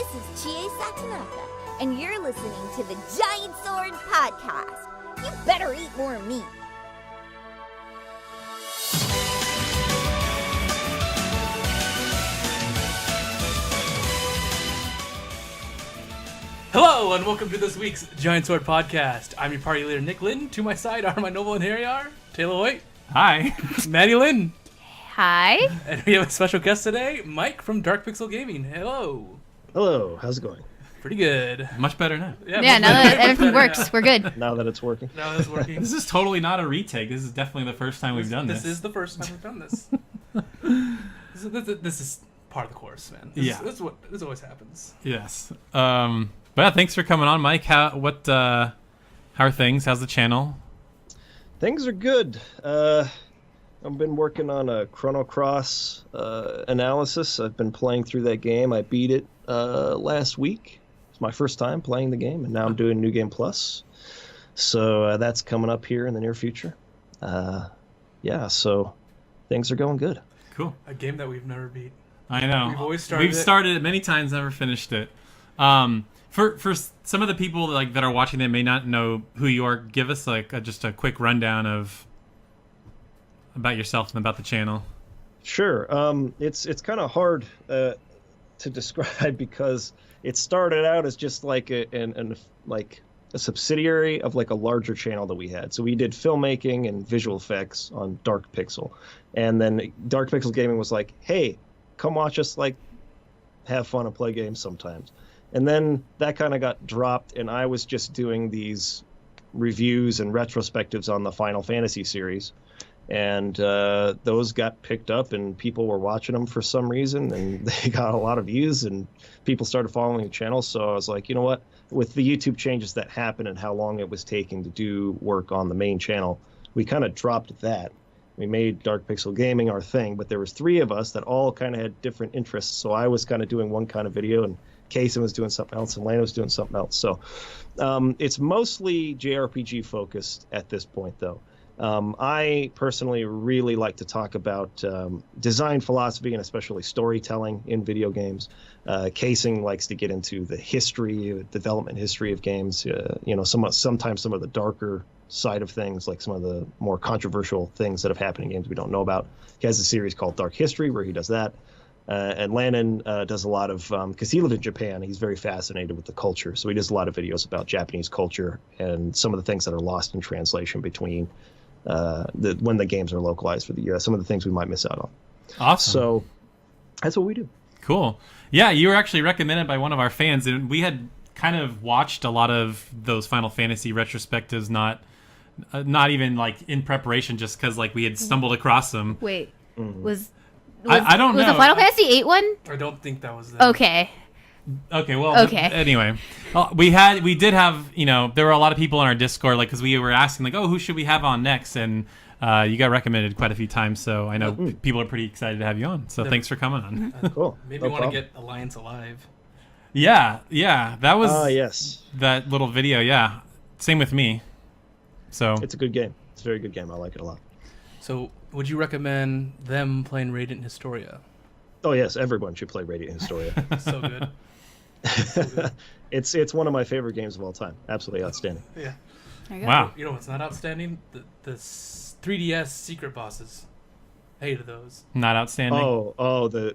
This is Chie Satonaka, and you're listening to the Giant Sword Podcast. You better eat more meat. Hello, and welcome to this week's Giant Sword Podcast. I'm your party leader, Nick Lynn. To my side are my noble and hairy are Taylor Hoyt. Hi. Maddie Lynn. Hi. And we have a special guest today, Mike from Dark Pixel Gaming. Hello. Hello, how's it going? Pretty good. Much better now. Yeah, now that everything works, we're good. Now that it's working. Now it's working. This is totally not a retake. This is definitely the first time we've done this. This is the first time we've done this. This is part of the course, man. This always happens. Yes. But yeah, thanks for coming on, Mike. How are things? How's the channel? Things are good. I've been working on a Chrono Cross analysis. I've been playing through that game. I beat it last week. It's my first time playing the game, and now I'm doing New Game Plus. So that's coming up here in the near future. So things are going good. Cool. A game that we've never beat. I know. We've started it many times, never finished it. For some of the people that are watching that may not know who you are, give us just a quick rundown about yourself and about the channel. Sure. It's kind of hard to describe because it started out as just like a subsidiary of like a larger channel that we had. So we did filmmaking and visual effects on Dark Pixel, and then Dark Pixel Gaming was like, "Hey, come watch us have fun and play games sometimes." And then that kind of got dropped, and I was just doing these reviews and retrospectives on the Final Fantasy series. And those got picked up, and people were watching them for some reason, and they got a lot of views, and people started following the channel. So I was like, you know what? With the YouTube changes that happened and how long it was taking to do work on the main channel, we kind of dropped that. We made Dark Pixel Gaming our thing, but there was three of us that all kind of had different interests. So I was kind of doing one kind of video, and Kaysen was doing something else, and Lana was doing something else. So it's mostly JRPG focused at this point, though. I personally really like to talk about design philosophy and especially storytelling in video games. Kaysen likes to get into the development history of games. Sometimes some of the darker side of things, like some of the more controversial things that have happened in games we don't know about. He has a series called Dark History where he does that. And Landon does a lot of, because he lived in Japan, he's very fascinated with the culture. So he does a lot of videos about Japanese culture and some of the things that are lost in translation between when the games are localized for the US, some of the things we might miss out on. Awesome. So that's what we do. Cool. Yeah, you were actually recommended by one of our fans, and we had kind of watched a lot of those Final Fantasy retrospectives, not even in preparation, just because we had stumbled across them. Wait, I don't know. Was the Final Fantasy 8 one? I don't think that was them. Okay. Okay, well, anyway, we did have, there were a lot of people in our Discord, because we were asking, who should we have on next? And you got recommended quite a few times, so I know people are pretty excited to have you on. So thanks for coming on. Cool. Maybe want to get Alliance Alive. Yeah, that was yes. That little video, yeah. Same with me. So it's a good game. It's a very good game. I like it a lot. So would you recommend them playing Radiant Historia? Oh, yes. Everyone should play Radiant Historia. So good. It's one of my favorite games of all time. Absolutely outstanding. Yeah. Wow. You know what's not outstanding? The 3DS secret bosses. Hated those. Not outstanding.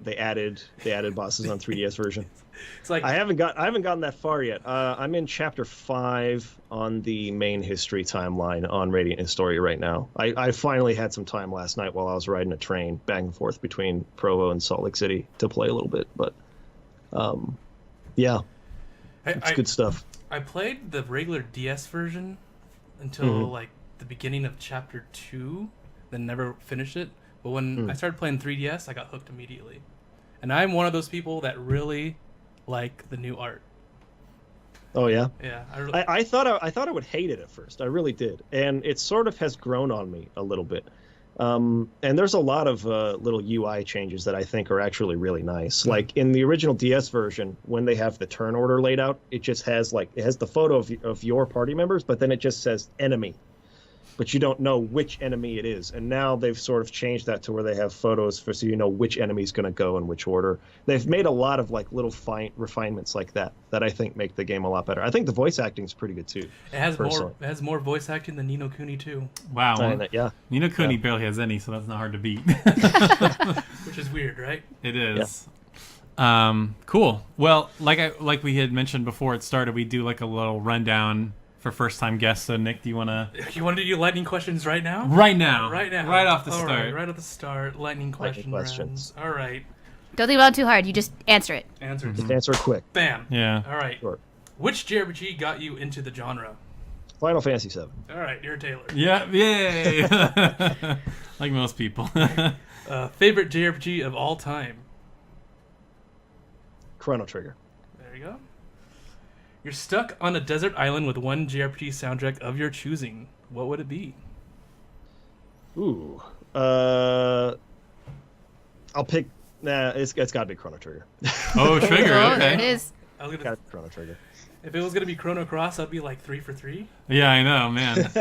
They added bosses on 3DS version. It's like I haven't gotten that far yet. I'm in chapter 5 on the main history timeline on Radiant Historia right now. I finally had some time last night while I was riding a train back and forth between Provo and Salt Lake City to play a little bit, but yeah, it's good stuff. I played the regular DS version until the beginning of chapter 2, then never finished it. But when I started playing 3DS, I got hooked immediately. And I'm one of those people that really like the new art. Oh yeah. Yeah. I thought I would hate it at first. I really did, and it sort of has grown on me a little bit. And there's a lot of little UI changes that I think are actually really nice. Like in the original DS version, when they have the turn order laid out, it just has the photo of your party members, but then it just says enemy. but you don't know which enemy it is. And now they've sort of changed that to where they have photos so you know which enemy's going to go in which order. They've made a lot of like little fine refinements like that I think make the game a lot better. I think the voice acting is pretty good too. It has more voice acting than Ni no Kuni too. Wow. Yeah. Ni no Kuni barely has any, so that's not hard to beat. Which is weird, right? It is. Yeah. Cool. Well, like we had mentioned before it started, we do like a little rundown for first-time guests. So, Nick, do you want to... You want to do lightning questions right now? Right now. Right off the start. Right off the start. Lightning questions. All right. Don't think about it too hard. You just answer it. Just answer it quick. Bam. Yeah. All right. Short. Which JRPG got you into the genre? Final Fantasy VII. All right, you're Taylor. Yeah. Yay. Like most people. Favorite JRPG of all time? Chrono Trigger. There you go. You're stuck on a desert island with one JRPG soundtrack of your choosing. What would it be? Ooh. I'll pick... Nah, it's got to be Chrono Trigger. Oh, Trigger. Oh, Okay. there it is. I was gonna, Got Chrono Trigger. if it was going to be Chrono Cross, I'd be like 3 for 3. Yeah, I know, man.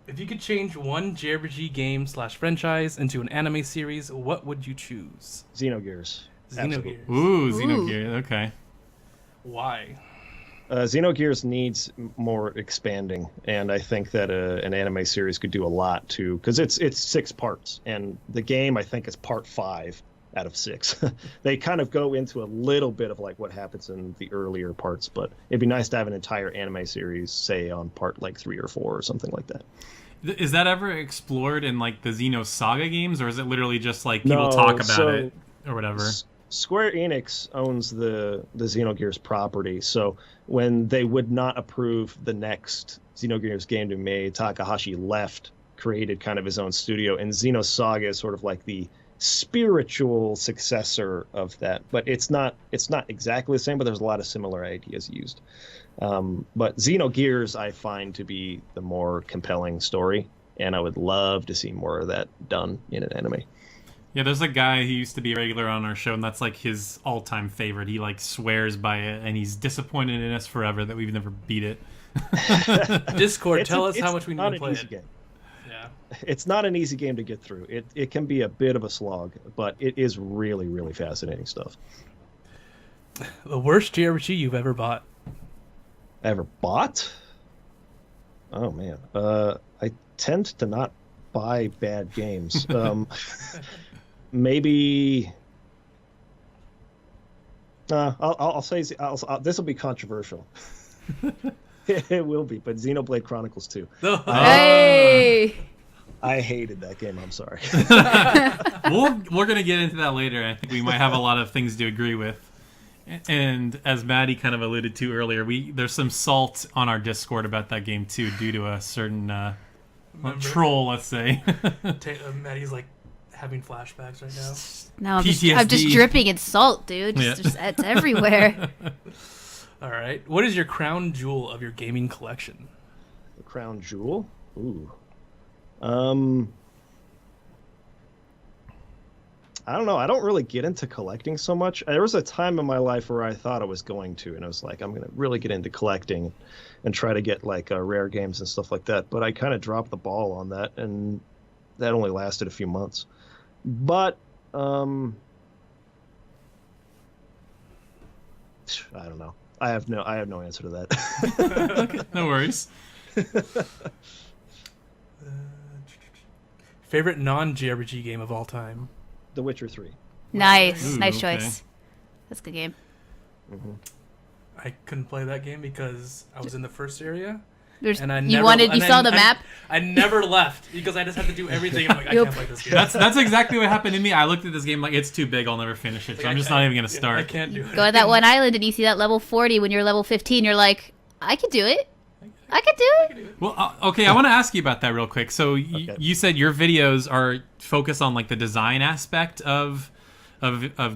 If you could change one JRPG game / franchise into an anime series, what would you choose? Xenogears. Absolutely. Xenogears. Ooh, Xenogears. Okay. Why? Xenogears needs more expanding, and I think that an anime series could do a lot too, because it's 6 parts, and the game I think is part 5 out of 6. They kind of go into a little bit of like what happens in the earlier parts, but it'd be nice to have an entire anime series, say on part like 3 or 4 or something like that. Is that ever explored in like the Xenosaga games, or is it literally just like people talk about it or whatever? Square Enix owns the Xenogears property, so when they would not approve the next Xenogears game to be made, Takahashi left, created kind of his own studio, and Xenosaga is sort of like the spiritual successor of that. But it's not exactly the same, but there's a lot of similar ideas used. But Xenogears I find to be the more compelling story, and I would love to see more of that done in an anime. Yeah, there's a guy who used to be a regular on our show, and that's like his all-time favorite. He like swears by it, and he's disappointed in us forever that we've never beat it. Discord, tell us how much we need to play it. Game. Yeah. It's not an easy game to get through. It can be a bit of a slog, but it is really, really fascinating stuff. The worst JRPG you've ever bought? Ever bought? Oh, man. I tend to not buy bad games. Maybe I'll say this will be controversial. It will be, but Xenoblade Chronicles 2. Hey! I hated that game. I'm sorry. We're gonna get into that later. I think we might have a lot of things to agree with. And as Maddie kind of alluded to earlier, there's some salt on our Discord about that game too, due to a certain troll, let's say. Maddie's like having flashbacks right now. No, I'm just PTSD. dripping in salt, dude. Yeah. It's everywhere. All right. What is your crown jewel of your gaming collection? The crown jewel? Ooh. I don't know. I don't really get into collecting so much. There was a time in my life where I thought I was going to, and I was like, I'm going to really get into collecting and try to get like rare games and stuff like that. But I kind of dropped the ball on that, and that only lasted a few months. But I don't know. I have no answer to that. Okay, no worries. Favorite non-JRPG game of all time? The Witcher 3. Nice. Ooh, Nice okay. choice. That's a good game. Mm-hmm. I couldn't play that game because I was in the first area. And I you never, saw the map? I never left because I just had to do everything. I'm like, I can't play this game. That's exactly what happened to me. I looked at this game like it's too big. I'll never finish it. So I'm just not even gonna start. I can't do it. Go to that one island and you see that level 40 when you're level 15. You're like, I could do it. I could do it. Well, okay, I want to ask you about that real quick. So you said your videos are focused on like the design aspect of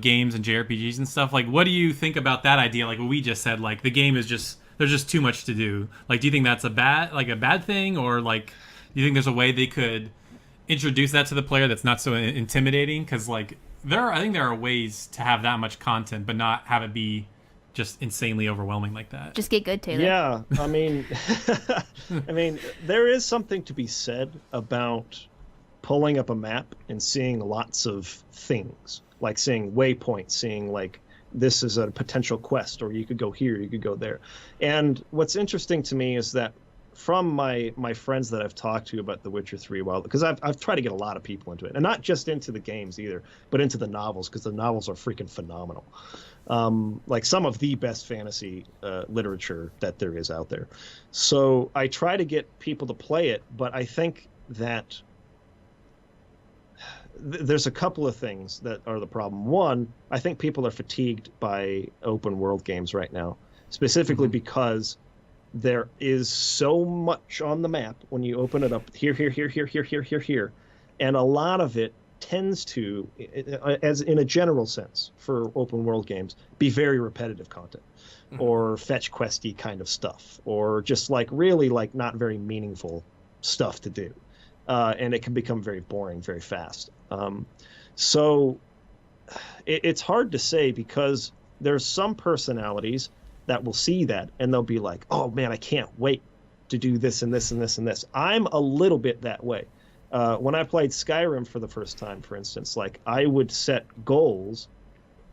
games and JRPGs and stuff. Like, what do you think about that idea? Like what we just said, like the game is just there's just too much to do. Like, do you think that's a bad thing, or like do you think there's a way they could introduce that to the player that's not so intimidating? Because like I think there are ways to have that much content but not have it be just insanely overwhelming like that. Just get good, Taylor. Yeah, I mean, there is something to be said about pulling up a map and seeing lots of things, like seeing waypoints, seeing like this is a potential quest, or you could go here, you could go there. And what's interesting to me is that from my friends that I've talked to about The Witcher 3, because I've tried to get a lot of people into it, and not just into the games either, but into the novels, because the novels are freaking phenomenal. Like some of the best fantasy literature that there is out there. So I try to get people to play it, but I think that there's a couple of things that are the problem. One, I think people are fatigued by open world games right now, specifically because there is so much on the map when you open it up here, and a lot of it tends to, as in a general sense for open world games, be very repetitive content or fetch questy kind of stuff, or just like really like not very meaningful stuff to do. And it can become very boring very fast. So it's hard to say, because there's some personalities that will see that and they'll be like, oh man, I can't wait to do this and this and this and this. I'm a little bit that way. When I played Skyrim for the first time, for instance, like I would set goals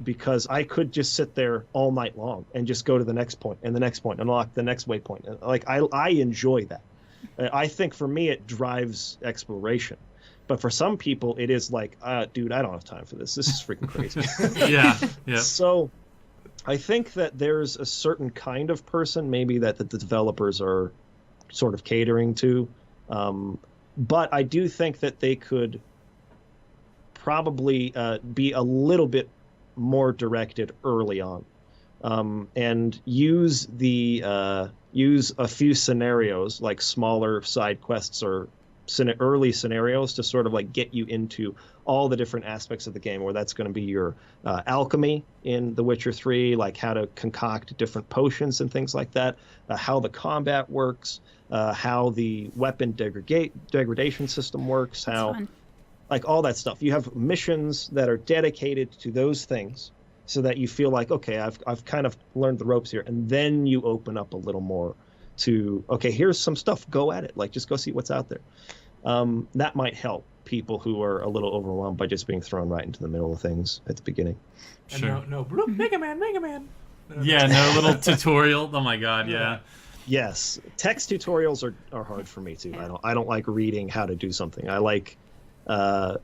because I could just sit there all night long and just go to the next point and the next point and unlock the next waypoint. Like I enjoy that. I think for me it drives exploration. But for some people it is like, dude, I don't have time for this. This is freaking crazy. Yeah. So I think that there's a certain kind of person maybe that the developers are sort of catering to. But I do think that they could probably be a little bit more directed early on, and use a few scenarios, like smaller side quests or early scenarios, to sort of like get you into all the different aspects of the game, where that's going to be your alchemy in The Witcher 3, like how to concoct different potions and things like that, how the combat works, how the weapon degradation system works, how like all that stuff. You have missions that are dedicated to those things, so that you feel like, okay, I've kind of learned the ropes here, and then you open up a little more to, okay, here's some stuff, go at it, like just go see what's out there. That might help people who are a little overwhelmed by just being thrown right into the middle of things at the beginning. Sure. No, Mega Man. Yeah, no little tutorial. Oh my God, yeah. Yes, text tutorials are hard for me too. I don't like reading how to do something. I like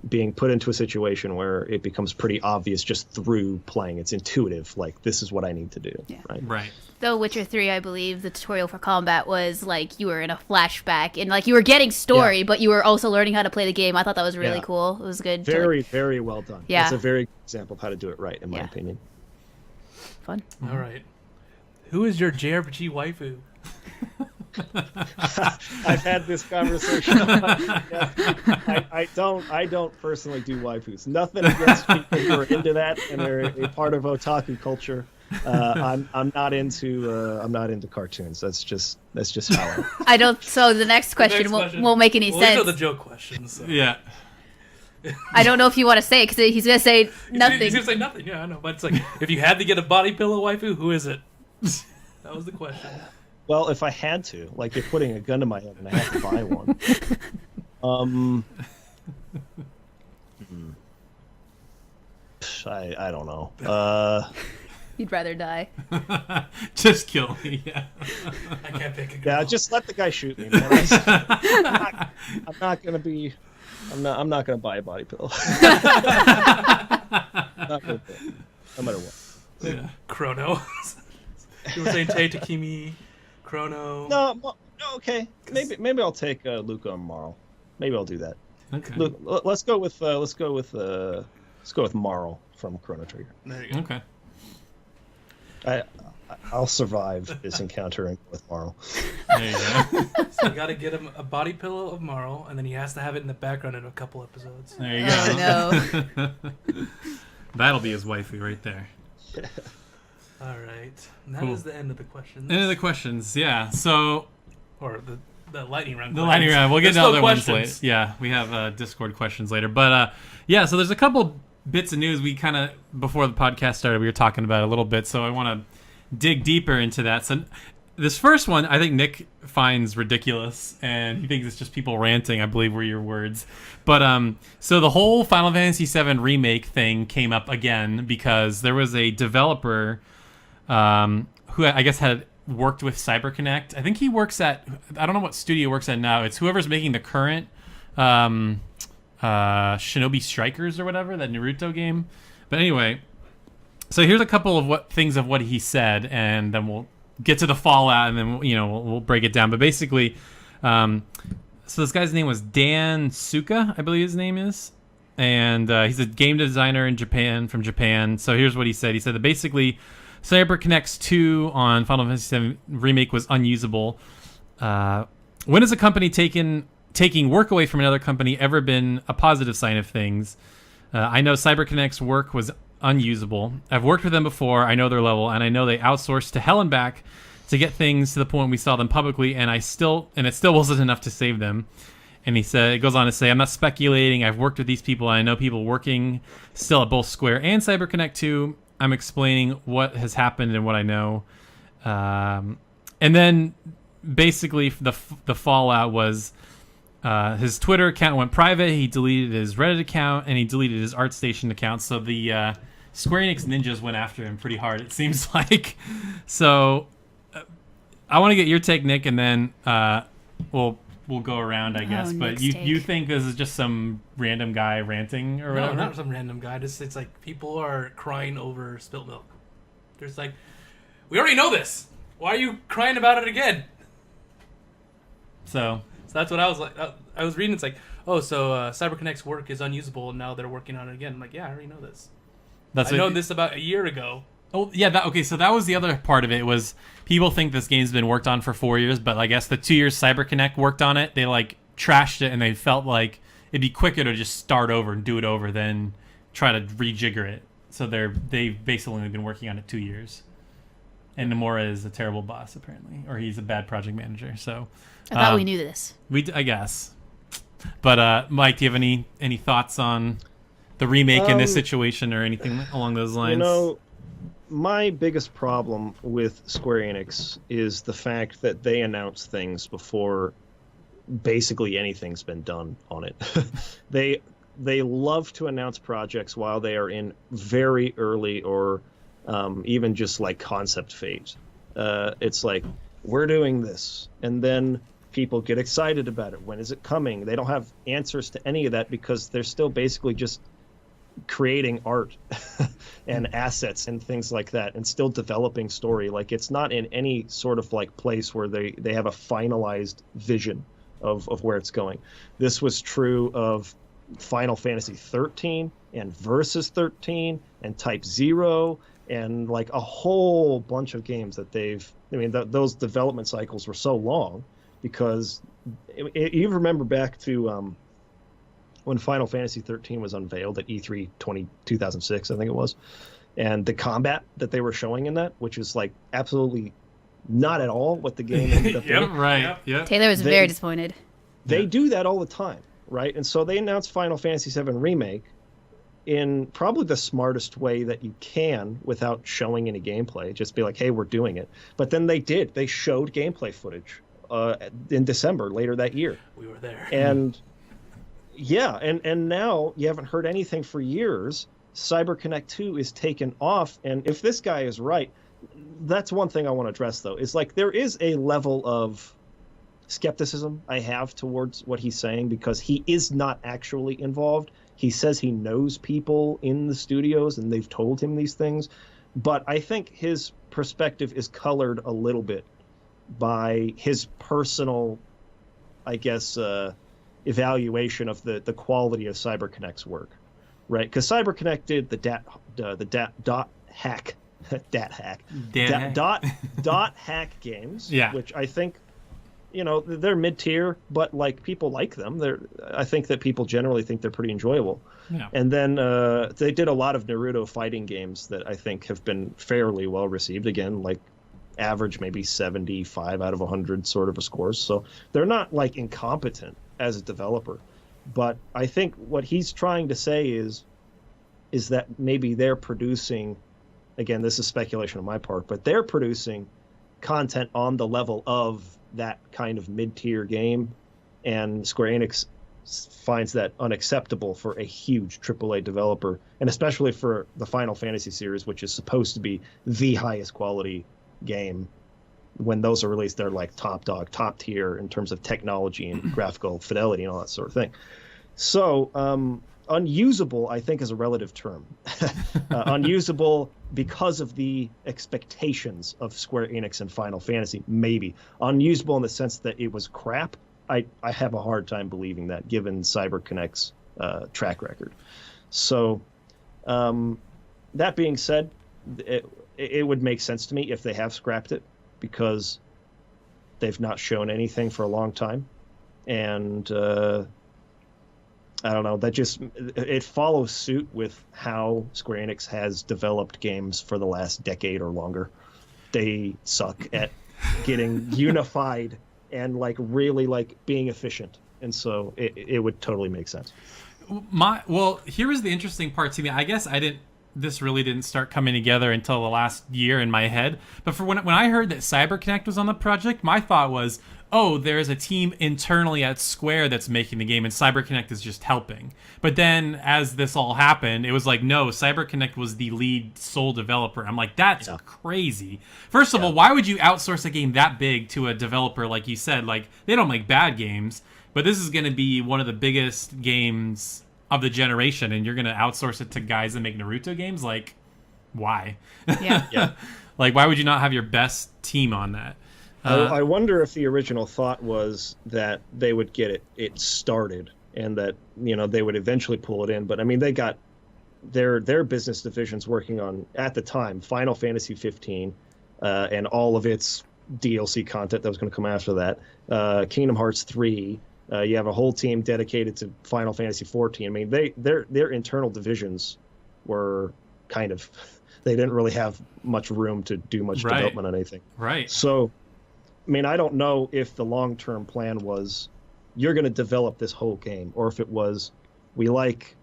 being put into a situation where it becomes pretty obvious just through playing. It's intuitive, like this is what I need to do. Yeah. Right. Though Witcher 3, I believe the tutorial for combat was like you were in a flashback and like you were getting story, but you were also learning how to play the game. I thought that was really cool. It was good. Very well done. Yeah. It's a very good example of how to do it right, in my opinion. Fun. All right. Who is your JRPG waifu? I've had this conversation. I don't personally do waifus. Nothing against people who are into that and are a part of otaku culture. I'm not into cartoons. That's just how I don't. So the next question won't make any sense. These are the joke questions. So. Yeah. I don't know if you want to say it, because he's gonna say nothing. He's gonna say nothing. Yeah, I know. But it's like, if you had to get a body pillow waifu, who is it? That was the question. Well, if I had to, like you're putting a gun to my head and I have to buy one. I don't know. You'd rather die. Just kill me. Yeah. I can't pick a girl. Yeah, just let the guy shoot me, man. I'm not gonna buy a body pillow. Not gonna do it, no matter what. Yeah. Chrono. You were saying Tei Takimi, Chrono. No, okay. Maybe I'll take Luca and Marl. Maybe I'll do that. Okay. Let's go with Marl from Chrono Trigger. There you go. Okay. I'll survive this encounter with Marl. There you go. So you got to get him a body pillow of Marl, and then he has to have it in the background in a couple episodes. There you go. Oh, no. That'll be his waifu right there. All right. And that Cool. is the end of the questions. End of the questions. Yeah. So Or the lightning round. the lightning round. We'll get There's to no other ones questions. later. Yeah, we have Discord questions later. But yeah, so there's a couple bits of news we kind of, before the podcast started, we were talking about a little bit. So I want to dig deeper into that. So this first one, I think Nick finds ridiculous, and he thinks it's just people ranting, I believe were your words. But so the whole Final Fantasy VII Remake thing came up again because there was a developer who I guess had worked with CyberConnect. I think he works at, I don't know what studio he works at now. It's whoever's making the current Shinobi Strikers or whatever, that Naruto game. But anyway, so here's a couple of what he said, and then we'll get to the fallout, and then we'll break it down. But basically, so this guy's name was Dan Suka, I believe his name is, and he's a game designer from Japan. So here's what he said. He said that basically CyberConnect 2 on Final Fantasy VII Remake was unusable. When has a company taking work away from another company ever been a positive sign of things? I know CyberConnect's work was unusable. I've worked with them before. I know their level, and I know they outsourced to hell and back to get things to the point we saw them publicly, and it still wasn't enough to save them. And it goes on to say, I'm not speculating. I've worked with these people, and I know people working still at both Square and CyberConnect 2. I'm explaining what has happened and what I know. And then basically the fallout was his Twitter account went private. He deleted his Reddit account, and he deleted his ArtStation account. So the Square Enix ninjas went after him pretty hard, it seems like. So I want to get your take, Nick, and then we'll go around, I guess. But you think this is just some random guy ranting or whatever? No, not some random guy. It's like people are crying over spilt milk. There's like, we already know this. Why are you crying about it again? So that's what I was like. I was reading. It's like, oh, so CyberConnect's work is unusable, and now they're working on it again. I'm like, yeah, I already know this. I know this about a year ago. Oh, yeah. Okay, so that was the other part of it. Was people think this game's been worked on for 4 years, but I guess the 2 years CyberConnect worked on it, they like trashed it, and they felt like it'd be quicker to just start over and do it over than try to rejigger it. So they've basically only been working on it 2 years. And Nomura is a terrible boss, apparently, or he's a bad project manager. So I thought we knew this. I guess. But Mike, do you have any thoughts on the remake in this situation or anything along those lines? My biggest problem with Square Enix is the fact that they announce things before basically anything's been done on it. They love to announce projects while they are in very early or even just like concept phase. It's like, we're doing this, and then people get excited about it. When is it coming? They don't have answers to any of that because they're still basically just creating art and assets and things like that, and still developing story. Like, it's not in any sort of like place where they have a finalized vision of where it's going. This was true of Final Fantasy 13 and Versus 13 and Type 0 and like a whole bunch of games that those development cycles were so long because you remember back to when Final Fantasy 13 was unveiled at E3 2006, I think it was, and the combat that they were showing in that, which is like absolutely not at all what the game ended up being. Right. Yep. Taylor was very disappointed. They do that all the time, right? And so they announced Final Fantasy VII Remake in probably the smartest way that you can without showing any gameplay. Just be like, hey, we're doing it. But then they did. They showed gameplay footage in December later that year. We were there. And yeah, and now you haven't heard anything for years. CyberConnect 2 is taken off, and if this guy is right, that's one thing I want to address, though. Is like there is a level of skepticism I have towards what he's saying because he is not actually involved. He says he knows people in the studios, and they've told him these things. But I think his perspective is colored a little bit by his personal, I guess, evaluation of the quality of CyberConnect's work, right? Because CyberConnect did the dot hack games, yeah, which I think, they're mid-tier, but like people like them. I think that people generally think they're pretty enjoyable. Yeah. And then they did a lot of Naruto fighting games that I think have been fairly well received. Again, like average maybe 75 out of 100 sort of a score. So they're not like incompetent as a developer, but I think what he's trying to say is that maybe they're producing again, this is speculation on my part, but they're producing content on the level of that kind of mid-tier game, and Square Enix finds that unacceptable for a huge AAA developer, and especially for the Final Fantasy series, which is supposed to be the highest quality game. When those are released, they're like top dog, top tier in terms of technology and graphical fidelity and all that sort of thing. So unusable, I think, is a relative term. Unusable because of the expectations of Square Enix and Final Fantasy, maybe. Unusable in the sense that it was crap. I have a hard time believing that, given CyberConnect's track record. So that being said, it would make sense to me if they have scrapped it, because they've not shown anything for a long time. And I don't know, that just, it follows suit with how Square Enix has developed games for the last decade or longer. They suck at getting unified and like really like being efficient. And so it would totally make sense. Well, here was the interesting part to me. I guess this really didn't start coming together until the last year in my head. But for when I heard that CyberConnect was on the project, my thought was, oh, there's a team internally at Square that's making the game, and CyberConnect is just helping. But then, as this all happened, it was like, no, CyberConnect was the lead sole developer. I'm like, that's crazy. First of all, why would you outsource a game that big to a developer, like you said? Like, they don't make bad games, but this is going to be one of the biggest games of the generation, and you're going to outsource it to guys that make Naruto games? Like, why? Yeah. Like, why would you not have your best team on that? I wonder if the original thought was that they would get it started and that, you know, they would eventually pull it in. But I mean, they got their business divisions working on, at the time, Final Fantasy 15 and all of its DLC content that was going to come after that. Kingdom Hearts 3. You have a whole team dedicated to Final Fantasy 14. I mean, their internal divisions were kind of, they didn't really have much room to do much development on anything. Right. So, I mean, I don't know if the long-term plan was you're going to develop this whole game, or if it was we like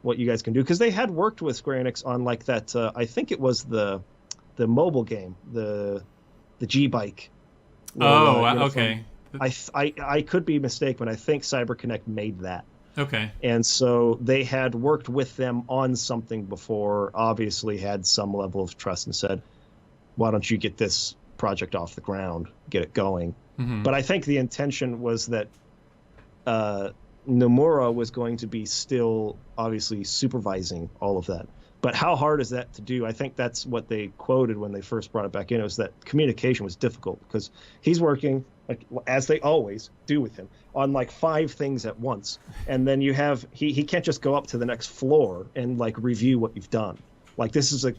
what you guys can do, because they had worked with Square Enix on like that. I think it was the mobile game, the G-Bike. Okay. I could be mistaken, but I think CyberConnect made that. Okay. And so they had worked with them on something before, obviously had some level of trust, and said, why don't you get this project off the ground, get it going. Mm-hmm. But I think the intention was that Nomura was going to be still obviously supervising all of that. But how hard is that to do? I think that's what they quoted when they first brought it back in. It was that communication was difficult because he's working, like, as they always do with him, on like 5 things at once. And then you have, he can't just go up to the next floor and like review what you've done. Like, this is a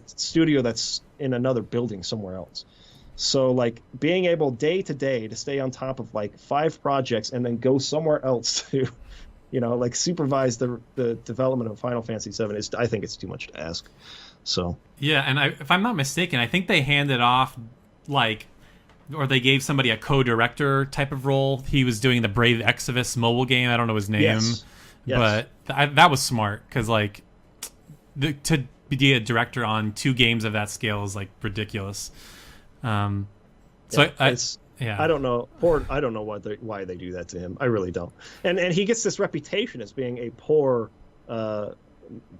studio that's in another building somewhere else. So like being able day to day to stay on top of like 5 projects and then go somewhere else to, you know, like supervise the development of Final Fantasy VII is, I think it's too much to ask. So yeah, and if I'm not mistaken, I think they handed off like, or they gave somebody a co-director type of role. He was doing the Brave Exvius mobile game. I don't know his name, yes. But that was smart because like to be a director on 2 games of that scale is like ridiculous. I don't know. I don't know why they do that to him. I really don't. And he gets this reputation as being a poor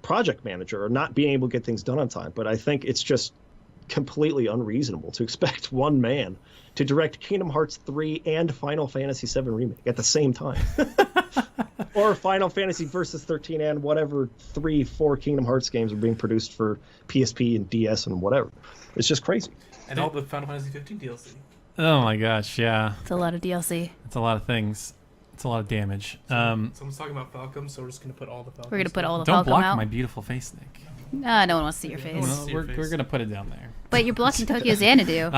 project manager or not being able to get things done on time. But I think it's just completely unreasonable to expect one man to direct Kingdom Hearts 3 and Final Fantasy VII Remake at the same time. Or Final Fantasy Versus 13 and whatever 3-4 Kingdom Hearts games are being produced for PSP and DS and whatever. It's just crazy. And all the Final Fantasy 15 DLC. Oh my gosh, yeah. It's a lot of DLC. It's a lot of things. It's a lot of damage. Someone's talking about Falcom, so we're just going to put all the Falcom. We're going to put all the Falcom Don't block out. my beautiful face, Nick. No one wants to see your face. Well, we're going to put it down there. But you're blocking Tokyo Xanadu.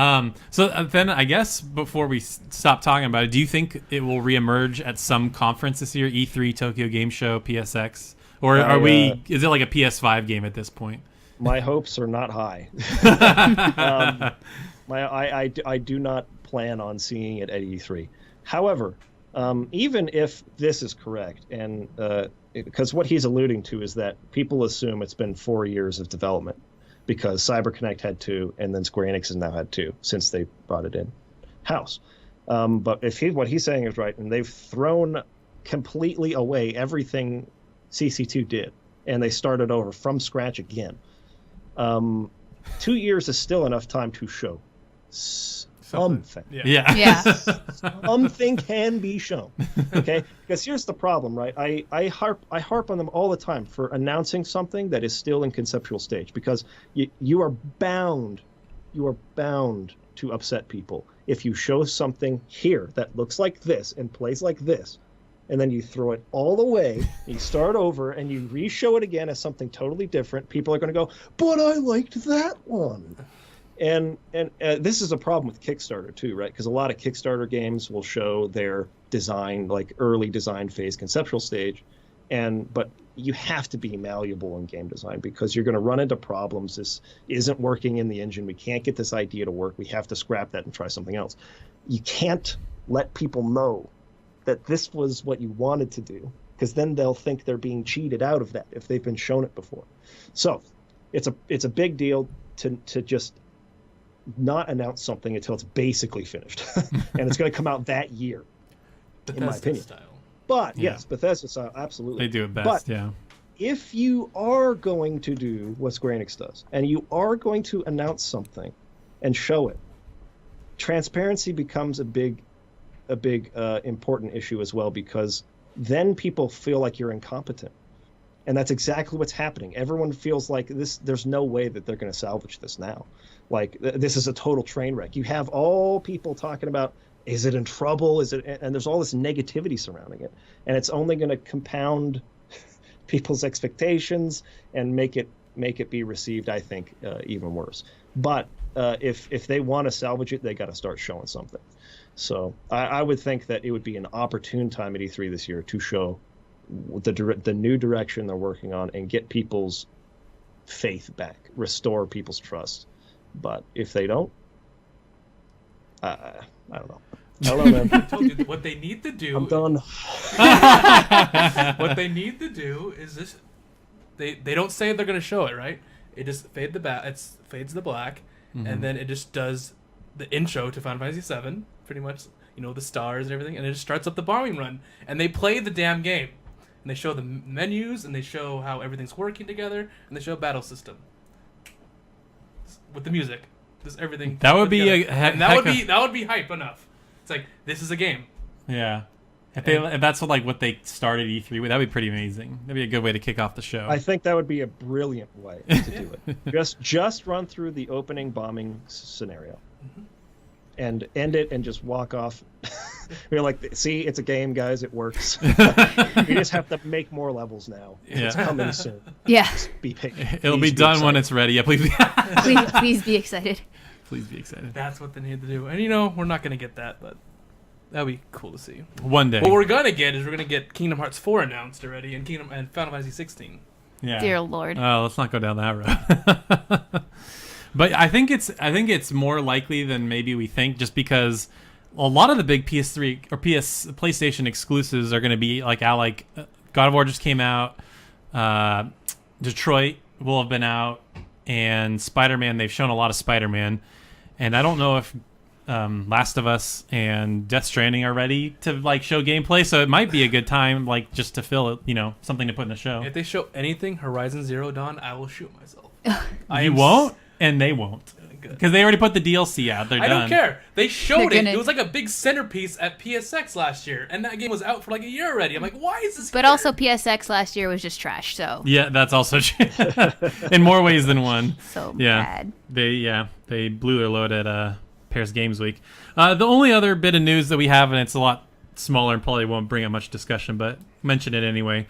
So then I guess before we stop talking about it, do you think it will reemerge at some conference this year? E3, Tokyo Game Show, PSX? Or is it like a PS5 game at this point? My hopes are not high. I do not plan on seeing it at E3. However, even if this is correct, and because what he's alluding to is that people assume it's been 4 years of development, because CyberConnect had 2, and then Square Enix has now had 2 since they brought it in house. But what he's saying is right, and they've thrown completely away everything CC2 did, and they started over from scratch again. 2 years is still enough time to show something. Yeah. Something can be shown. Okay? Because here's the problem, right? I harp on them all the time for announcing something that is still in conceptual stage, because you are bound to upset people if you show something here that looks like this and plays like this, and then you throw it all away, you start over, and you re-show it again as something totally different. People are going to go, but I liked that one. And this is a problem with Kickstarter too, right? Because a lot of Kickstarter games will show their design, like early design phase, conceptual stage, but you have to be malleable in game design, because you're going to run into problems. This isn't working in the engine. We can't get this idea to work. We have to scrap that and try something else. You can't let people know that this was what you wanted to do, because then they'll think they're being cheated out of that if they've been shown it before. So it's a big deal to just not announce something until it's basically finished. And it's going to come out that year, in my opinion. Style. But yes, Bethesda style, absolutely. They do it best, but yeah. If you are going to do what Square Enix does, and you are going to announce something and show it, transparency becomes a big important issue as well, because then people feel like you're incompetent. And that's exactly what's happening. Everyone feels like there's no way that they're going to salvage this now. Like, this is a total train wreck. You have all people talking about, is it in trouble? And there's all this negativity surrounding it. And it's only going to compound people's expectations and make it be received, I think, even worse. But if they want to salvage it, they got to start showing something. So I would think that it would be an opportune time at E3 this year to show the new direction they're working on and get people's faith back, restore people's trust. But if they don't, I don't know. I don't know, man. I told you what they need to do. I'm done. What they need to do is this. They don't say they're going to show it, right? It just fades the black, and then it just does the intro to Final Fantasy VII, pretty much, the stars and everything, and it just starts up the bombing run, and they play the damn game, and they show the menus, and they show how everything's working together, and they show a battle system with the music, just everything. That would be that would be hype enough. It's like, this is a game. Yeah. If that's what they started E3 with, that'd be pretty amazing. That'd be a good way to kick off the show. I think that would be a brilliant way to do it. Just run through the opening bombing scenario, and end it, and just walk off. You're like, see, it's a game, guys. It works. You just have to make more levels now. Yeah. It's coming soon. Yeah. It'll be done when it's ready. Yeah, please. please be excited. Please be excited. That's what they need to do. And we're not going to get that, but that'd be cool to see. One day. What we're going to get Kingdom Hearts 4 announced already, and Final Fantasy 16. Yeah. Dear Lord. Oh, let's not go down that road. But I think it's more likely than maybe we think, just because a lot of the big PS3 or PlayStation exclusives are going to be like God of War just came out, Detroit will have been out, and Spider-Man. They've shown a lot of Spider-Man, and I don't know if Last of Us and Death Stranding are ready to show gameplay. So it might be a good time just to fill something to put in the show. If they show anything Horizon Zero Dawn, I will shoot myself. You won't, and they won't. Because they already put the DLC out. They're done. I don't care. They showed it. It was like a big centerpiece at PSX last year, and that game was out for a year already. I'm like, why is this? But also PSX last year was just trash. So yeah, that's also true. In more ways than one. So bad. They blew their load at Paris Games Week. The only other bit of news that we have, and it's a lot smaller and probably won't bring up much discussion, but mention it anyway.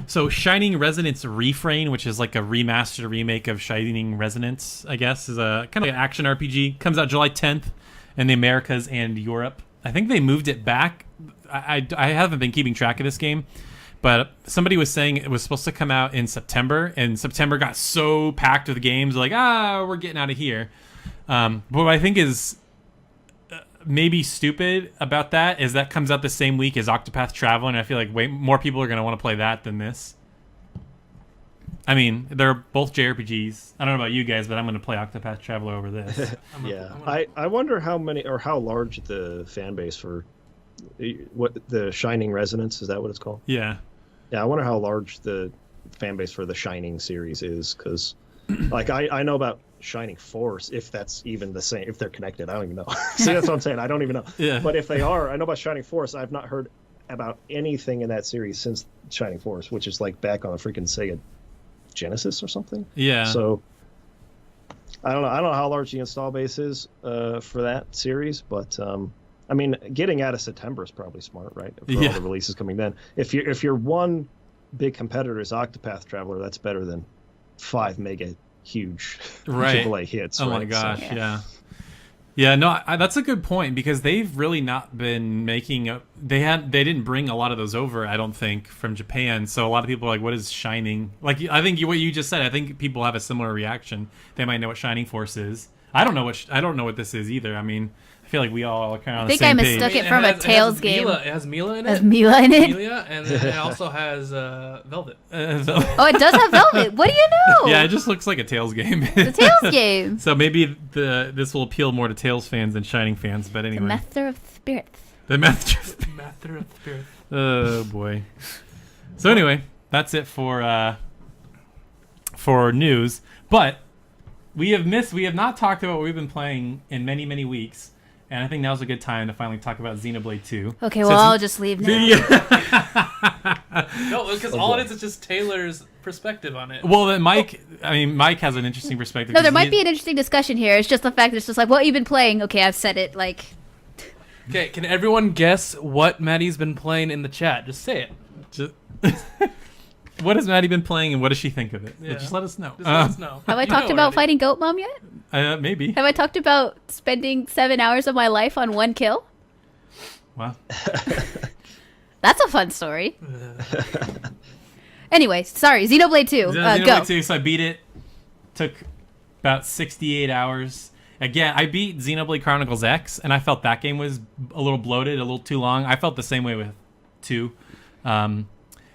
So Shining Resonance Refrain, which is like a remastered remake of Shining Resonance, I guess, is a kind of an action RPG. Comes out July 10th in the Americas and Europe. I think they moved it back. I haven't been keeping track of this game, but somebody was saying it was supposed to come out in September, and September got so packed with games, like, we're getting out of here. But what I think is maybe stupid about that is that comes out the same week as Octopath Traveler, and I feel like way more people are going to want to play that than this. I mean, they're both JRPGs. I don't know about you guys, but I'm going to play Octopath Traveler over this. I wonder how many or how large the fan base for what the Shining Resonance, is that what it's called? Yeah. Yeah, I wonder how large the fan base for the Shining series is, because like I know about Shining Force, if that's even the same, if they're connected, I don't even know. See, that's what I'm saying. I don't even know. Yeah. But if they are, I know about Shining Force. I've not heard about anything in that series since Shining Force, which is like back on the freaking Sega Genesis or something. Yeah. So I don't know how large the install base is for that series, but I mean, getting out of September is probably smart, right? For all the releases coming then. If your one big competitor is Octopath Traveler, that's better than 5 mega huge AAA hits. Oh right? my gosh, yeah. No, that's a good point, because they've really not been making they didn't bring a lot of those over, I don't think, from Japan. So a lot of people are like, what is Shining? Like, I think what you just said, I think people have a similar reaction. They might know what Shining Force is. I don't know what this is either. I mean, I feel like we all are kind of on the same page. I think I mistook it from a Tales game. It has Mila in it. Has Mila in it? Mila, and then it also has Velvet. Oh, it does have Velvet. What do you know? Yeah, it just looks like a Tales game. It's a Tales game. So maybe this will appeal more to Tales fans than Shining fans. But anyway, The Master of Spirits. The Master of Spirits. Oh boy. So anyway, that's it for news. But we have not talked about what we've been playing in many, many weeks. And I think now's a good time to finally talk about Xenoblade 2. Okay, well, I'll just leave now. No, because all it is just Taylor's perspective on it. Well, then Mike has an interesting perspective. No, there might be an interesting discussion here. It's just the fact that it's just like, what you've been playing. Okay, I've said it, like... Okay, can everyone guess what Maddie's been playing in the chat? Just say it. What has Maddie been playing, and what does she think of it? Yeah. Just let us know. Just let us know. Have I talked about fighting Goat Mom yet? Maybe. Have I talked about spending 7 hours of my life on one kill? Wow. That's a fun story. Anyway, sorry, Xenoblade 2. Xenoblade Go. 2, so I beat it. Took about 68 hours. Again, I beat Xenoblade Chronicles X, and I felt that game was a little bloated, a little too long. I felt the same way with 2.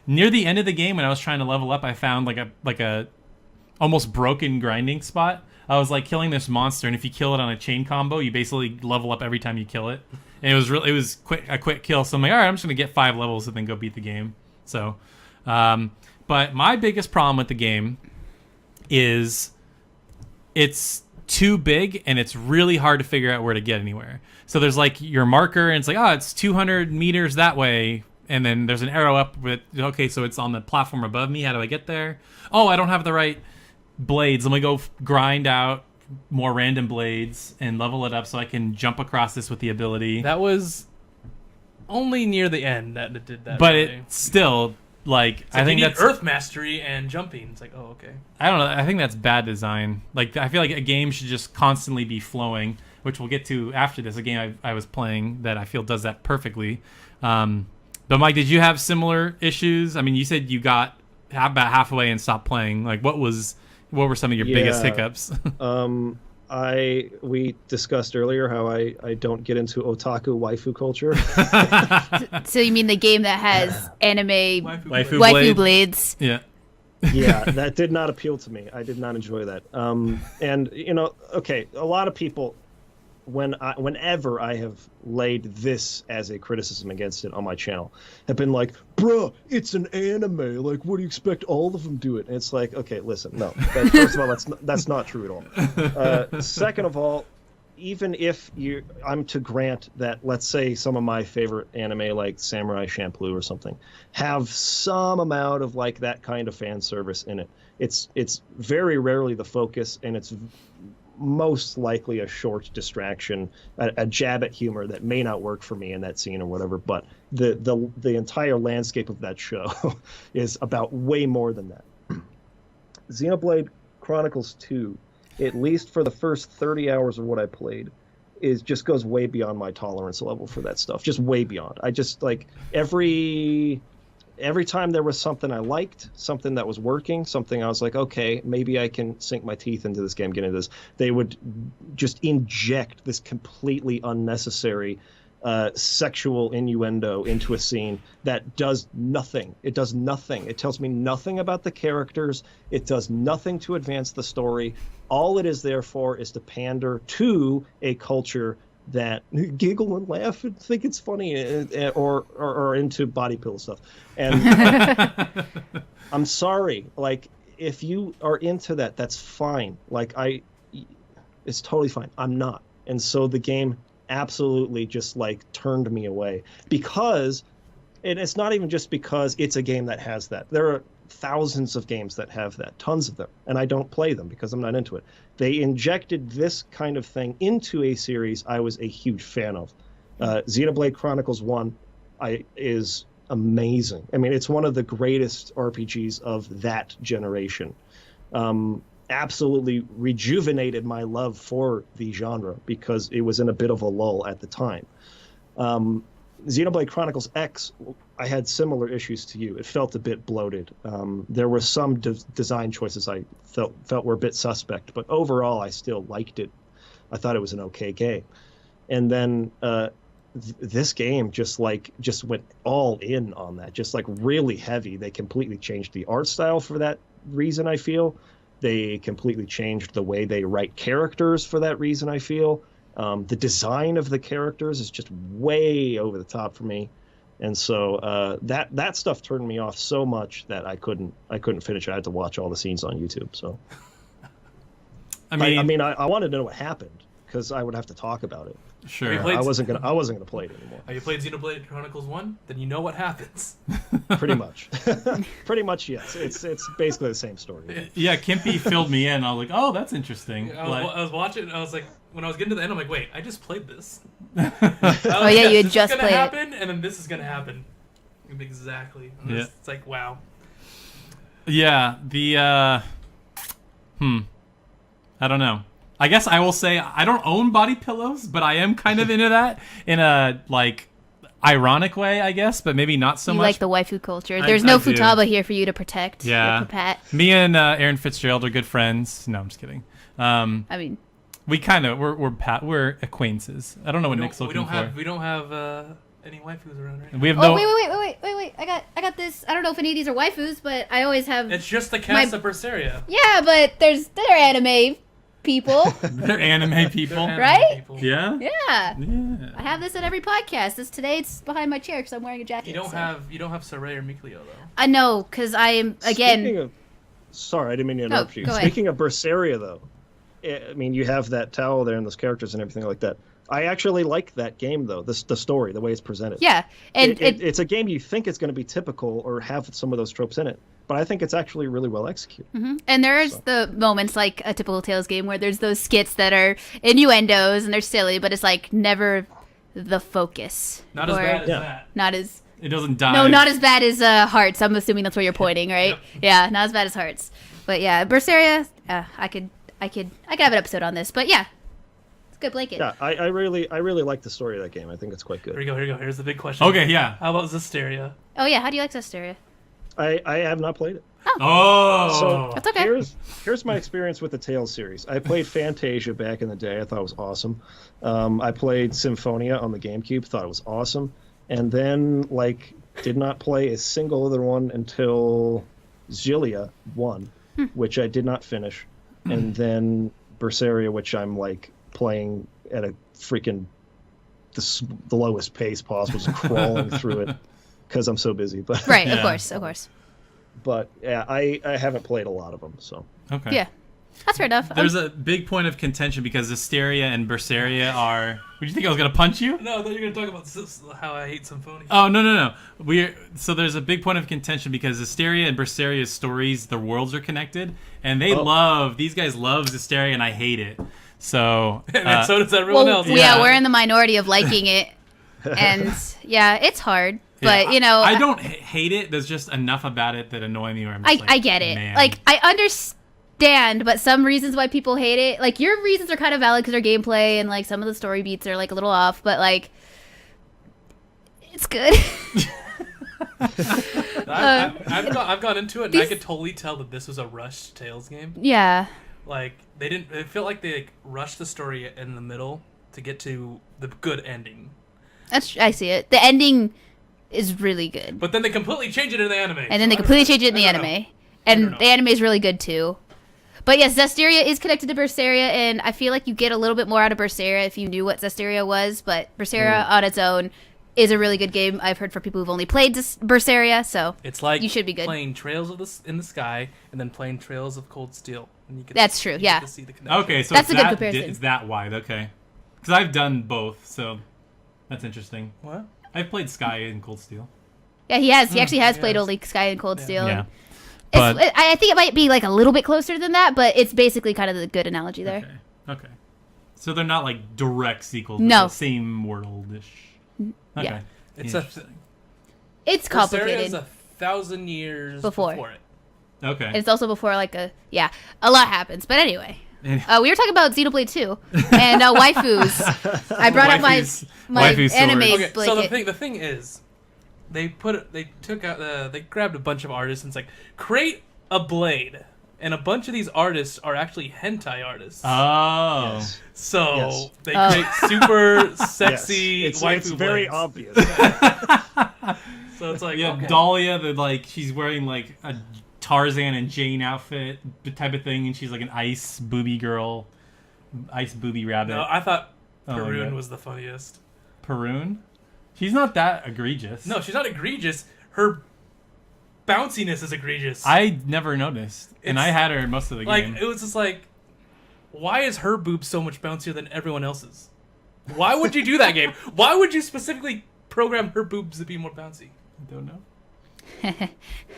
Near the end of the game, when I was trying to level up, I found like a almost broken grinding spot. I was like killing this monster, and if you kill it on a chain combo, you basically level up every time you kill it. And it was a quick kill. So I'm like, all right, I'm just gonna get 5 levels and then go beat the game. So, but my biggest problem with the game is it's too big and it's really hard to figure out where to get anywhere. So there's like your marker, and it's like, oh, it's 200 meters that way. And then there's an arrow up with, okay, so it's on the platform above me. How do I get there? Oh, I don't have the right blades. Let me go grind out more random blades and level it up so I can jump across this with the ability. That was only near the end that it did that. But really. it's still, like, I think that's Earth Mastery and jumping. It's like, oh, okay. I don't know. I think that's bad design. Like, I feel like a game should just constantly be flowing, which we'll get to after this. A game I was playing that I feel does that perfectly. But Mike, did you have similar issues? I mean, you said you got about halfway and stopped playing. Like, what were some of your biggest hiccups? We discussed earlier how I don't get into otaku waifu culture. So you mean the game that has anime waifu blades? Yeah. Yeah, that did not appeal to me. I did not enjoy that. And okay, a lot of people, whenever I have laid this as a criticism against it on my channel, have been like, bruh, it's an anime. Like, what do you expect all of them do it? And it's like, okay, listen, no. First of all, that's not true at all. Second of all, even if I'm to grant that, let's say some of my favorite anime, like Samurai Champloo or something, have some amount of like that kind of fan service in it. It's very rarely the focus, and it's most likely a short distraction, a jab at humor that may not work for me in that scene or whatever, but the entire landscape of that show is about way more than that. Xenoblade Chronicles 2, at least for the first 30 hours of what I played, just goes way beyond my tolerance level for that stuff, just way beyond. I just, like, every time there was something I liked, something that was working, something I was like, okay, maybe I can sink my teeth into this game, get into this, they would just inject this completely unnecessary sexual innuendo into a scene that does nothing. It does nothing. It tells me nothing about the characters. It does nothing to advance the story. All it is there for is to pander to a culture that giggle and laugh and think it's funny, or into body pillow stuff. And I'm sorry, like, if you are into that, that's fine. Like, it's totally fine. I'm not. And so the game absolutely just like turned me away, because, and it's not even just because it's a game that has that. There are thousands of games that have that, tons of them, and I don't play them because I'm not into it. They injected this kind of thing into a series I was a huge fan of. Xenoblade Chronicles 1 is amazing. I mean, it's one of the greatest RPGs of that generation. Absolutely rejuvenated my love for the genre because it was in a bit of a lull at the time. Xenoblade Chronicles X, I had similar issues to you. It felt a bit bloated. There were some design choices I felt were a bit suspect, but overall I still liked it. I thought it was an okay game. And then this game just went all in on that, just like really heavy. They completely changed the art style for that reason, I feel. They completely changed the way they write characters for that reason, I feel. The design of the characters is just way over the top for me, and so that stuff turned me off so much that I couldn't finish it. I had to watch all the scenes on YouTube. So, I wanted to know what happened because I would have to talk about it. Sure, I wasn't gonna play it anymore. Have you played Xenoblade Chronicles 1? Then you know what happens. Pretty much, pretty much, yes. It's basically the same story. Yeah, Kimpy filled me in. I was like, oh, that's interesting. I was watching. I was like, when I was getting to the end, I'm like, wait, I just played this. You had just played happen, and then this is gonna happen. Exactly. Yeah. It's like, wow. Yeah. I don't know. I guess I will say I don't own body pillows, but I am kind of into that in a like ironic way, I guess, but maybe not so much. You like the waifu culture. There's no Futaba here for you to protect. Yeah. Me and Aaron Fitzgerald are good friends. No, I'm just kidding. I mean, we kind of we're acquaintances. I don't know what Nick's looking for. We don't have any waifus around right now. We have wait. I got this. I don't know if any of these are waifus, but I always have. It's just the cast of Berseria. Yeah, but they're anime people. They're anime people, right? People. Yeah. I have this at every podcast. It's behind my chair because I'm wearing a jacket. You don't have Saray or Mikleo though. I know because I am again. Sorry, I didn't mean to interrupt you. Go ahead. Speaking of Berseria, though, I mean, you have that towel there and those characters and everything like that. I actually like that game, though, the story, the way it's presented. Yeah, and it's a game you think it's going to be typical or have some of those tropes in it, but I think it's actually really well executed. Mm-hmm. And there's the moments like a typical Tales game where there's those skits that are innuendos and they're silly, but it's like never the focus. Not as bad as that. Not as... It doesn't die. No, not as bad as Hearts. I'm assuming that's where you're pointing, right? Yep. Yeah, not as bad as Hearts. But yeah, Berseria, I could have an episode on this, but yeah. Good blanket. Yeah, I really like the story of that game. I think it's quite good. Here we go. Here's the big question. Okay, yeah. How about Zestiria? Oh yeah, how do you like Zestiria? I have not played it. Oh. So that's okay. Here's my experience with the Tales series. I played Fantasia back in the day. I thought it was awesome. I played Symphonia on the GameCube. Thought it was awesome. And then did not play a single other one until Xillia 1, which I did not finish, and then Berseria, which I'm playing at a freaking the lowest pace possible, just crawling through it because I'm so busy. But right, of course. But yeah, I haven't played a lot of them, so okay. Yeah, that's fair enough. There's a big point of contention because Zestiria and Berseria are. Would you think I was gonna punch you? No, I thought you were gonna talk about how I hate Symphonia. Oh no. So there's a big point of contention because Zestiria and Berseria's stories, the worlds are connected, and these guys love Zestiria, and I hate it. So and so does everyone else. Yeah, we're in the minority of liking it, and yeah, it's hard. But I don't hate it. There's just enough about it that annoy me. Where I get it. Man. I understand, but some reasons why people hate it, your reasons are kind of valid because their gameplay and some of the story beats are a little off. But it's good. I've gone into it and I could totally tell that this was a rushed Tales game. Yeah. It felt like they rushed the story in the middle to get to the good ending. I see it. The ending is really good. But then they completely change it in the anime. And then they completely change it in the anime. And the anime is really good too. But yes, Zestiria is connected to Berseria, and I feel like you get a little bit more out of Berseria if you knew what Zestiria was. But Berseria on its own is a really good game. I've heard for people who've only played Berseria, so it's like you should be good. Playing Trails of in the Sky and then playing Trails of Cold Steel. And you get That's true, yeah. To see the connection. Okay, so that's it's a good comparison. It's that wide, okay. Because I've done both, so that's interesting. What? I've played Sky and Cold Steel. Yeah, he has. He actually has played only Sky and Cold Steel. Yeah. I think it might be like a little bit closer than that, but it's basically kind of the good analogy there. Okay. So they're not like direct sequels. No. But the same world-ish. Okay. Yeah. It's complicated. Berseria is 1,000 years before it. Okay. And it's also before like a lot happens. But anyway, we were talking about Xenoblade 2 and waifus. I brought up my waifu anime sword. Okay, so the thing is, they grabbed a bunch of artists and it's like, create a blade. And a bunch of these artists are actually hentai artists. Oh. Yes. So they create super sexy It's waifu very blades. obvious. So it's like, Yeah, Dahlia, she's wearing like a Tarzan and Jane outfit type of thing, and she's like an ice booby girl, ice booby rabbit. No, I thought Oh, Perun yeah. was the funniest. Perun? She's not that egregious. No, she's not egregious. Her bounciness is egregious. I never noticed, and It's- I had her in most of the game. It was just like, why is her boob so much bouncier than everyone else's? Why would you do that, game? Why would you specifically program her boobs to be more bouncy? I don't know.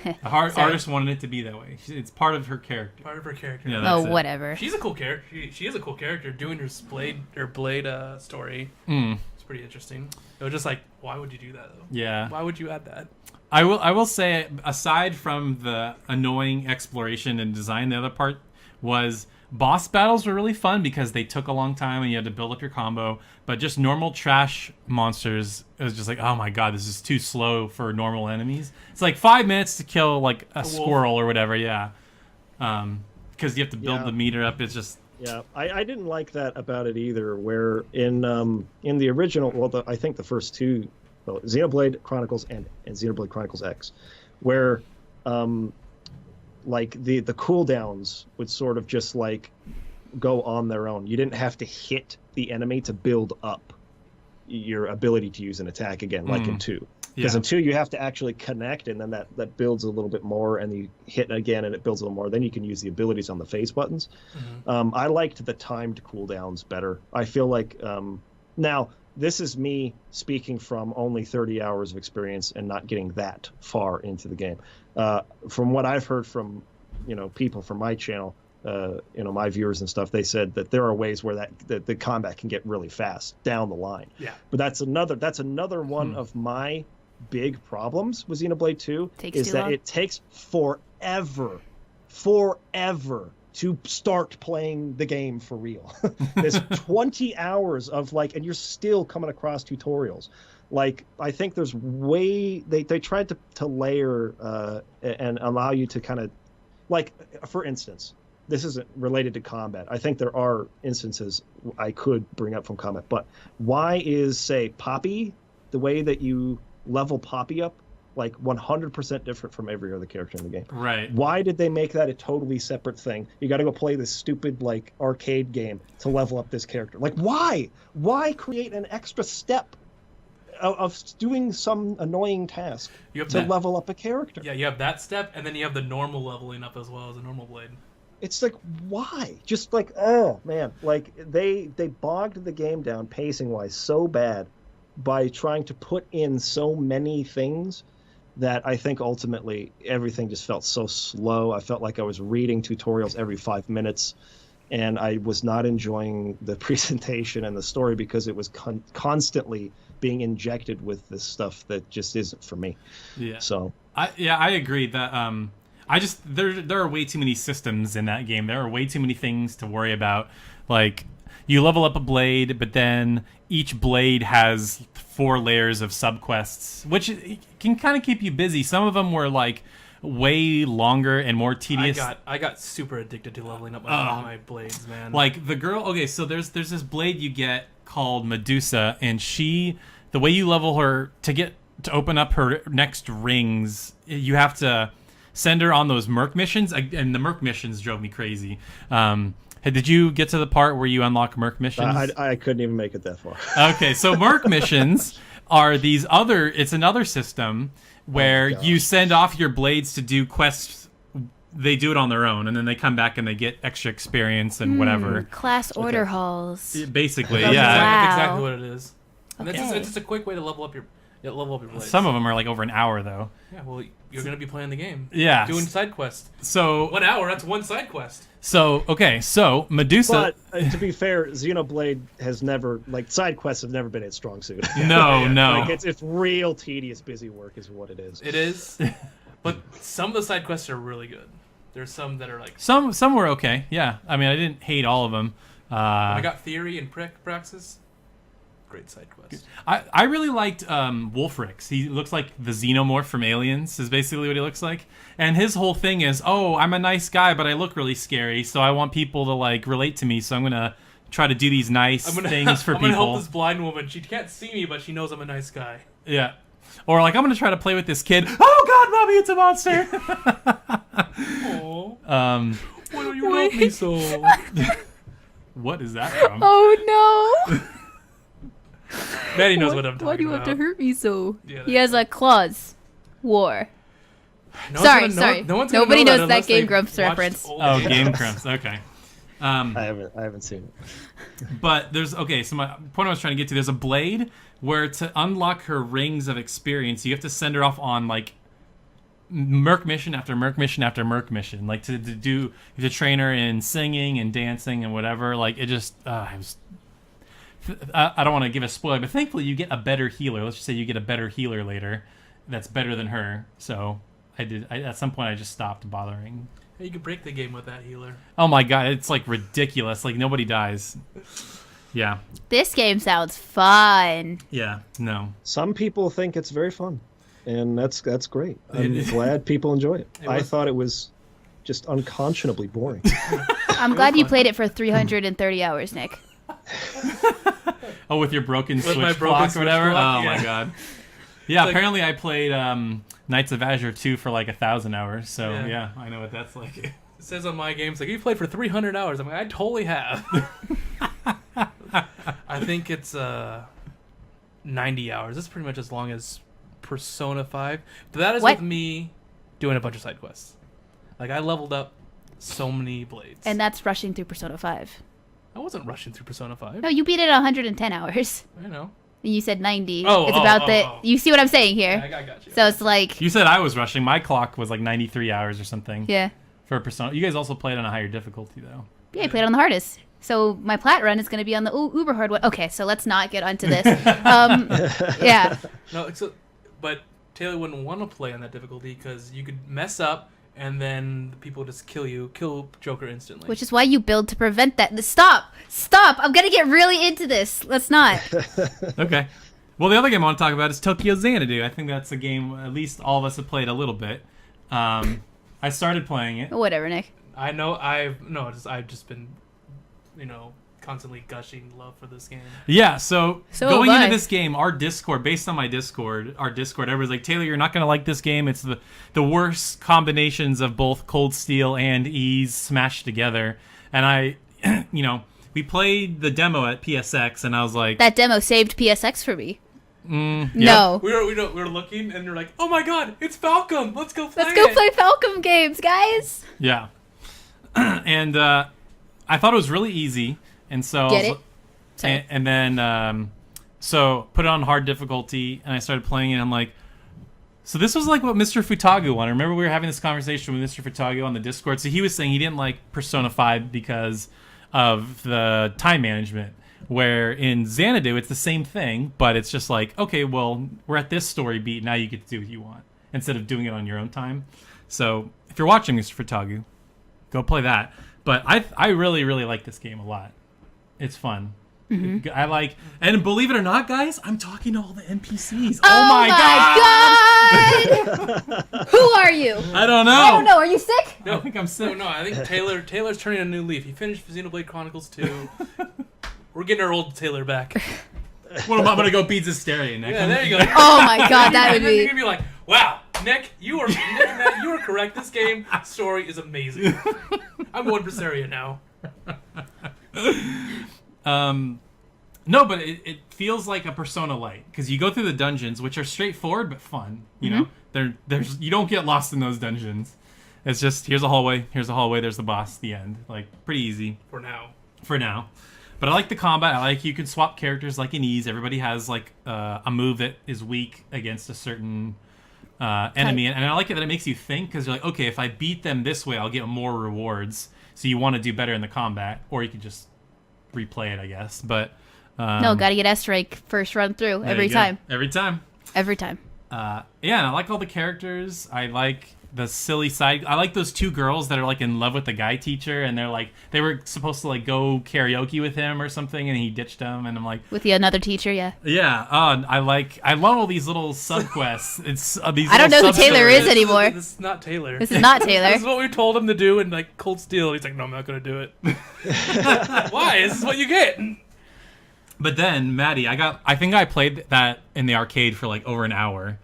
The artist wanted it to be that way. It's part of her character. Part of her character. Yeah, that's it. whatever. She's a cool character. She is a cool character. Doing her blade story. Mm. It's pretty interesting. It was just like, why would you do that though? Yeah. Why would you add that? I will say, aside from the annoying exploration and design, the other part was boss battles were really fun because they took a long time and you had to build up your combo. But just normal trash monsters, it was just like, oh my god, this is too slow for normal enemies. It's like 5 minutes to kill like a squirrel or whatever, yeah. Because you have to build the meter up. It's just... Yeah, I didn't like that about it either. Where in the original, I think the first two, Xenoblade Chronicles and Xenoblade Chronicles X, where like the cooldowns would sort of just like go on their own. You didn't have to hit the enemy to build up your ability to use an attack again, like in 2. Because in 2 you have to actually connect, and then that builds a little bit more, and you hit again and it builds a little more. Then you can use the abilities on the face buttons. Mm-hmm. I liked the timed cooldowns better. I feel like now this is me speaking from only 30 hours of experience and not getting that far into the game. From what I've heard from people from my channel, my viewers and stuff, they said that there are ways where the combat can get really fast down the line. Yeah. But that's another one of my big problems with Xenoblade 2 is that it takes forever to start playing the game for real. There's 20 hours of and you're still coming across tutorials. Like, I think there's they tried to layer and allow you to kind of, like, for instance, this isn't related to combat. I think there are instances I could bring up from combat, but why is, say, Poppy, the way that you level Poppy up, like 100% different from every other character in the game? Right. Why did they make that a totally separate thing? You got to go play this stupid arcade game to level up this character. Like, why? Why create an extra step of doing some annoying task to level up a character? Yeah, you have that step, and then you have the normal leveling up as well as a normal blade. It's like, why? Just like, oh man, like they bogged the game down pacing wise so bad by trying to put in so many things that I think ultimately everything just felt so slow. I felt like I was reading tutorials every 5 minutes, and I was not enjoying the presentation and the story because it was constantly being injected with this stuff that just isn't for me. Yeah. So I agree that there are way too many systems in that game. There are way too many things to worry about. Like, you level up a blade, but then each blade has 4 layers of subquests, which can kind of keep you busy. Some of them were like way longer and more tedious. I got super addicted to leveling up my blades, man. Like the girl. Okay, so there's this blade you get called Medusa, and she the way you level her to open up her next rings, you have to send her on those Merc missions, and the Merc missions drove me crazy. Did you get to the part where you unlock Merc missions? I couldn't even make it that far. Okay, so Merc missions are it's another system where you send off your blades to do quests. They do it on their own, and then they come back and they get extra experience and whatever. Class order halls. Basically, That's yeah. That's exactly what it is. And Okay. it's just a quick way to level up your blades. Some of them are like over an hour, though. Yeah, well, you're going to be playing the game. Yeah. Doing side quests. So 1 hour, that's one side quest. So Medusa. But to be fair, Xenoblade has never side quests have never been its strong suit. No. It's real tedious, busy work is what it is. It is, but some of the side quests are really good. There's some that are like Some were okay. Yeah, I mean I didn't hate all of them. I got Theory and Praxis. Great side quest. I really liked Wolfrix. He looks like the xenomorph from Aliens is basically what he looks like. And his whole thing is, I'm a nice guy, but I look really scary, so I want people to relate to me. So I'm gonna try to do these nice things for I'm people. gonna help this blind woman. She can't see me, but she knows I'm a nice guy. Yeah. Or I'm gonna try to play with this kid. Oh God, Mommy, it's a monster. Aww. Why don't you love me so? What is that from? Oh no! Maddie knows what I'm talking about. Why do you have to hurt me so? Yeah, He has claws. War. No Sorry. one's gonna Nobody know knows that unless Game they've Grumps watched reference. old Oh, games. Game Grumps. Okay. I haven't seen it. But so my point I was trying to get to, there's a blade where to unlock her rings of experience, you have to send her off on Merc mission after Merc mission after Merc mission, to train her in singing and dancing and whatever. It just it was. I don't want to give a spoiler, but thankfully you get a better healer. Let's just say you get a better healer later that's better than her. So at some point I just stopped bothering. You could break the game with that healer. Oh my God, it's ridiculous. Nobody dies. Yeah. This game sounds fun. Yeah. No. Some people think it's very fun, and that's great. I'm glad people enjoy it. I thought it was just unconscionably boring. I'm glad you played it for 330 hours, Nick. Oh, with your broken Switch my broken clock or Switch whatever? clock, Oh yeah. my God. Yeah, apparently I played Knights of Azure 2 for 1,000 hours, so yeah, I know what that's like. It says on my games, you played for 300 hours. I'm I totally have. I think it's 90 hours. That's pretty much as long as Persona 5. But that is with me doing a bunch of side quests. I leveled up so many blades. And that's rushing through Persona 5. I wasn't rushing through Persona 5. No, you beat it at 110 hours. I know. And you said 90. Oh, it's about You see what I'm saying here? Yeah, I got you. So it's You said I was rushing. My clock was 93 hours or something. Yeah. For Persona. You guys also played on a higher difficulty, though. Yeah, I played on the hardest. So my plat run is going to be on the uber hard one. Okay, so let's not get onto this. Yeah. No, but Taylor wouldn't want to play on that difficulty because you could mess up and then people just kill Joker instantly. Which is why you build to prevent that. Stop! I'm going to get really into this. Let's not. Okay. Well, the other game I want to talk about is Tokyo Xanadu. I think that's a game at least all of us have played a little bit. I started playing it. Whatever, Nick. I know I've just been, constantly gushing love for this game. Yeah, so going have I. into this game, our Discord, based on my Discord, everybody's like, Taylor, you're not going to like this game. It's the worst combinations of both Cold Steel and Ease smashed together. And I, we played the demo at PSX, and I was like... That demo saved PSX for me. Yeah. No. We were looking, and you're like, oh my God, it's Falcom. Let's go play Let's go play Falcom games, guys. Yeah. And I thought it was really easy. And so Get it? Sorry. And then so put it on hard difficulty, and I started playing it, and I'm like, so this was like what Mr. Futagu wanted. Remember we were having this conversation with Mr. Futagu on the Discord? So he was saying he didn't like Persona 5 because of the time management, where in Xanadu it's the same thing, but it's just like, okay, well, we're at this story beat, now you get to do what you want, instead of doing it on your own time. So if you're watching Mr. Futagu, go play that. But I really, really like this game a lot. It's fun. Mm-hmm. I like, and believe it or not, guys, I'm talking to all the NPCs. Oh my God! Who are you? I don't know. I don't know. Are you sick? No, I think I'm sick. No, I think Taylor's turning a new leaf. He finished Xenoblade Chronicles 2. We're getting our old Taylor back. Well, I'm gonna go beat Hysteria next. Yeah, there you go. Oh my god, that would And then you're be. gonna be like, wow, Nick, you are correct. This game story is amazing. I'm going Berseria now. No, but it feels like a Persona Light because you go through the dungeons, which are straightforward but fun. You know, there's you don't get lost in those dungeons. It's just here's a hallway, there's the boss, the end. Like pretty easy For now. But I like the combat. I like you can swap characters like in Ease. Everybody has like a move that is weak against a certain enemy, and I like it that it makes you think because you're like, okay, if I beat them this way, I'll get more rewards. So you want to do better in the combat, or you could just replay it, I guess. But No, gotta get S rank first run through every time. Every time. Yeah, and I like all the characters. I like the silly side. I like those two girls that are like in love with the guy teacher, and they're like they were supposed to like go karaoke with him or something, and he ditched them. And I'm like, With the another teacher, yeah. yeah. I love all these little subquests. It's these. I don't know who Taylor sub-stories. is anymore. This is not Taylor. This is not Taylor. This is what we told him to do in like Cold Steel. He's like, no, I'm not going to do it. Why? This is what you get. But then, Maddie, I think I played that in the arcade for like over an hour.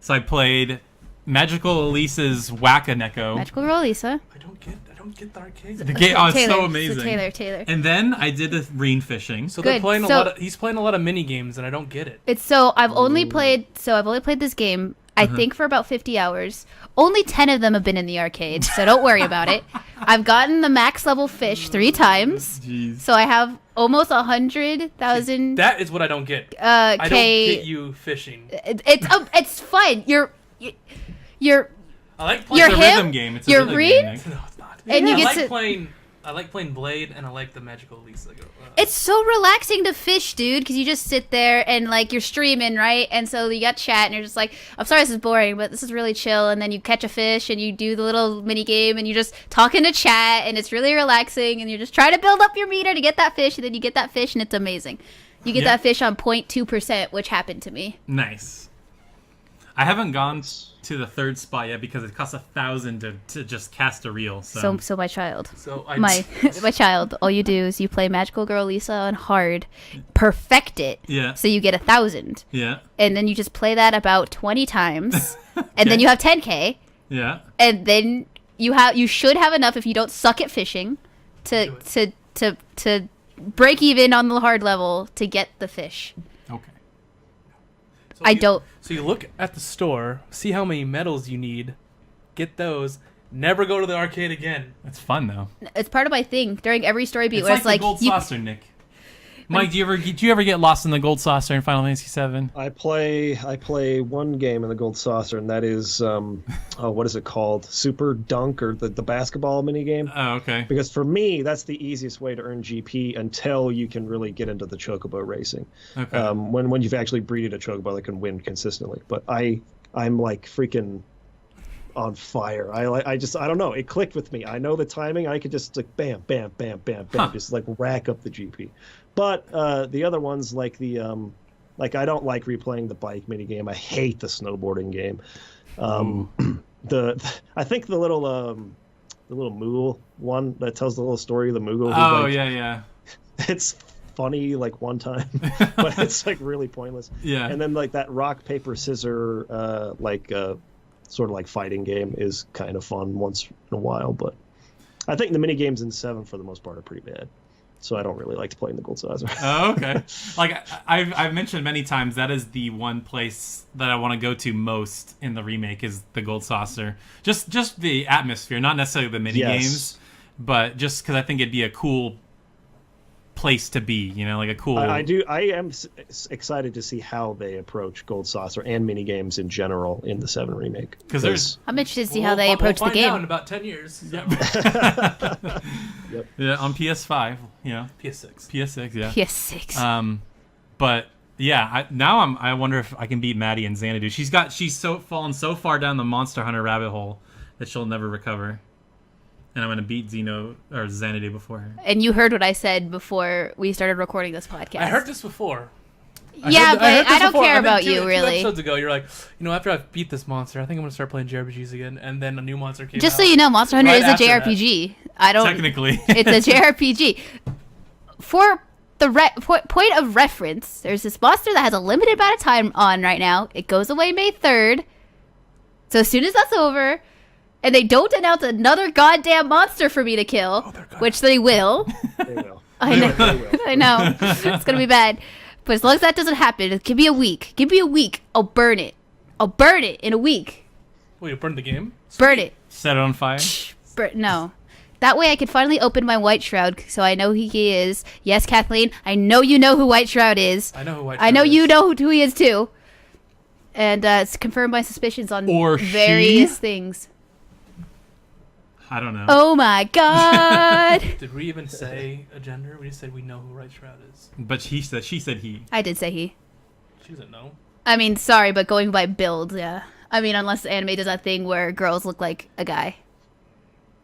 So I played Magical Elise's Whack-A-Neko. Magical Girl Lisa. I don't get the arcade. The game, oh, it's Taylor. so amazing. So Taylor. And then I did the reen fishing. So Good. they're playing So- he's playing a lot of mini games, and I don't get it. It's I've only played this game I think for about 50 hours. Only 10 of them have been in the arcade, so don't worry about it. I've gotten the max level fish 3 times. Jeez. So I have almost 100,000 That is what I don't get. I don't K. get you fishing. It's fun. You're I like It's playing. a him, rhythm game. It's a you're rhythm Reed, game, Nick. No, it's not. and you I get like to. playing. I like playing Blade, and I like the Magical Lisa. It's so relaxing to fish, dude, because you just sit there and, like, you're streaming, right? And so you got chat, and you're just like, I'm sorry this is boring, but this is really chill. And then you catch a fish, and you do the little mini game, and you're just talking to chat, and it's really relaxing, and you're just trying to build up your meter to get that fish, and then you get that fish, and it's amazing. You get Yeah. that fish on 0.2%, which happened to me. Nice. I haven't gone to the third spot yet because it costs 1,000 to just cast a reel. So my child. So My child, all you do is you play Magical Girl Lisa on hard, perfect it, Yeah. so you get 1,000. Yeah. And then you just play that about 20 times, and then you have 10K, Yeah. and then you should have enough if you don't suck at fishing to break even on the hard level to get the fish. Okay. So you look at the store, see how many medals you need, get those. Never go to the arcade again. That's fun though. It's part of my thing during every story beat It's where like it's like the gold you, saucer, Nick. Mike, do you ever get lost in the gold saucer in Final Fantasy VII? I play one game in the Gold Saucer, and that is what is it called? Super Dunk, or the basketball mini game. Oh, okay. Because for me, that's the easiest way to earn GP until you can really get into the chocobo racing. Okay. When you've actually breeded a chocobo that can win consistently. But I'm like freaking on fire. I don't know. It clicked with me. I know the timing. I could just like bam, bam, bam, bam, bam, just like rack up the GP. But the other ones, like like I don't like replaying the bike mini game. I hate the snowboarding game. I think the little Moogle one that tells the little story of the Moogle. Oh, yeah. It's funny like one time, but it's like really pointless. Yeah. And then like that rock paper scissor sort of like fighting game is kind of fun once in a while, but I think the mini games in 7 for the most part are pretty bad. So I don't really like to play in the Gold Saucer. Oh, okay. Like I've mentioned many times, that is the one place that I want to go to most in the remake is the Gold Saucer. Just the atmosphere, not necessarily the mini games, but just because I think it'd be a cool place to be, like a cool. I am excited to see how they approach Gold Saucer and mini games in general in the 7 remake. Because I'm interested to see how they approach we'll the find out game. in about 10 years. Yep. Yeah, on PS5, PS6. PS6, yeah. PS6. But yeah, I wonder if I can beat Maddie and Xanadu. She's so fallen so far down the Monster Hunter rabbit hole that she'll never recover. And I'm gonna beat Xanadu before her. And you heard what I said before we started recording this podcast. I heard this before. But I don't care about you, Two really. episodes ago, you're like, after I beat this monster, I think I'm gonna start playing JRPGs again. And then a new monster came out. Just so you know, Monster Hunter Right is a after JRPG. I don't. Technically. It's a JRPG. For point of reference, there's this monster that has a limited amount of time on right now. It goes away May 3rd. So as soon as that's over, and they don't announce another goddamn monster for me to kill, which they will. They will. I know. I know. It's going to be bad. But as long as that doesn't happen, give me a week. Give me a week. I'll burn it. I'll burn it in a week. Wait, you burned the game? Burn it. Set it on fire? No. That way I can finally open my White Shroud so I know who he is. Yes, Kathleen, I know you know who White Shroud is. I know who White Shroud is. I know you know who he is too. And it's confirmed my suspicions on various things. I don't know. Oh my god. Did we even say a gender? We just said we know who White Shroud is. But she said he. I did say he. She doesn't know. I mean, sorry, but going by build, yeah. I mean, unless the anime does that thing where girls look like a guy.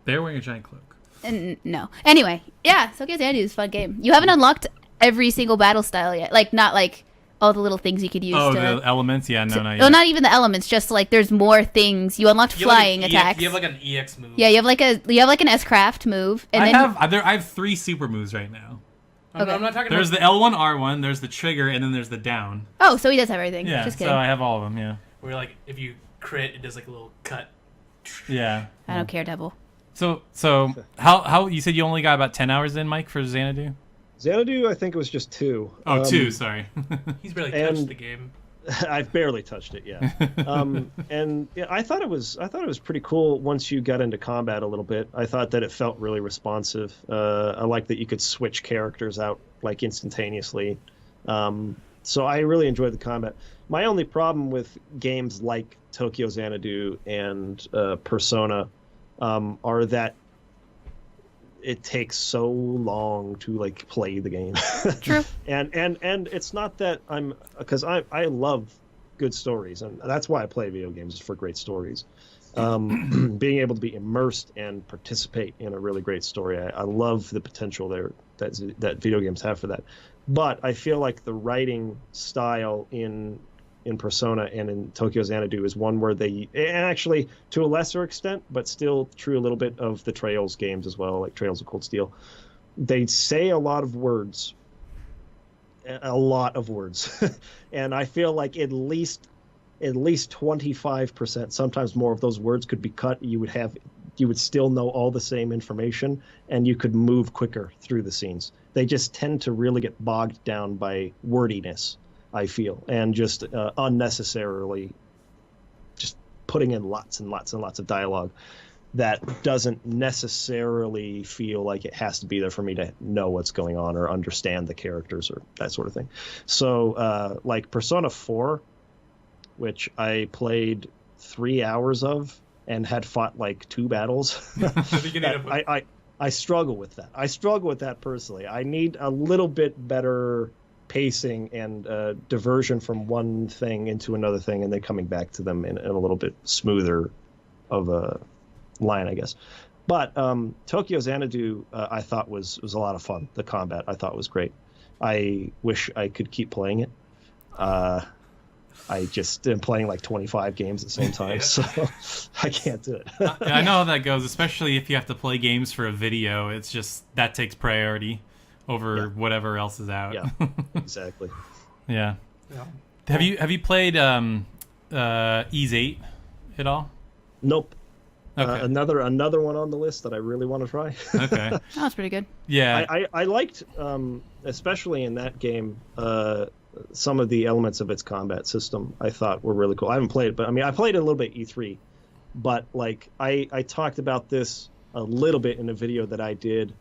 They're wearing a giant cloak. And no. Anyway, yeah, Tokyo Xanadu is a fun game. You haven't unlocked every single battle style yet. Like, not like all the little things you could use. Oh, the elements? Yeah, not yet. Well, not even the elements. Just like there's more things. You unlocked flying attacks. You have like an EX move. Yeah, you have like an S-craft move. And I have 3 super moves right now. Okay. I'm not talking There's about... the L1, R1, there's the trigger, and then there's the down. Oh, so he does have everything. Yeah, Just kidding. so I have all of them, yeah. Where like, if you crit, it does like a little cut. Yeah. I don't care, Devil. So how you said you only got about 10 hours in, Mike, for Xanadu? Xanadu, I think it was just 2. Oh, 2, sorry. He's barely touched the game. I've barely touched it, yeah. And yeah, I thought it was pretty cool once you got into combat a little bit. I thought that it felt really responsive. I like that you could switch characters out like instantaneously. So I really enjoyed the combat. My only problem with games like Tokyo Xanadu and Persona are that it takes so long to like play the game. True. and it's not that because I love good stories, and that's why I play video games, is for great stories. Being able to be immersed and participate in a really great story, I love the potential there that video games have for that. But I feel like the writing style in Persona and in Tokyo Xanadu is one where and actually to a lesser extent, but still true a little bit of the Trails games as well, like Trails of Cold Steel. They say a lot of words, and I feel like at least 25%, sometimes more, of those words could be cut. You would still know all the same information, and you could move quicker through the scenes. They just tend to really get bogged down by wordiness, I feel, and just unnecessarily just putting in lots and lots and lots of dialogue that doesn't necessarily feel like it has to be there for me to know what's going on or understand the characters or that sort of thing. So like Persona 4, which I played 3 hours of and had fought like 2 battles. I struggle with that. I struggle with that personally. I need a little bit better pacing and diversion from one thing into another thing, and then coming back to them in a little bit smoother of a line, I guess. But Tokyo Xanadu, I thought was a lot of fun. The combat I thought was great. I wish I could keep playing it. I just am playing like 25 games at the same time, so I can't do it. I know how that goes, especially if you have to play games for a video. It's just that takes priority over whatever else is out. Yeah, exactly. Yeah. Have you played Ease 8 at all? Nope. Okay. Another one on the list that I really want to try. Okay. Oh, that's pretty good. Yeah. I liked, especially in that game, some of the elements of its combat system I thought were really cool. I haven't played it, but I mean, I played it a little bit E3, but like I talked about this a little bit in a video that I did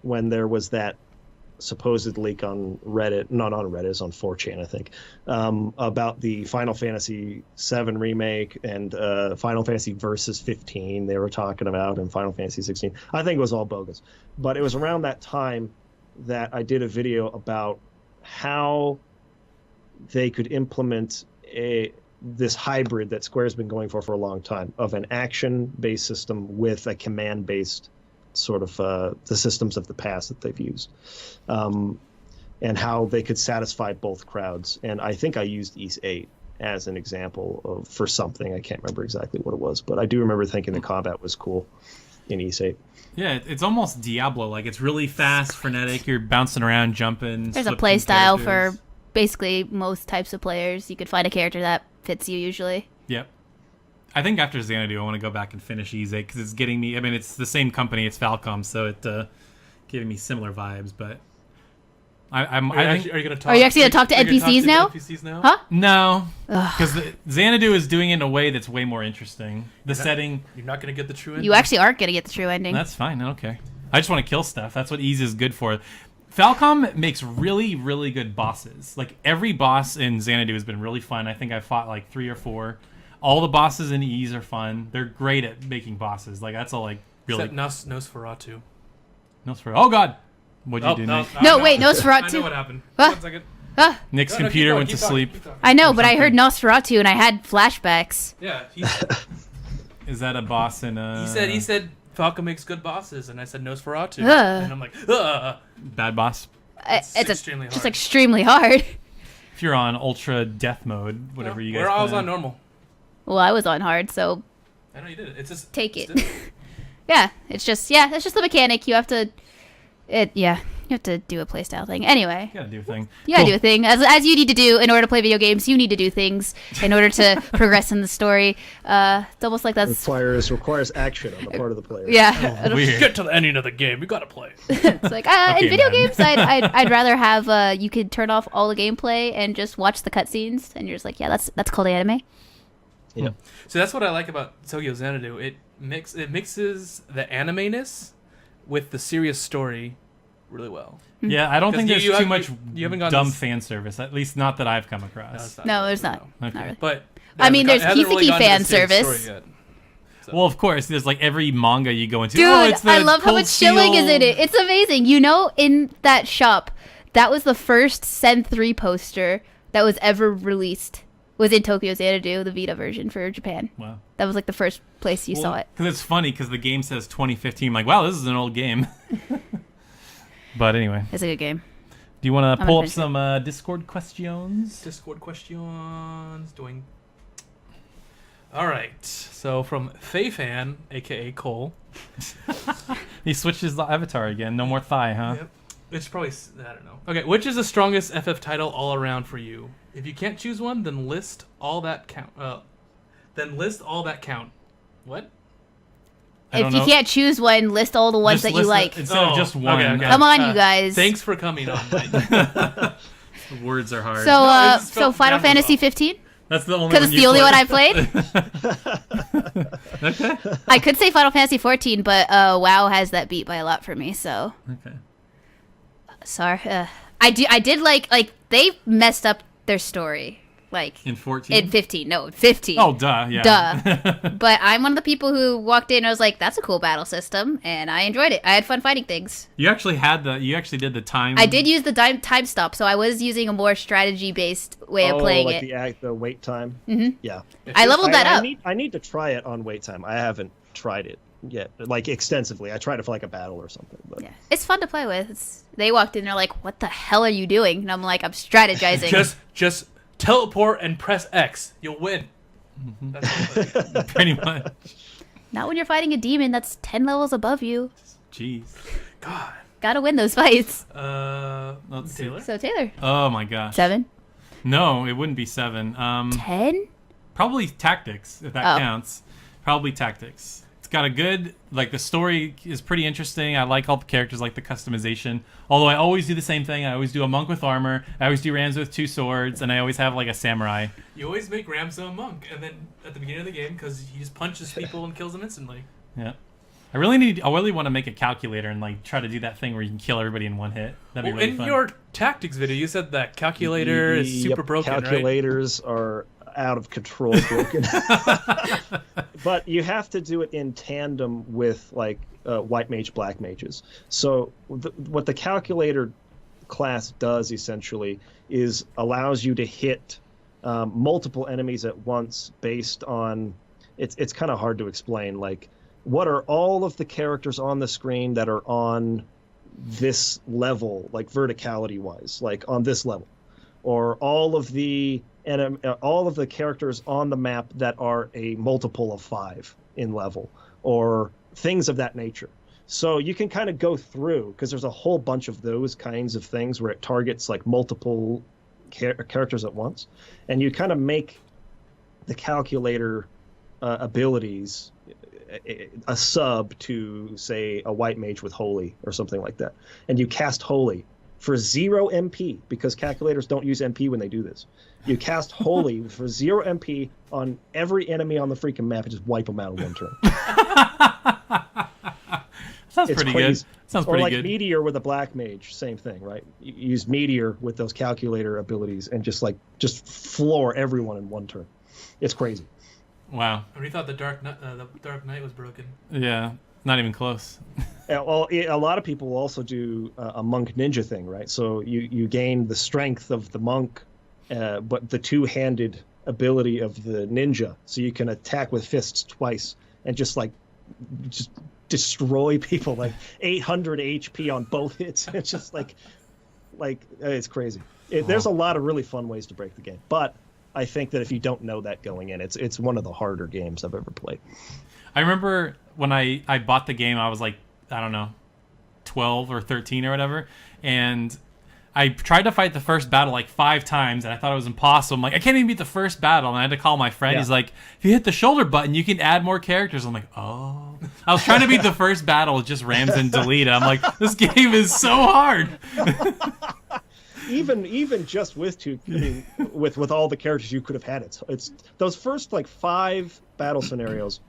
when there was that supposed leak on Reddit, not on Reddit, it's on 4chan, I think, about the Final Fantasy VII Remake and Final Fantasy Versus 15 they were talking about, and Final Fantasy 16. I think it was all bogus. But it was around that time that I did a video about how they could implement this hybrid that Square's been going for a long time, of an action-based system with a command-based sort of the systems of the past that they've used, and how they could satisfy both crowds. And I think I used East 8 as an example for something. I can't remember exactly what it was, but I do remember thinking the combat was cool. in E8. Yeah, it's almost Diablo. Like, it's really fast, frenetic. You're bouncing around, jumping. There's a play style for basically most types of players. You could find a character that fits you usually. Yep. I think after Xanadu, I want to go back and finish E8 because it's getting me. I mean, it's the same company. It's Falcom, so it's giving me similar vibes. But are you actually gonna talk to NPCs now? Huh? No, because Xanadu is doing it in a way that's way more interesting. Setting. You're not gonna get the true ending. You actually aren't gonna get the true ending. That's fine. Okay. I just want to kill stuff. That's what Ease is good for. Falcom makes really, really good bosses. Like, every boss in Xanadu has been really fun. I think I fought like 3 or 4. All the bosses in Ease are fun. They're great at making bosses. Like, that's all, like, really... Except Nosferatu. Oh, God! What'd you do, Nick? No, wait, Nosferatu. I know what happened. Huh? 1 second. Nick's computer went to sleep. I know, but I heard Nosferatu and I had flashbacks. Yeah. Is that a boss in He said Falcon makes good bosses, and I said Nosferatu. And I'm like, ugh. Bad boss? It's extremely hard. Just extremely hard. If you're on ultra death mode, whatever you guys I was on normal. Well, I was on hard, so... I know you did it. It's just... Take it. Yeah, it's just the mechanic. You have to... You have to do a playstyle thing. Anyway. You gotta do a thing. You gotta do a thing. As you need to do in order to play video games, you need to do things in order to progress in the story. It's almost like that's... requires action on the part of the player. Yeah. Weird. Get to the ending of the game. You gotta play. It's like, in video games, I'd rather have, you could turn off all the gameplay and just watch the cutscenes, and you're just like, yeah, that's called anime. Yeah. So that's what I like about Tokyo Xanadu. It mixes the anime-ness with the serious story really well. Yeah, I don't think there's too much dumb this... fan service. At least not that I've come across. No, there's not. Okay. Not really. But I mean, there's Kiseki fan service. So. Well, of course, there's like every manga you go into. Dude, it's the I love how much shilling is in it. It's amazing. You know, in that shop, that was the first Sen 3 poster that was ever released. Was in Tokyo Xanadu, the Vita version for Japan. Wow. That was like the first place you saw it. Because it's funny, because the game says 2015. I'm like, wow, this is an old game. But anyway. It's a good game. Do you want to pull up some Discord questions? Discord questions. Doing. All right. So from Fayfan, a.k.a. Cole. He switched his avatar again. No more thigh, huh? Yep. It's probably, I don't know. Okay, which is the strongest FF title all around for you? If you can't choose one, then list all that count. What? If you can't choose one, list all the ones that you like. Instead of just one. Okay. Come on, you guys. Thanks for coming on. Words are hard. So Final Fantasy 15? That's the only one. Because it's the only one I played? Okay. I could say Final Fantasy 14, but WoW has that beat by a lot for me, so... Okay. Sorry. I did like they messed up their story. Like... In 14? In 15. No, 15. Oh, duh. Yeah. Duh. But I'm one of the people who walked in and I was like, that's a cool battle system, and I enjoyed it. I had fun fighting things. You actually did the time... I did use the time stop, so I was using a more strategy-based way of playing it. The wait time? Mm-hmm. Yeah. I leveled that up. I need to try it on wait time. I haven't tried it yet, like extensively. I tried it for like a battle or something. But. Yeah, it's fun to play with. They walked in, they're like, "What the hell are you doing?" And I'm like, "I'm strategizing." just teleport and press X. You'll win. Mm-hmm. That's pretty much. Not when you're fighting a demon that's 10 levels above you. Jeez. God. Gotta win those fights. Taylor. So Taylor. Oh my gosh. 7. No, it wouldn't be 7. 10. Probably tactics, if that counts. Probably tactics. It's got a good, like, the story is pretty interesting. I like all the characters, like the customization. Although I always do the same thing. I always do a monk with armor. I always do Rams with 2 swords, and I always have like a samurai. You always make Ramso a monk, and then at the beginning of the game, because he just punches people and kills them instantly. Yeah. I really want to make a calculator and like try to do that thing where you can kill everybody in one hit. That'd be really fun. In your tactics video, you said that calculator is super broken, calculators are out of control broken. But you have to do it in tandem with like white mage, black mages. So what the calculator class does essentially is allows you to hit multiple enemies at once based on it's kind of hard to explain, like what are all of the characters on the screen that are on this level, like verticality wise, like on this level, or all of the characters on the map that are a multiple of 5 in level, or things of that nature. So you can kind of go through, because there's a whole bunch of those kinds of things where it targets like multiple characters at once, and you kind of make the calculator abilities a sub to, say, a white mage with holy or something like that, and you cast holy for 0 MP, because calculators don't use MP when they do this. You cast holy for 0 MP on every enemy on the freaking map and just wipe them out in one turn. Sounds pretty good. Sounds pretty good. Or like Meteor with a black mage, same thing, right? You use Meteor with those calculator abilities and just floor everyone in one turn. It's crazy. Wow. I already thought the Dark Knight was broken. Yeah, not even close. Well, a lot of people also do a monk ninja thing, right? So you gain the strength of the monk, but the two-handed ability of the ninja, so you can attack with fists twice and just destroy people, like 800 HP on both hits. It's just like it's crazy. There's a lot of really fun ways to break the game, but I think that if you don't know that going in, it's one of the harder games I've ever played. I remember when I bought the game, I was like, I don't know, 12 or 13 or whatever, and I tried to fight the first battle like 5 times, and I thought it was impossible. I'm like, I can't even beat the first battle, and I had to call my friend. Yeah. He's like, if you hit the shoulder button, you can add more characters. I'm like, oh. I was trying to beat the first battle with just Rams and Delete. I'm like, this game is so hard. Even just with with all the characters you could have had, it's those first like 5 battle scenarios.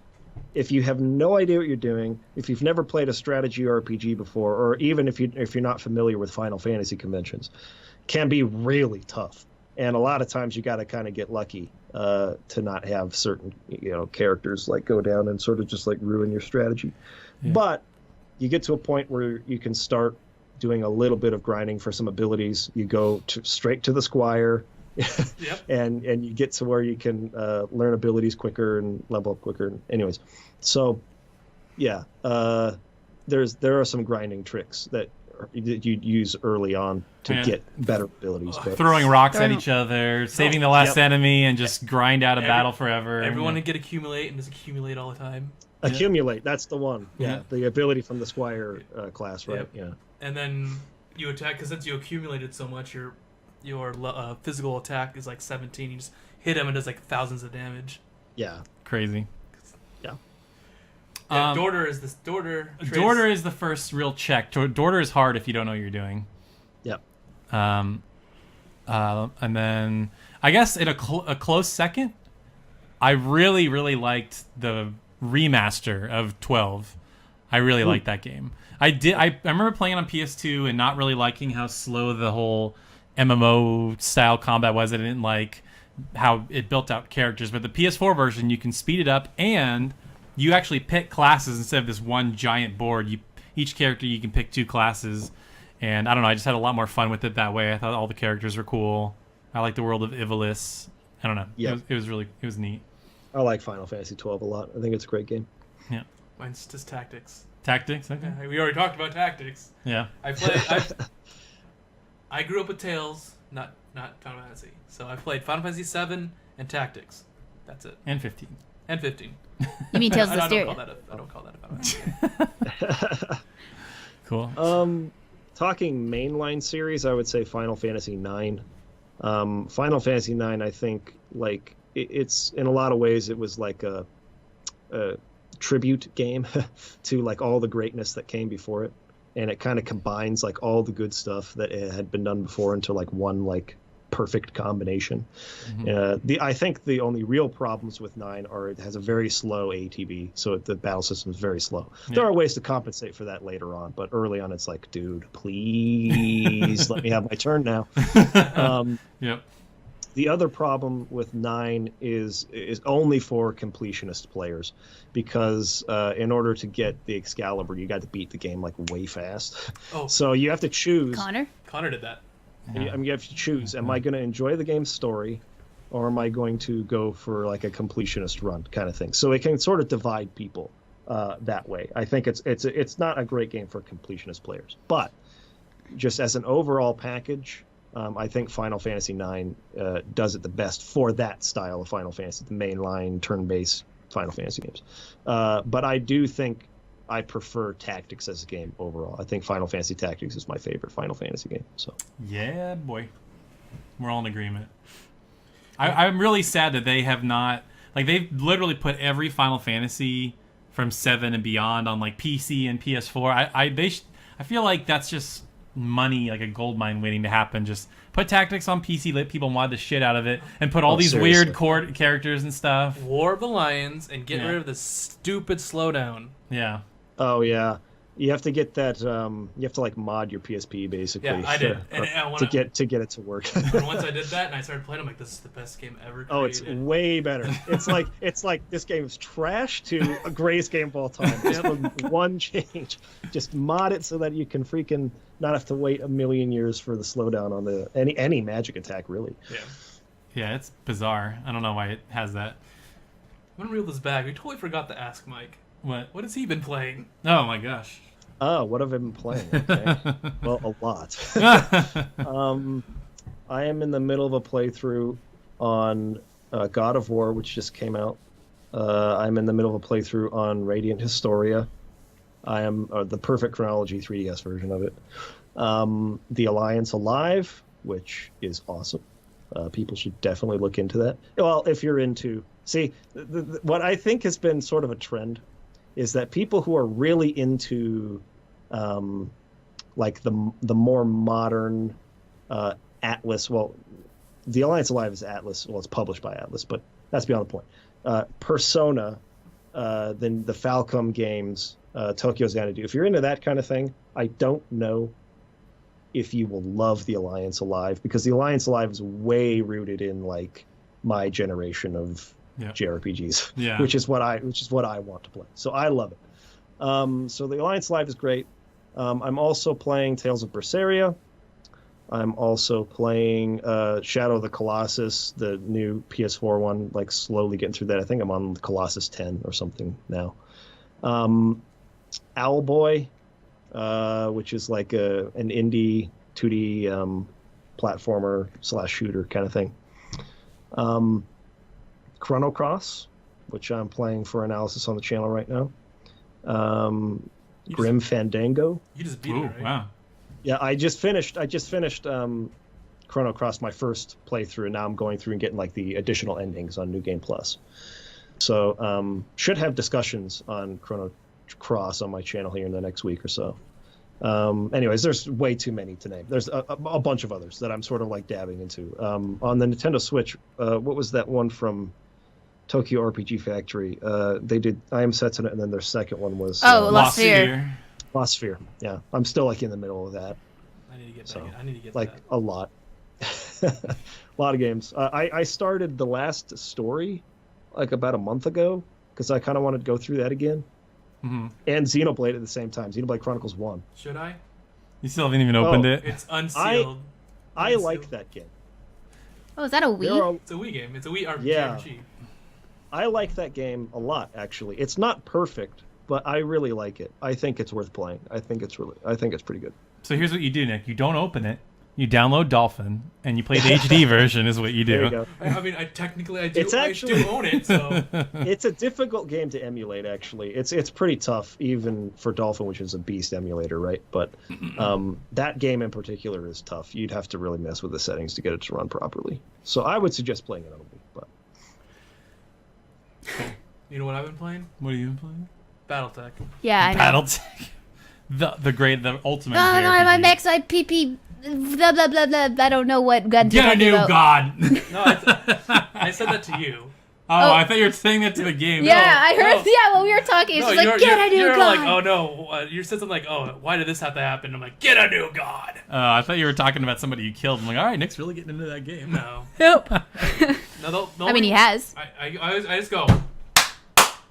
If you have no idea what you're doing, if you've never played a strategy RPG before, or even if you're not familiar with Final Fantasy conventions, can be really tough. And a lot of times you got to kind of get lucky to not have certain characters like go down and sort of just like ruin your strategy. Yeah. But you get to a point where you can start doing a little bit of grinding for some abilities. You go straight to the Squire. Yep. and you get to where you can learn abilities quicker and level up quicker. Anyways, so yeah, there are some grinding tricks that you use early on to get better abilities. But throwing rocks at each other, saving the last enemy, and just grind out a battle forever. Everyone to get accumulate and just accumulate all the time. Accumulate, that's the one. Yeah, the ability from the Squire class, right? Yep. Yeah. And then you attack, because since you accumulated so much, your physical attack is like 17. You just hit him and does like thousands of damage. Yeah. Crazy. Yeah. Dorter is this. Dorter is the first real check. Dorter is hard if you don't know what you're doing. Yep. And then I guess in a close second, I really, really liked the remaster of 12. I really liked that game. I remember playing it on PS2 and not really liking how slow the whole MMO style combat was. I didn't like how it built out characters, but the PS4 version, you can speed it up, and you actually pick classes instead of this one giant board. Each character, you can pick 2 classes, and I don't know, I just had a lot more fun with it that way. I thought all the characters were cool. I like the world of Ivalice. I don't know. Yeah. It was neat. I like Final Fantasy 12 a lot. I think it's a great game. Yeah. Mine's just Tactics. Tactics? Okay. Yeah, we already talked about Tactics. Yeah. I grew up with Tales, not Final Fantasy. So I played Final Fantasy 7 and Tactics. That's it. And 15. You mean Tales of Styria? I don't call that a Final Fantasy. Cool. Talking mainline series, I would say Final Fantasy 9. Final Fantasy 9, I think, like it's in a lot of ways it was like a tribute game to like all the greatness that came before it, and it kind of combines like all the good stuff that had been done before into like one like perfect combination. Mm-hmm. I think the only real problems with 9 are it has a very slow ATB, so the battle system is very slow. Yeah. There are ways to compensate for that later on, but early on it's like, dude, please let me have my turn now. Yep. The other problem with 9 is only for completionist players, because in order to get the Excalibur, you got to beat the game like way fast. Oh. So you have to choose. Connor did that. Yeah. You have to choose. Am I going to enjoy the game's story, or am I going to go for like a completionist run kind of thing? So it can sort of divide people that way. I think it's not a great game for completionist players, but just as an overall package, I think Final Fantasy IX does it the best for that style of Final Fantasy, the mainline turn-based Final Fantasy games. But I do think I prefer Tactics as a game overall. I think Final Fantasy Tactics is my favorite Final Fantasy game. So yeah, boy, we're all in agreement. I'm really sad that they have not, like, they've literally put every Final Fantasy from 7 and beyond on like PC and PS4. I feel like that's just money, like a gold mine waiting to happen. Just put Tactics on PC, let people mod the shit out of it, and put all these weird characters and stuff. War of the Lions, and get rid of the stupid slowdown. Yeah. Oh yeah, you have to get that. You have to like mod your PSP basically. Yeah, I did. To get it to work. And once I did that and I started playing, I'm like, this is the best game ever created. Oh, it's way better. It's like this game is trash to a greatest game of all time. Just with one change. Just mod it so that you can freaking not have to wait a million years for the slowdown on the any magic attack, really. Yeah. Yeah, it's bizarre. I don't know why it has that. I'm gonna reel this back. We totally forgot to ask Mike. What has he been playing? Oh my gosh. Oh, what have I been playing? Okay. Well, a lot. I am in the middle of a playthrough on God of War, which just came out. I'm in the middle of a playthrough on Radiant Historia. I am the Perfect Chronology 3DS version of it. The Alliance Alive, which is awesome. People should definitely look into that. Well, if you're into... See, what I think has been sort of a trend is that people who are really into like the more modern Atlas, well, the Alliance Alive is Atlas, well, it's published by Atlas, but that's beyond the point. Persona, then the Falcom games, Tokyo Xanadu. If you're into that kind of thing, I don't know if you will love the Alliance Alive, because the Alliance Alive is way rooted in like my generation of JRPGs, which is what I want to play. So I love it. So the Alliance Live is great. I'm also playing Tales of Berseria. I'm also playing Shadow of the Colossus, the new PS4 one, like slowly getting through that. I think I'm on Colossus 10 or something now. Owlboy, which is like an indie 2D platformer / shooter kind of thing. Chrono Cross, which I'm playing for analysis on the channel right now. Grim Fandango. You just beat it, right? Wow. Yeah, I just finished Chrono Cross, my first playthrough, and now I'm going through and getting like the additional endings on New Game Plus. So should have discussions on Chrono Cross on my channel here in the next week or so. Anyways, there's way too many to name. There's a bunch of others that I'm sort of like dabbing into. On the Nintendo Switch, what was that one from Tokyo RPG Factory? They did I Am Setsuna, and then their second one was Lost Sphere. Lost Sphere. Yeah, I'm still like in the middle of that. I need to get like that. a lot. A lot of games. I started the last story like about a month ago because I kind of wanted to go through that again. Mm-hmm. And Xenoblade at the same time. Xenoblade Chronicles 1. Should I? You still haven't even opened it? It's unsealed. I like that game. Oh, is that a Wii? It's a Wii game. It's a Wii RPG. Yeah. I like that game a lot, actually. It's not perfect, but I really like it. I think it's worth playing. I think it's pretty good. So here's what you do, Nick. You don't open it. You download Dolphin, and you play the HD version is what you do. There you go. I mean, I do. It's actually, I do own it, so. It's a difficult game to emulate, actually. It's pretty tough, even for Dolphin, which is a beast emulator, right? But that game in particular is tough. You'd have to really mess with the settings to get it to run properly. So I would suggest playing it on a Wii. But You know what I've been playing? What have you been playing? BattleTech. Yeah, I know. BattleTech. the ultimate. Oh, no, JRPG. my max PP. Blah, blah, blah, blah. I don't know what gun Get a new about. god. No, I said that to you. Oh, I thought you were saying that to the game. Yeah, No. I heard. No. Yeah, when we were talking, it's just like, get a new You're gun. like, oh no. You said something like, oh, why did this have to happen? I'm like, get a new god. I thought you were talking about somebody you killed. I'm like, all right, Nick's really getting into that game. No. Nope. No, I mean, he has. I just go,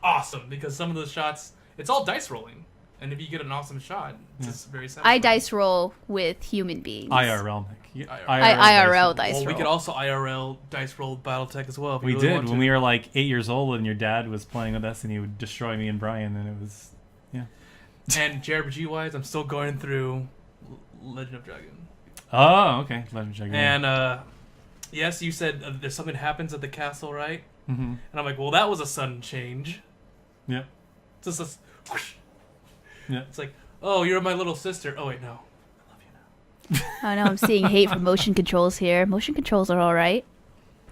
awesome, because some of the shots, it's all dice rolling. And if you get an awesome shot, it's just very simple. I dice roll with human beings. IRL, Nick. IRL dice roll. We could also IRL dice roll BattleTech as well. If We you really did want when to. we were like 8 years old, and your dad was playing with us, and he would destroy me and Brian, and it was, yeah. And JRPG wise, I'm still going through Legend of Dragon. Oh, okay, Legend of Dragon. And yes, you said there's something happens at the castle, right? Mm-hmm. And I'm like, well, that was a sudden change. Yeah. Just a whoosh. Yeah. It's like, oh, you're my little sister. Oh wait, no, I love you now. I know I'm seeing hate for motion controls here. Motion controls are all right.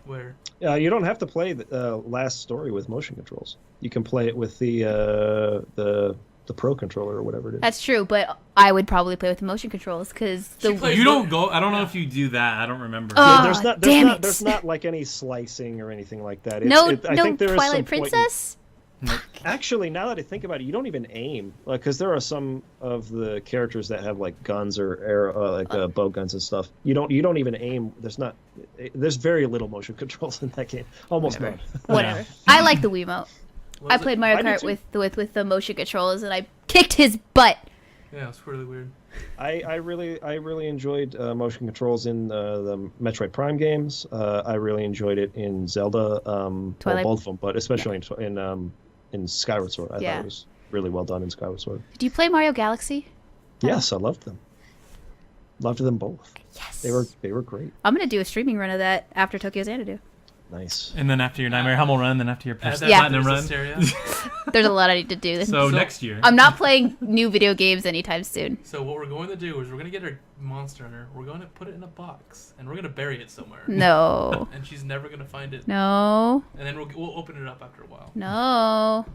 Where? You don't have to play the last story with motion controls. You can play it with the Pro controller or whatever it is. That's true, but I would probably play with the motion controls because You don't go. I don't know if you do that. I don't remember. There's not like any slicing or anything like that. No I think there is Twilight some Princess. Actually, now that I think about it, you don't even aim, because there are some of the characters that have like guns or arrow, bow guns and stuff. You don't even aim. There's very little motion controls in that game. Almost none. Whatever. I like the Wiimote. I played Mario Kart with the motion controls, and I kicked his butt. Yeah, it's really weird. I really enjoyed motion controls in the Metroid Prime games. I really enjoyed it in Zelda, both of them, but especially in Skyward Sword. I thought it was really well done in Skyward Sword. Did you play Mario Galaxy? Yes, I loved them. Loved them both. Yes. They were great. I'm gonna do a streaming run of that after Tokyo Xanadu. Nice. And then after your Nightmare Helm run, then after your Platinum run. There's a lot I need to do. So next year. I'm not playing new video games anytime soon. So what we're going to do is we're going to get our Monster Hunter. We're going to put it in a box, and we're going to bury it somewhere. No. And she's never going to find it. No. And then we'll open it up after a while. No. All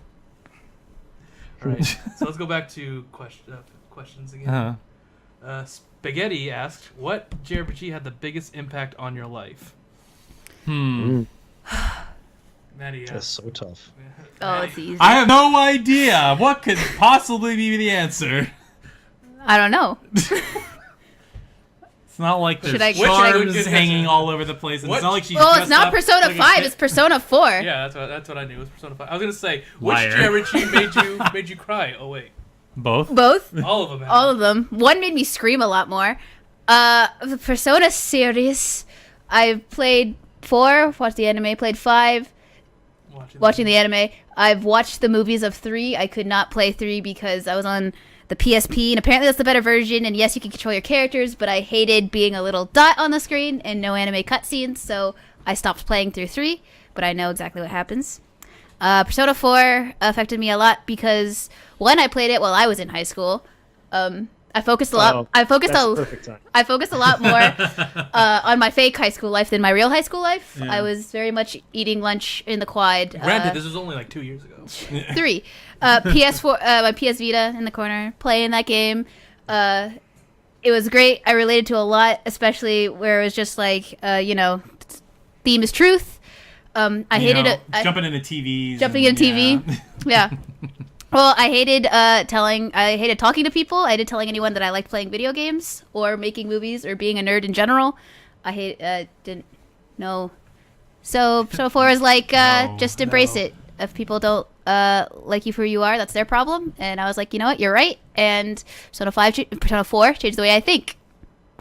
right. So let's go back to questions again. Spaghetti asked, what JRPG had the biggest impact on your life? Maddie, that's so tough. Oh, it's easy. I have no idea. What could possibly be the answer? I don't know. It's not like there's Should charms hanging all over the place. It's not like she's it's not Persona 5. It's Persona 4. Yeah, that's what I knew. It was Persona 5. I was gonna say, which Liar. JRPG made you cry? Oh wait, both. all of them. All of them. One made me scream a lot more. The Persona series, I played 4, watched the anime, played 5, watching the anime. I've watched the movies of 3. I could not play 3 because I was on the PSP, and apparently that's the better version, and yes, you can control your characters, but I hated being a little dot on the screen and no anime cutscenes, so I stopped playing through 3, but I know exactly what happens. Persona 4 affected me a lot because, one, I played it while I was in high school. I focused a lot. I focused a lot more on my fake high school life than my real high school life. Yeah. I was very much eating lunch in the quad. Granted, this was only like 2 years ago. 3. PS4, my PS Vita in the corner, playing that game. It was great. I related to a lot, especially where it was just like, theme is truth. I hated it. Jumping into TVs. Jumping into TV. Yeah. Well, I hated talking to people. I hated telling anyone that I liked playing video games or making movies or being a nerd in general. Didn't know. So 4 is like, just embrace it. If people don't like you for who you are, that's their problem. And I was like, you know what, you're right. And Persona 4 changed the way I think,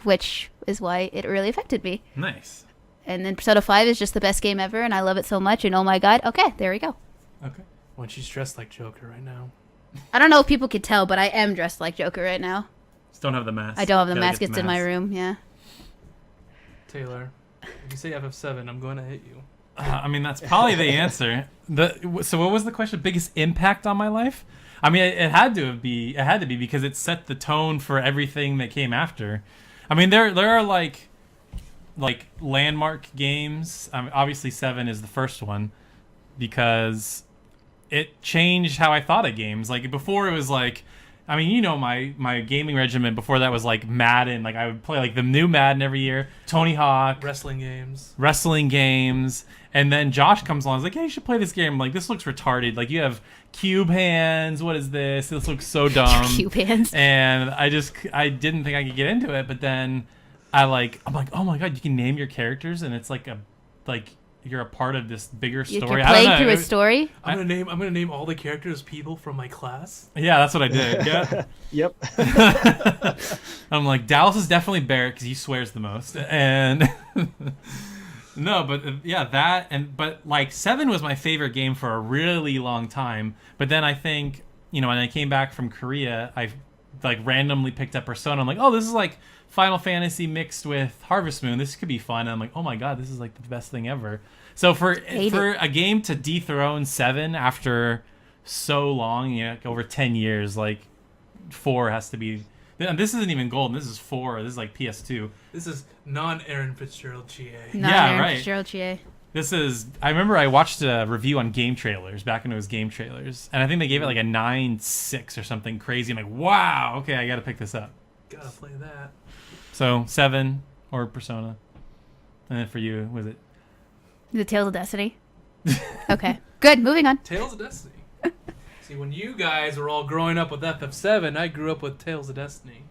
which is why it really affected me. Nice. And then Persona 5 is just the best game ever, and I love it so much. And oh my god, okay, there we go. Okay. When she's dressed like Joker right now. I don't know if people can tell, but I am dressed like Joker right now. Just don't have the mask. I don't have the mask. It's in my room. Yeah. Taylor, if you say FF7, I'm going to hit you. I mean, that's probably the answer. So what was the question? Biggest impact on my life? I mean, it had to be because it set the tone for everything that came after. I mean, there are like landmark games. I mean, obviously 7 is the first one because it changed how I thought of games. Like before it was like, I mean, my gaming regimen before that was like Madden. Like I would play like the new Madden every year, Tony Hawk, wrestling games. And then Josh comes along and is like, hey, you should play this game. I'm like, this looks retarded. Like you have cube hands. What is this? This looks so dumb. Cube hands. And I didn't think I could get into it. But then I'm like, oh my God, you can name your characters. And it's like you're a part of this bigger story. You're playing through a story. I'm gonna name all the characters people from my class. Yeah, that's what I did. Yeah. Yep. I'm like, Dallas is definitely Barrett because he swears the most. And no, but yeah, but like 7 was my favorite game for a really long time. But then I think when I came back from Korea, I like randomly picked up Persona. I'm like, oh, this is like Final Fantasy mixed with Harvest Moon. This could be fun. And I'm like, oh my God, this is like the best thing ever. So for a game to dethrone 7 after so long, like over 10 years, like 4 has to be. This isn't even gold. This is 4. This is like PS2. This is non-Aaron Fitzgerald GA. Aaron Fitzgerald GA. This is. I remember I watched a review on Game Trailers back when it was Game Trailers, and I think they gave it like a 9.6 or something crazy. I'm like, wow, okay, I got to pick this up. Gotta play that. So 7 or Persona, and then for you, was it? Is it Tales of Destiny? Okay, good. Moving on. Tales of Destiny. See, when you guys were all growing up with FF7, I grew up with Tales of Destiny.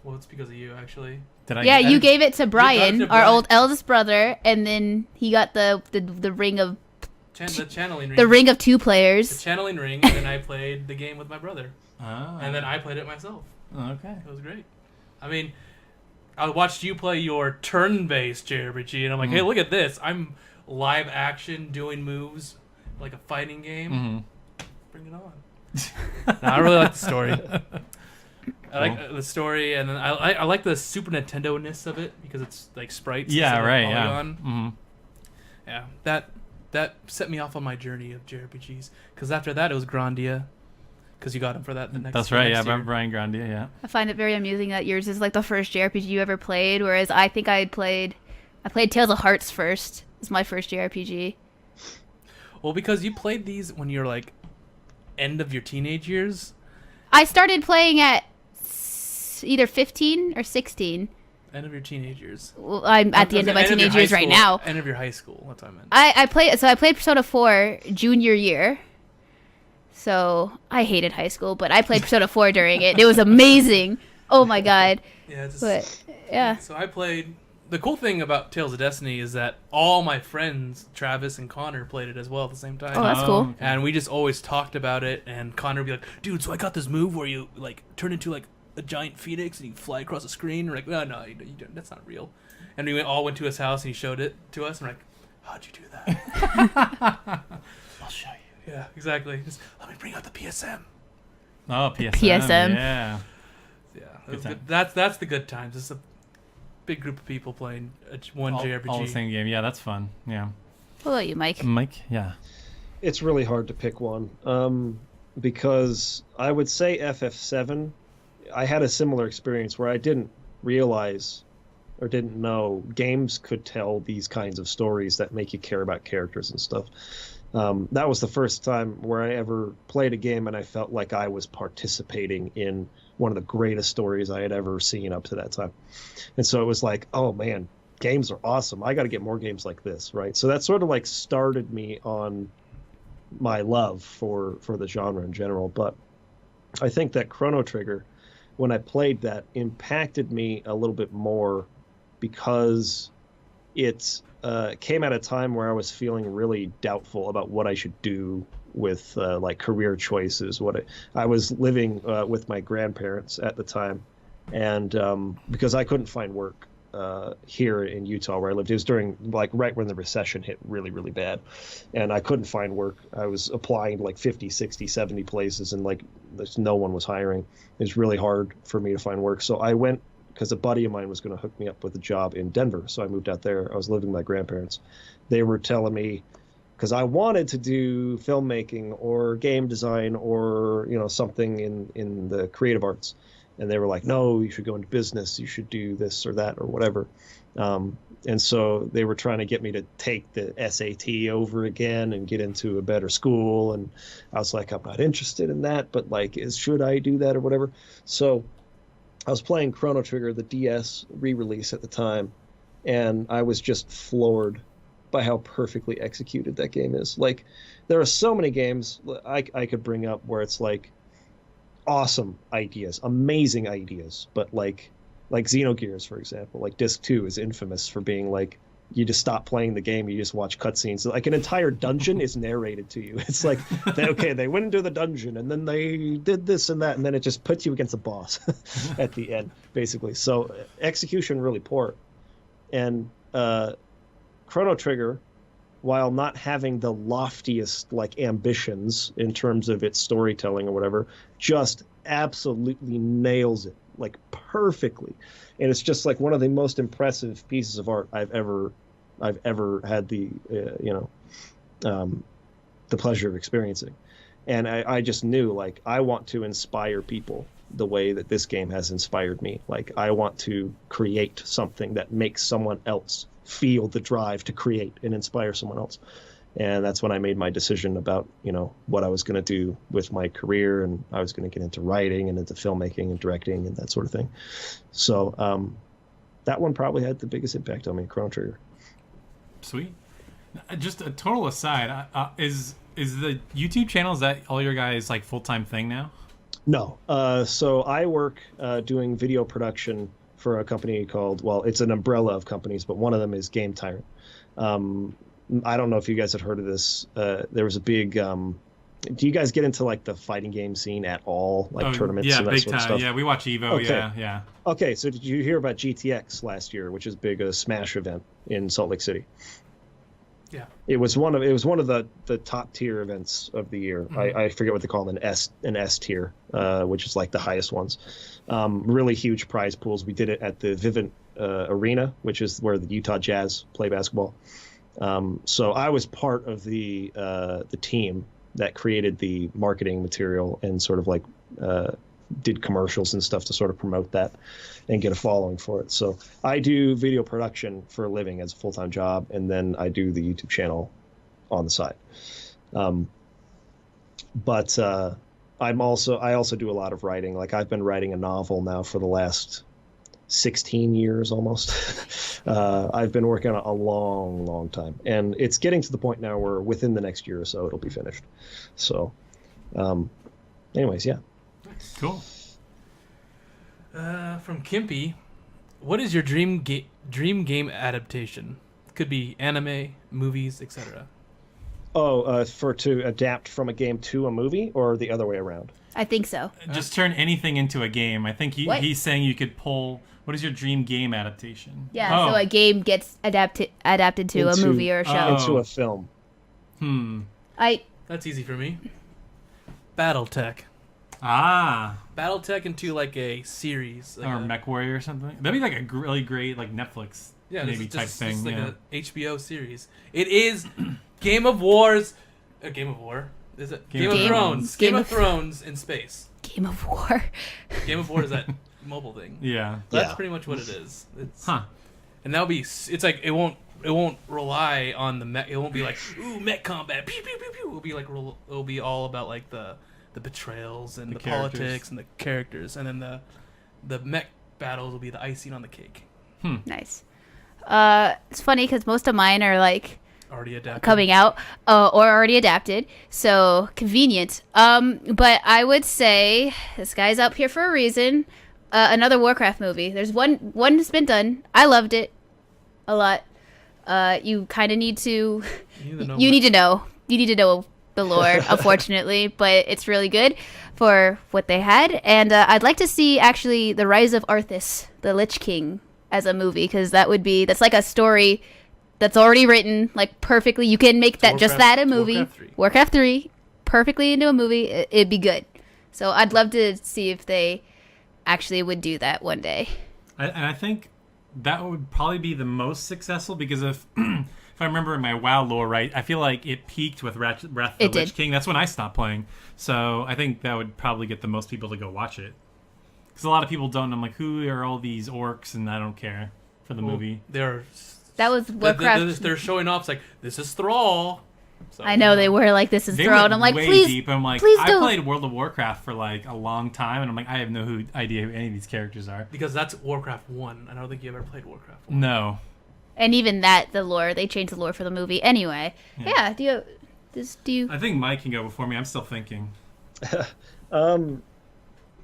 Well, it's because of you, actually. You gave it to Brian, our old eldest brother, and then he got the ring of the channeling ring. The ring of 2 players. The channeling ring, and then I played the game with my brother. Oh. And then I played it myself. Okay. It was great. I mean, I watched you play your turn-based JRPG, and I'm like, hey, look at this. I'm live action doing moves like a fighting game. Mm-hmm. Bring it on. No, I really like the story. I like the story, and then I like the Super Nintendo-ness of it because it's like sprites. Yeah, right. Polygon. Yeah. Mm-hmm. Yeah, that set me off on my journey of JRPGs. Because after that, it was Grandia. Because you got him for that the next. That's right. Yeah, Brian Grandia. Yeah. I find it very amusing that yours is like the first JRPG you ever played, whereas I think I played Tales of Hearts first. It's my first JRPG. Well, because you played these when you're like end of your teenage years. I started playing at either 15 or 16. End of your teenage years. Well, I'm at the end of my teenage years right now. End of your high school. That's what I meant. I played Persona 4 junior year. So I hated high school, but I played Persona 4 during it. It was amazing. Oh my god. Yeah. So I played. The cool thing about Tales of Destiny is that all my friends, Travis and Connor, played it as well at the same time. Oh, that's cool. Okay. And we just always talked about it. And Connor would be like, "Dude, so I got this move where you like turn into like a giant phoenix and you fly across the screen." We're like, "No, you don't. That's not real." And we all went to his house and he showed it to us. And we're like, "How'd you do that?" I'll show you. Yeah, exactly. Just let me bring out the PSM. Oh, PSM. PSM. Yeah. Yeah, good. That's the good times. It's a big group of people playing one JRPG. All the same game. Yeah, that's fun. Yeah. What about you, Mike? Mike, yeah. It's really hard to pick one because I would say FF7. I had a similar experience where I didn't realize or didn't know games could tell these kinds of stories that make you care about characters and stuff. That was the first time where I ever played a game and I felt like I was participating in one of the greatest stories I had ever seen up to that time. And so it was like, oh man, games are awesome. I got to get more games like this, right? So that sort of like started me on my love for the genre in general. But I think that Chrono Trigger, when I played that, impacted me a little bit more because it came at a time where I was feeling really doubtful about what I should do with like career choices. I was living with my grandparents at the time, and because I couldn't find work here in Utah where I lived, it was during like right when the recession hit really, really bad, and I couldn't find work. I was applying to like 50, 60, 70 places, and like no one was hiring. It was really hard for me to find work, so I went because a buddy of mine was going to hook me up with a job in Denver. So I moved out there. I was living with my grandparents. They were telling me, because I wanted to do filmmaking or game design or, you know, something in the creative arts. And they were like, no, you should go into business. You should do this or that or whatever. And so they were trying to get me to take the SAT over again and get into a better school. And I was like, I'm not interested in that, but like, should I do that or whatever? So I was playing Chrono Trigger, the DS re-release at the time, and I was just floored by how perfectly executed that game is. Like, there are so many games I could bring up where it's like awesome ideas, amazing ideas, but like Xenogears, for example, like Disc 2 is infamous for being like, you just stop playing the game, you just watch cutscenes. Like an entire dungeon is narrated to you. It's like, they went into the dungeon and then they did this and that, and then it just puts you against a boss at the end, basically. So execution really poor. And Chrono Trigger, while not having the loftiest like ambitions in terms of its storytelling or whatever, just absolutely nails it like perfectly. And it's just like one of the most impressive pieces of art I've ever had the pleasure of experiencing. And I just knew, like, I want to inspire people the way that this game has inspired me. Like, I want to create something that makes someone else feel the drive to create and inspire someone else. And that's when I made my decision about, you know, what I was going to do with my career, and I was going to get into writing and into filmmaking and directing and that sort of thing. So that one probably had the biggest impact on me, Chrono Trigger. Sweet. Just a total aside, is the YouTube channel, is that all your guys' like full-time thing now? No. So I work doing video production for a company called, well, it's an umbrella of companies, but one of them is Game Tyrant. I don't know if you guys had heard of this. There was a big. Do you guys get into like the fighting game scene at all, like tournaments and that big sort time. of stuff? Yeah, we watch Evo. Okay. Yeah. Okay, so did you hear about GTX last year, which is big Smash event in Salt Lake City? Yeah. It was one of the top tier events of the year. Mm-hmm. I forget what they call them, an S tier, which is like the highest ones. Really huge prize pools. We did it at the Vivint Arena, which is where the Utah Jazz play basketball. So I was part of the team that created the marketing material and sort of like did commercials and stuff to sort of promote that and get a following for it. So I do video production for a living as a full-time job, and then I do the YouTube channel on the side. But I also do a lot of writing. Like, I've been writing a novel now for the last 16 years almost. I've been working on it a long time, and it's getting to the point now where within the next year or so it'll be finished. So anyways, yeah. Cool. From Kimpy, what is your dream game adaptation? Could be anime, movies, etc. To adapt from a game to a movie, or the other way around? I think so. Just turn anything into a game. I think he's saying you could pull. What is your dream game adaptation? Yeah, so a game gets adapted to a movie or a show. Into a film. That's easy for me. BattleTech. BattleTech into like a series, like or MechWarrior or something. That'd be like a really great like Netflix type thing. Just like a HBO series. It is Game of Wars. Game of War. Is it Game of Thrones? Game of Thrones in space. Game of War. Game of War is that mobile thing. Yeah. That's pretty much what it is. And that'll be. It's like it won't rely on the mech. It won't be like mech combat. Pew pew pew pew. It'll be like it'll be all about like the betrayals and the politics and the characters, and then the mech battles will be the icing on the cake. Nice. It's funny because most of mine are like already adapted, coming out or already adapted, so convenient. But I would say this guy's up here for a reason. Another Warcraft movie. There's one that's been done. I loved it a lot. You kind of need to. You need to know the lore, unfortunately, but it's really good for what they had. And I'd like to see actually the Rise of Arthas, the Lich King, as a movie, because that's like a story that's already written like perfectly. You can make that a movie. Warcraft 3 perfectly into a movie. It'd be good. So I'd love to see if they actually would do that one day. And I think that would probably be the most successful, because if I remember in my WoW lore right, I feel like it peaked with Wrath of the Lich King. That's when I stopped playing. So I think that would probably get the most people to go watch it. Because a lot of people don't. I'm like, who are all these orcs? And I don't care for the movie. That was Warcraft. They're showing off. It's like, this is Thrall. So, I know they were like, this is Thrall. I'm like, way please, deep. I'm like, please I don't. played World of Warcraft for like a long time, and I'm like, I have no idea who any of these characters are. Because that's Warcraft 1. I don't think you ever played Warcraft 1. No. And even the lore, they changed the lore for the movie. Anyway, yeah. Do you? I think Mike can go before me. I'm still thinking.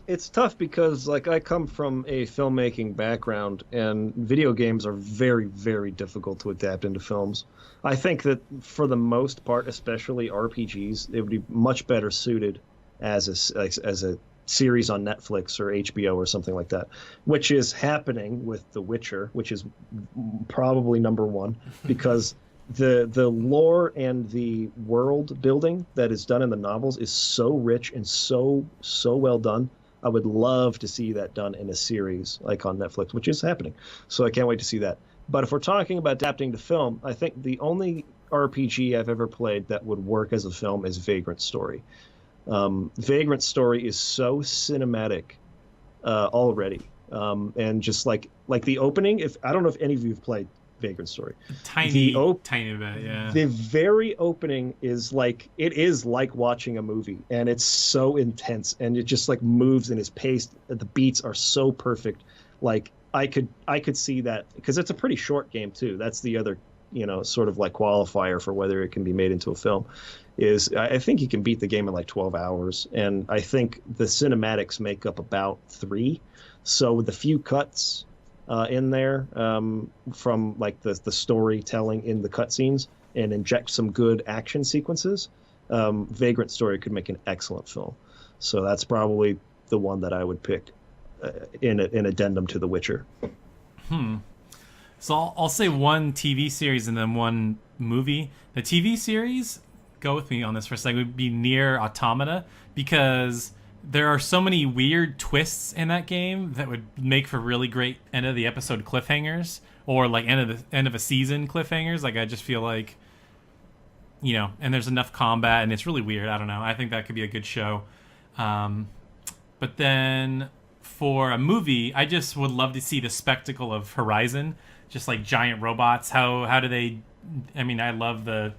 It's tough because, like, I come from a filmmaking background, and video games are very, very difficult to adapt into films. I think that for the most part, especially RPGs, it would be much better suited as a series on Netflix or HBO or something like that, which is happening with The Witcher, which is probably number one, because the lore and the world building that is done in the novels is so rich and so well done. I would love to see that done in a series like on Netflix, which is happening. So I can't wait to see that. But if we're talking about adapting to film, I think the only RPG I've ever played that would work as a film is Vagrant Story. Vagrant's story is so cinematic already, and just like the opening. If I don't know if any of you have played Vagrant Story, tiny bit, yeah. The very opening is like watching a movie, and it's so intense, and it just like moves and is paced. The beats are so perfect. Like I could see that, because it's a pretty short game too. That's the other sort of like qualifier for whether it can be made into a film. Is I think you can beat the game in like 12 hours, and I think the cinematics make up about 3. So with the few cuts in there from like the storytelling in the cutscenes, and inject some good action sequences, Vagrant Story could make an excellent film. So that's probably the one that I would pick in addendum to The Witcher. So I'll say one TV series and then one movie. The TV series, go with me on this for a second, would be Nier Automata, because there are so many weird twists in that game that would make for really great end of the episode cliffhangers, or like end of a season cliffhangers. Like I just feel like, and there's enough combat and it's really weird. I don't know. I think that could be a good show. But then for a movie, I just would love to see the spectacle of Horizon, just like giant robots. How do they? I mean, I love the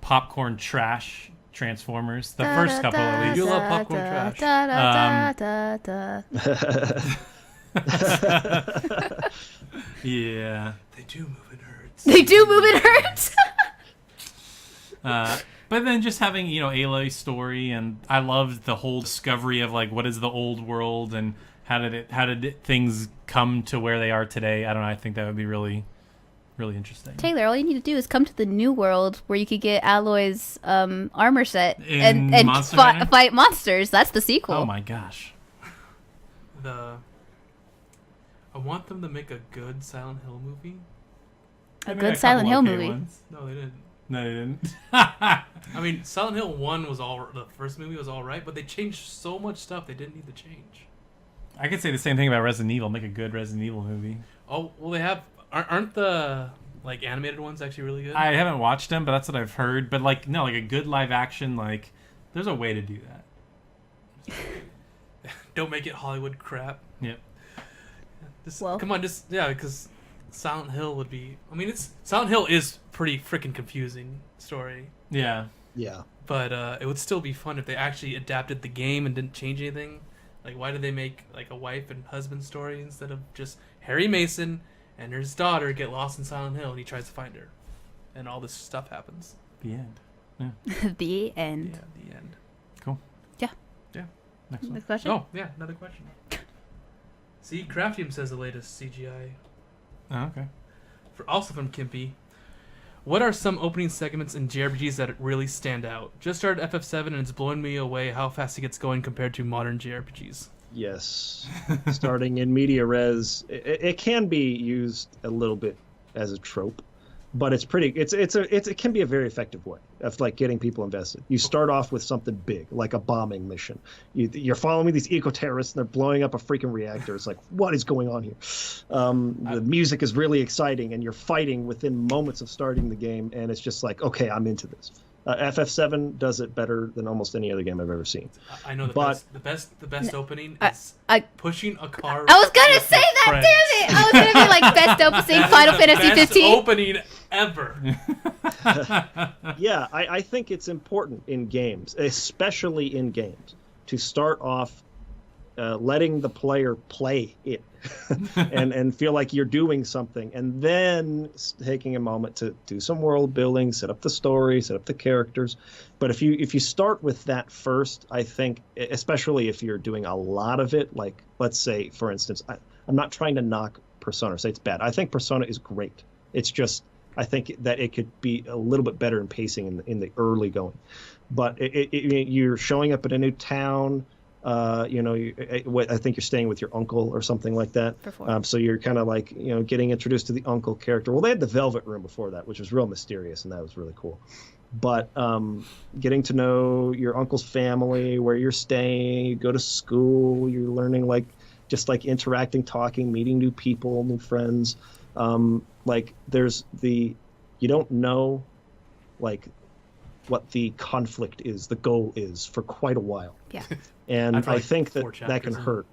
popcorn trash Transformers, the first couple at least. You love popcorn trash. Yeah, they do move, it hurts. They do move, it hurts. But then just having Aloy's story, and I loved the whole discovery of like what is the old world and how did things come to where they are today. I don't know. I think that would be really, really interesting. Taylor, all you need to do is come to the new world where you could get Aloy's armor set and fight monsters. That's the sequel. Oh my gosh. I want them to make a good Silent Hill movie. A good Silent Hill movie. No, they didn't. No, they didn't. I mean, Silent Hill 1 was the first movie was all right, but they changed so much stuff they didn't need to change. I could say the same thing about Resident Evil. Make a good Resident Evil movie. Oh, well, they have. Aren't the like animated ones actually really good? I haven't watched them, but that's what I've heard. But like, no, like a good live action, like there's a way to do that. Don't make it Hollywood crap. Yep. Because Silent Hill would be. I mean, Silent Hill is pretty freaking confusing story. Yeah. Yeah. But it would still be fun if they actually adapted the game and didn't change anything. Like, why did they make like a wife and husband story instead of just Harry Mason and his daughter get lost in Silent Hill and he tries to find her, and all this stuff happens. The end. Yeah. The end. Yeah, the end. Cool. Yeah. Yeah. Next one. Next question. Oh, yeah, another question. See, Craftium says the latest CGI. Oh, okay. Also from Kimpy. What are some opening segments in JRPGs that really stand out? Just started FF7 and it's blowing me away how fast it gets going compared to modern JRPGs. Yes. Starting in media res, it can be used a little bit as a trope, but it can be a very effective way of like getting people invested. You start off with something big, like a bombing mission. You're following these eco-terrorists and they're blowing up a freaking reactor. It's like, what is going on here? The music is really exciting and you're fighting within moments of starting the game, and it's just like, okay, I'm into this. FF7 does it better than almost any other game I've ever seen. I know the best opening is pushing a car. I was gonna say that, friends. Damn it! I was gonna be like best opening Final Fantasy 15. Best opening ever. Yeah, I think it's important in games, especially in games, to start off letting the player play it and feel like you're doing something, and then taking a moment to do some world building, set up the story, set up the characters. But if you start with that first, I think, especially if you're doing a lot of it, like let's say, for instance, I'm not trying to knock Persona, say it's bad. I think Persona is great. It's just I think that it could be a little bit better in pacing in the early going. But you're showing up at a new town. I think you're staying with your uncle or something like that. So you're kind of like, getting introduced to the uncle character. Well, they had the Velvet Room before that, which was real mysterious, and that was really cool. But getting to know your uncle's family, where you're staying, you go to school, you're learning just interacting, talking, meeting new people, new friends. You don't know, what the conflict is, the goal is, for quite a while. Yeah. And I think that chapters can hurt.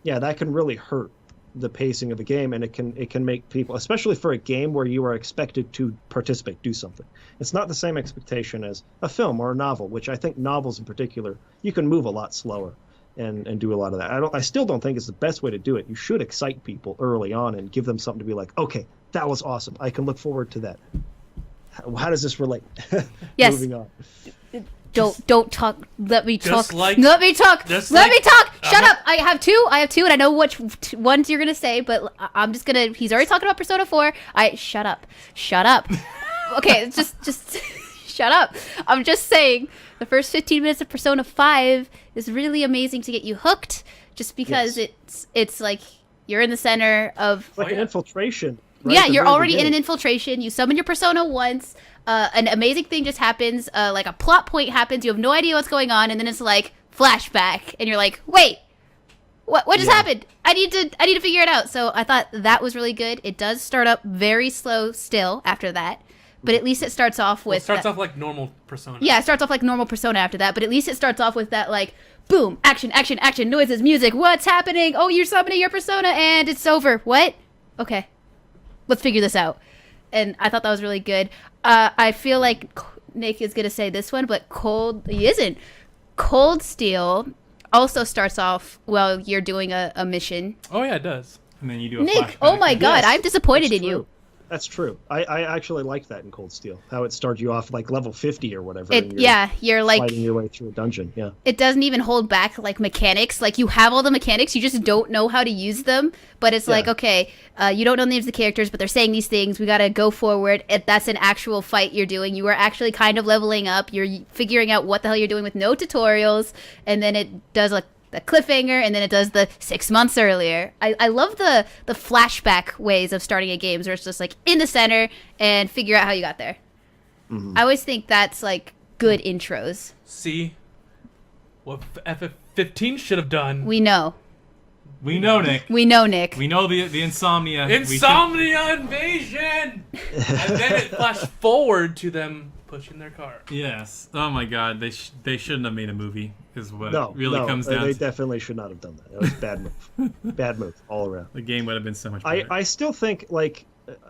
Yeah, that can really hurt the pacing of a game, and it can make people, especially for a game where you are expected to participate, do something. It's not the same expectation as a film or a novel, which I think novels in particular, you can move a lot slower and do a lot of that. I still don't think it's the best way to do it. You should excite people early on and give them something to be like, okay, that was awesome. I can look forward to that. How does this relate? Yes. Moving on. Don't talk. Let me talk. like- Let me talk. just Let me like- talk. Shut up. I have two, and I know which ones you're gonna say, but I'm just gonna. He's already talking about Persona 4. Shut up. Okay, just shut up. I'm just saying the first 15 minutes of Persona 5 is really amazing to get you hooked, just because it's like you're in the center of. It's like an infiltration. Right? Yeah, At the you're very already in an beginning. infiltration. You summon your Persona once. An amazing thing just happens. Like a plot point happens. You have no idea what's going on, and then it's like flashback, and you're like, "Wait, what just happened? I need to figure it out." So I thought that was really good. It does start up very slow still after that, but at least it starts off with. It starts off like normal Persona. Yeah, it starts off like normal Persona after that, but at least it starts off with that like boom, action, action, action, noises, music. What's happening? Oh, you're summoning your Persona, and it's over. What? Okay. Let's figure this out. And I thought that was really good. I feel like Nick is going to say this one, but he isn't. Cold Steel also starts off while you're doing a mission. Oh yeah, it does. And then you do a Nick, flashback. oh my god, Yes, I'm disappointed that's in you. true. That's true. I actually liked that in Cold Steel. How it started you off like level 50 or whatever. and You're like, fighting your way through a dungeon. Yeah. it doesn't even hold back like mechanics. Like you have all the mechanics, you just don't know how to use them. But it's like, okay, you don't know the names of the characters, but they're saying these things. We got to go forward. That's an actual fight you're doing. You are actually kind of leveling up. You're figuring out what the hell you're doing with no tutorials. And then it does like the cliffhanger, and then it does the 6 months earlier. I love the flashback ways of starting a game where it's just like in the center and figure out how you got there. I always think that's like good intros. See what FF15 should have done. We know, Nick. We know, Nick. We know the insomnia. Insomnia invasion! And then it flashed forward to them pushing their car. Yes. Oh my God. They shouldn't have made a movie. Is what No, it really comes down they to. definitely should not have done that. That was a bad move. Bad move all around. The game would have been so much better. I still think, like,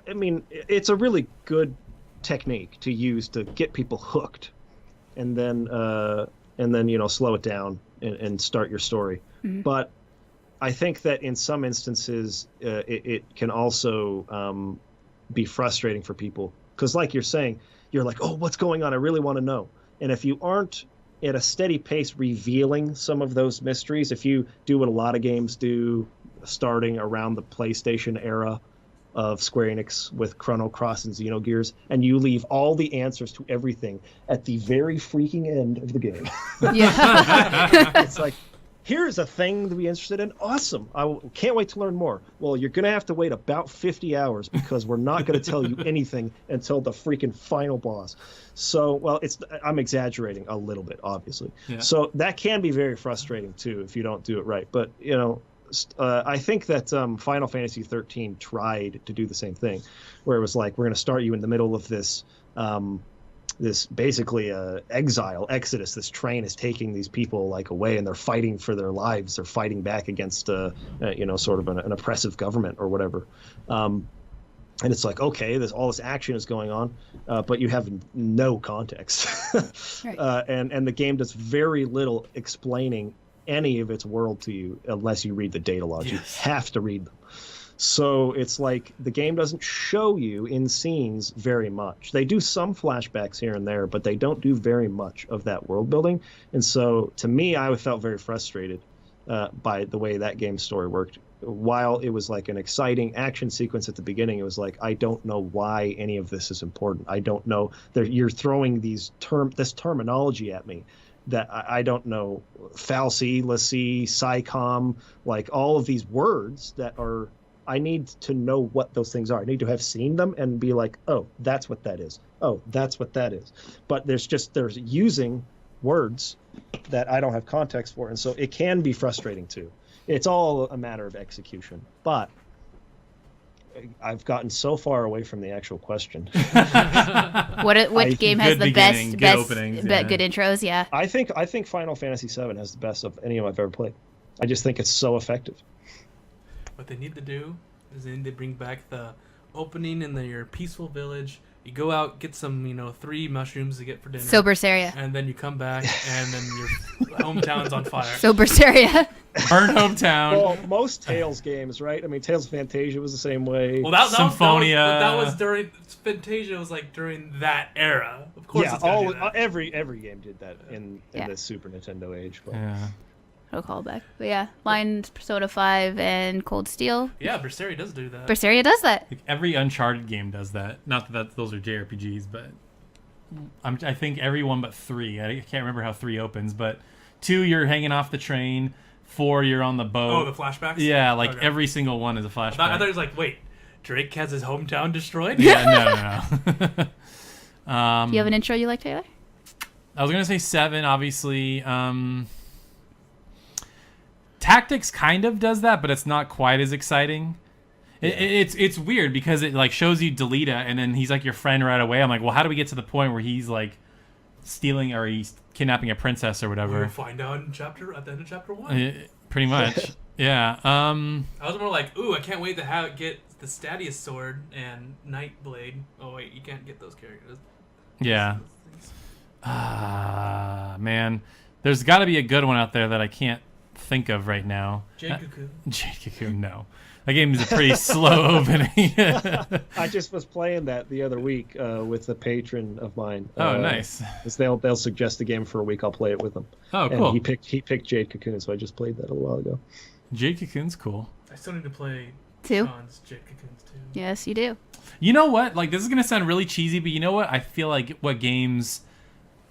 I mean, it's a really good technique to use to get people hooked, and then slow it down and start your story. But I think that in some instances it can also be frustrating for people because, like you're saying, you're like, oh, what's going on? I really want to know. And if you aren't at a steady pace revealing some of those mysteries, if you do what a lot of games do, starting around the PlayStation era of Square Enix with Chrono Cross and Xenogears, and you leave all the answers to everything at the very freaking end of the game. Yeah. It's like, here's a thing to be interested in. Awesome. Can't wait to learn more. Well, you're going to have to wait about 50 hours because we're not going to tell you anything until the freaking final boss. So, well, I'm exaggerating a little bit, obviously. Yeah. So that can be very frustrating, too, if you don't do it right. But, I think that Final Fantasy XIII tried to do the same thing, where it was like, we're going to start you in the middle of this basically exodus. This train is taking these people like away, and they're fighting for their lives. They're fighting back against sort of an oppressive government or whatever. And it's like, okay, all this action is going on, but you have no context. Right. And the game does very little explaining any of its world to you unless you read the data logs. Yes. You have to read them. So it's like the game doesn't show you in scenes very much. They do some flashbacks here and there, but they don't do very much of that world building. And so to me, I felt very frustrated by the way that game's story worked. While it was like an exciting action sequence at the beginning, it was like, I don't know why any of this is important. I don't know. You're throwing this terminology at me that I don't know. Falsi, Lassie, SciComm, like all of these words that are... I need to know what those things are. I need to have seen them and be like, oh, that's what that is. Oh, that's what that is. But they're using words that I don't have context for. And so it can be frustrating too. It's all a matter of execution. But I've gotten so far away from the actual question. Which game has the best openings, good intros? Yeah. I think Final Fantasy VII has the best of any of I've ever played. I just think it's so effective. What they need to do is they need to bring back the opening in your peaceful village. You go out, get some, 3 mushrooms to get for dinner. So Berseria. And then you come back, and then your hometown's on fire. So Berseria. Burn hometown. Well, most Tales games, right? I mean, Tales of Fantasia was the same way. Well, Symphonia. That was during Fantasia. Was like during that era. Of course, yeah, it's gonna do that. every game did that in the Super Nintendo age. But. Yeah. No callback. But yeah, mine's Persona 5 and Cold Steel. Yeah, Berseria does do that. Berseria does that. Like every Uncharted game does that. Not that those are JRPGs, but I think every one but 3. I can't remember how 3 opens, but 2 you're hanging off the train, 4 you're on the boat. Oh, the flashbacks? Yeah, like Okay. every single one is a flashback. I thought it was like, wait, Drake has his hometown destroyed? Yeah, no. Do you have an intro you like, Taylor? I was gonna say 7, obviously. Tactics kind of does that, but it's not quite as exciting. It's weird because it like shows you Delita, and then he's like your friend right away. I'm like, well, how do we get to the point where he's like stealing or he's kidnapping a princess or whatever? We'll find out at the end of chapter 1. Pretty much. Yeah. I was more like, ooh, I can't wait to get the Stadius sword and Nightblade. Oh wait, you can't get those characters. Yeah. Man, there's got to be a good one out there that I can't think of right now. Jade Cocoon. Jade Cocoon, no. That game is a pretty slow opening. I just was playing that the other week with a patron of mine. Oh, nice. They'll suggest a game for a week. I'll play it with them. Oh, cool. And he picked Jade Cocoon, so I just played that a while ago. Jade Cocoon's cool. I still need to play 2. Sean's Jade Cocoons 2. Yes, you do. You know what? Like, this is going to sound really cheesy, but you know what? I feel like what games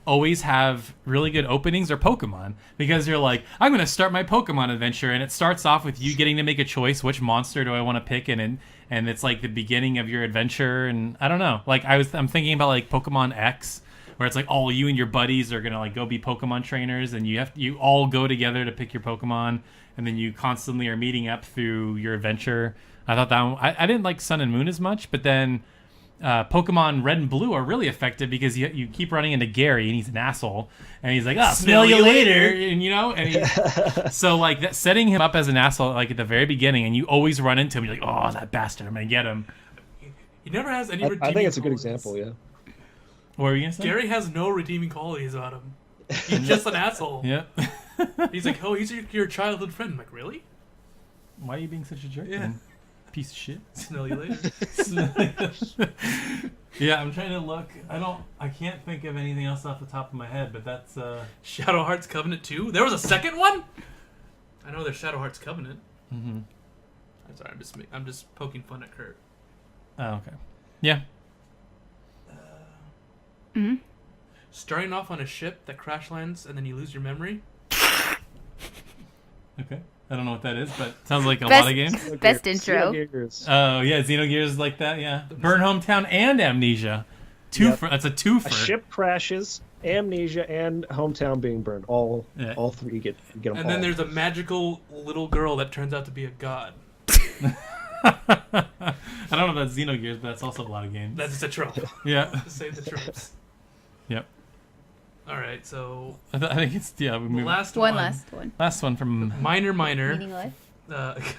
always have really good openings are Pokemon, because you're like, I'm going to start my Pokemon adventure, and it starts off with you getting to make a choice. Which monster do I want to pick? And it's like the beginning of your adventure. And I don't know. Like, I'm thinking about like Pokemon X, where it's like all you and your buddies are going to like go be Pokemon trainers, and you all go together to pick your Pokemon, and then you constantly are meeting up through your adventure. I thought that one, I didn't like Sun and Moon as much, but then Pokemon Red and Blue are really effective because you keep running into Gary, and he's an asshole, and he's like, "Oh, smell you later," and so like that, setting him up as an asshole like at the very beginning, and you always run into him. You're like, "Oh, that bastard! I'm gonna get him." He never has any redeeming I think it's a good qualities. example. Yeah. What were you gonna say? Gary has no redeeming qualities about him. He's just an asshole. Yeah. He's like, oh, he's your childhood friend. I'm like, really? Why are you being such a jerk? Yeah. Then? Piece of shit. Smell you later. Yeah, I'm trying to look. I can't think of anything else off the top of my head, but that's Shadow Hearts Covenant 2? There was a second one? I know there's Shadow Hearts Covenant. Mm-hmm. I'm sorry, I'm just poking fun at Kurt. Oh, okay. Yeah. Mm-hmm. Starting off on a ship that crash lands and then you lose your memory. Okay. I don't know what that is, but sounds like a lot of games. Best intro. Oh, yeah, Xenogears is like that, yeah. Burn Hometown and Amnesia. That's a twofer. A ship crashes, Amnesia, and Hometown being burned. All 3 get them. And then there's a magical little girl that turns out to be a god. I don't know about Xenogears, but that's also a lot of games. That's just a trope. Yeah. Save the tropes. Yep. All right, so I think it's the last one. Last one from minor. Meaning life.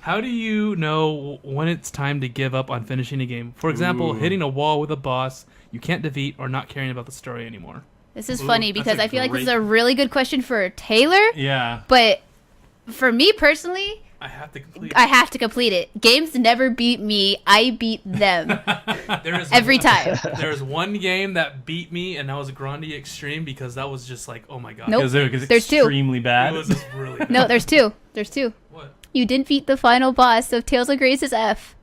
How do you know when it's time to give up on finishing a game? For example, hitting a wall with a boss you can't defeat, or not caring about the story anymore. This is funny that's because a I feel like this is great- a really good question for Taylor. Yeah. But for me personally, I have to complete. I have to complete it. Games never beat me. I beat them every time. There's one game that beat me, and that was Grandia Extreme, because that was just like, oh my god. Nope. Because There's 2. extremely It bad. was just really bad. No, there's 2. There's 2. What? You didn't beat the final boss of Tales of Grace's F.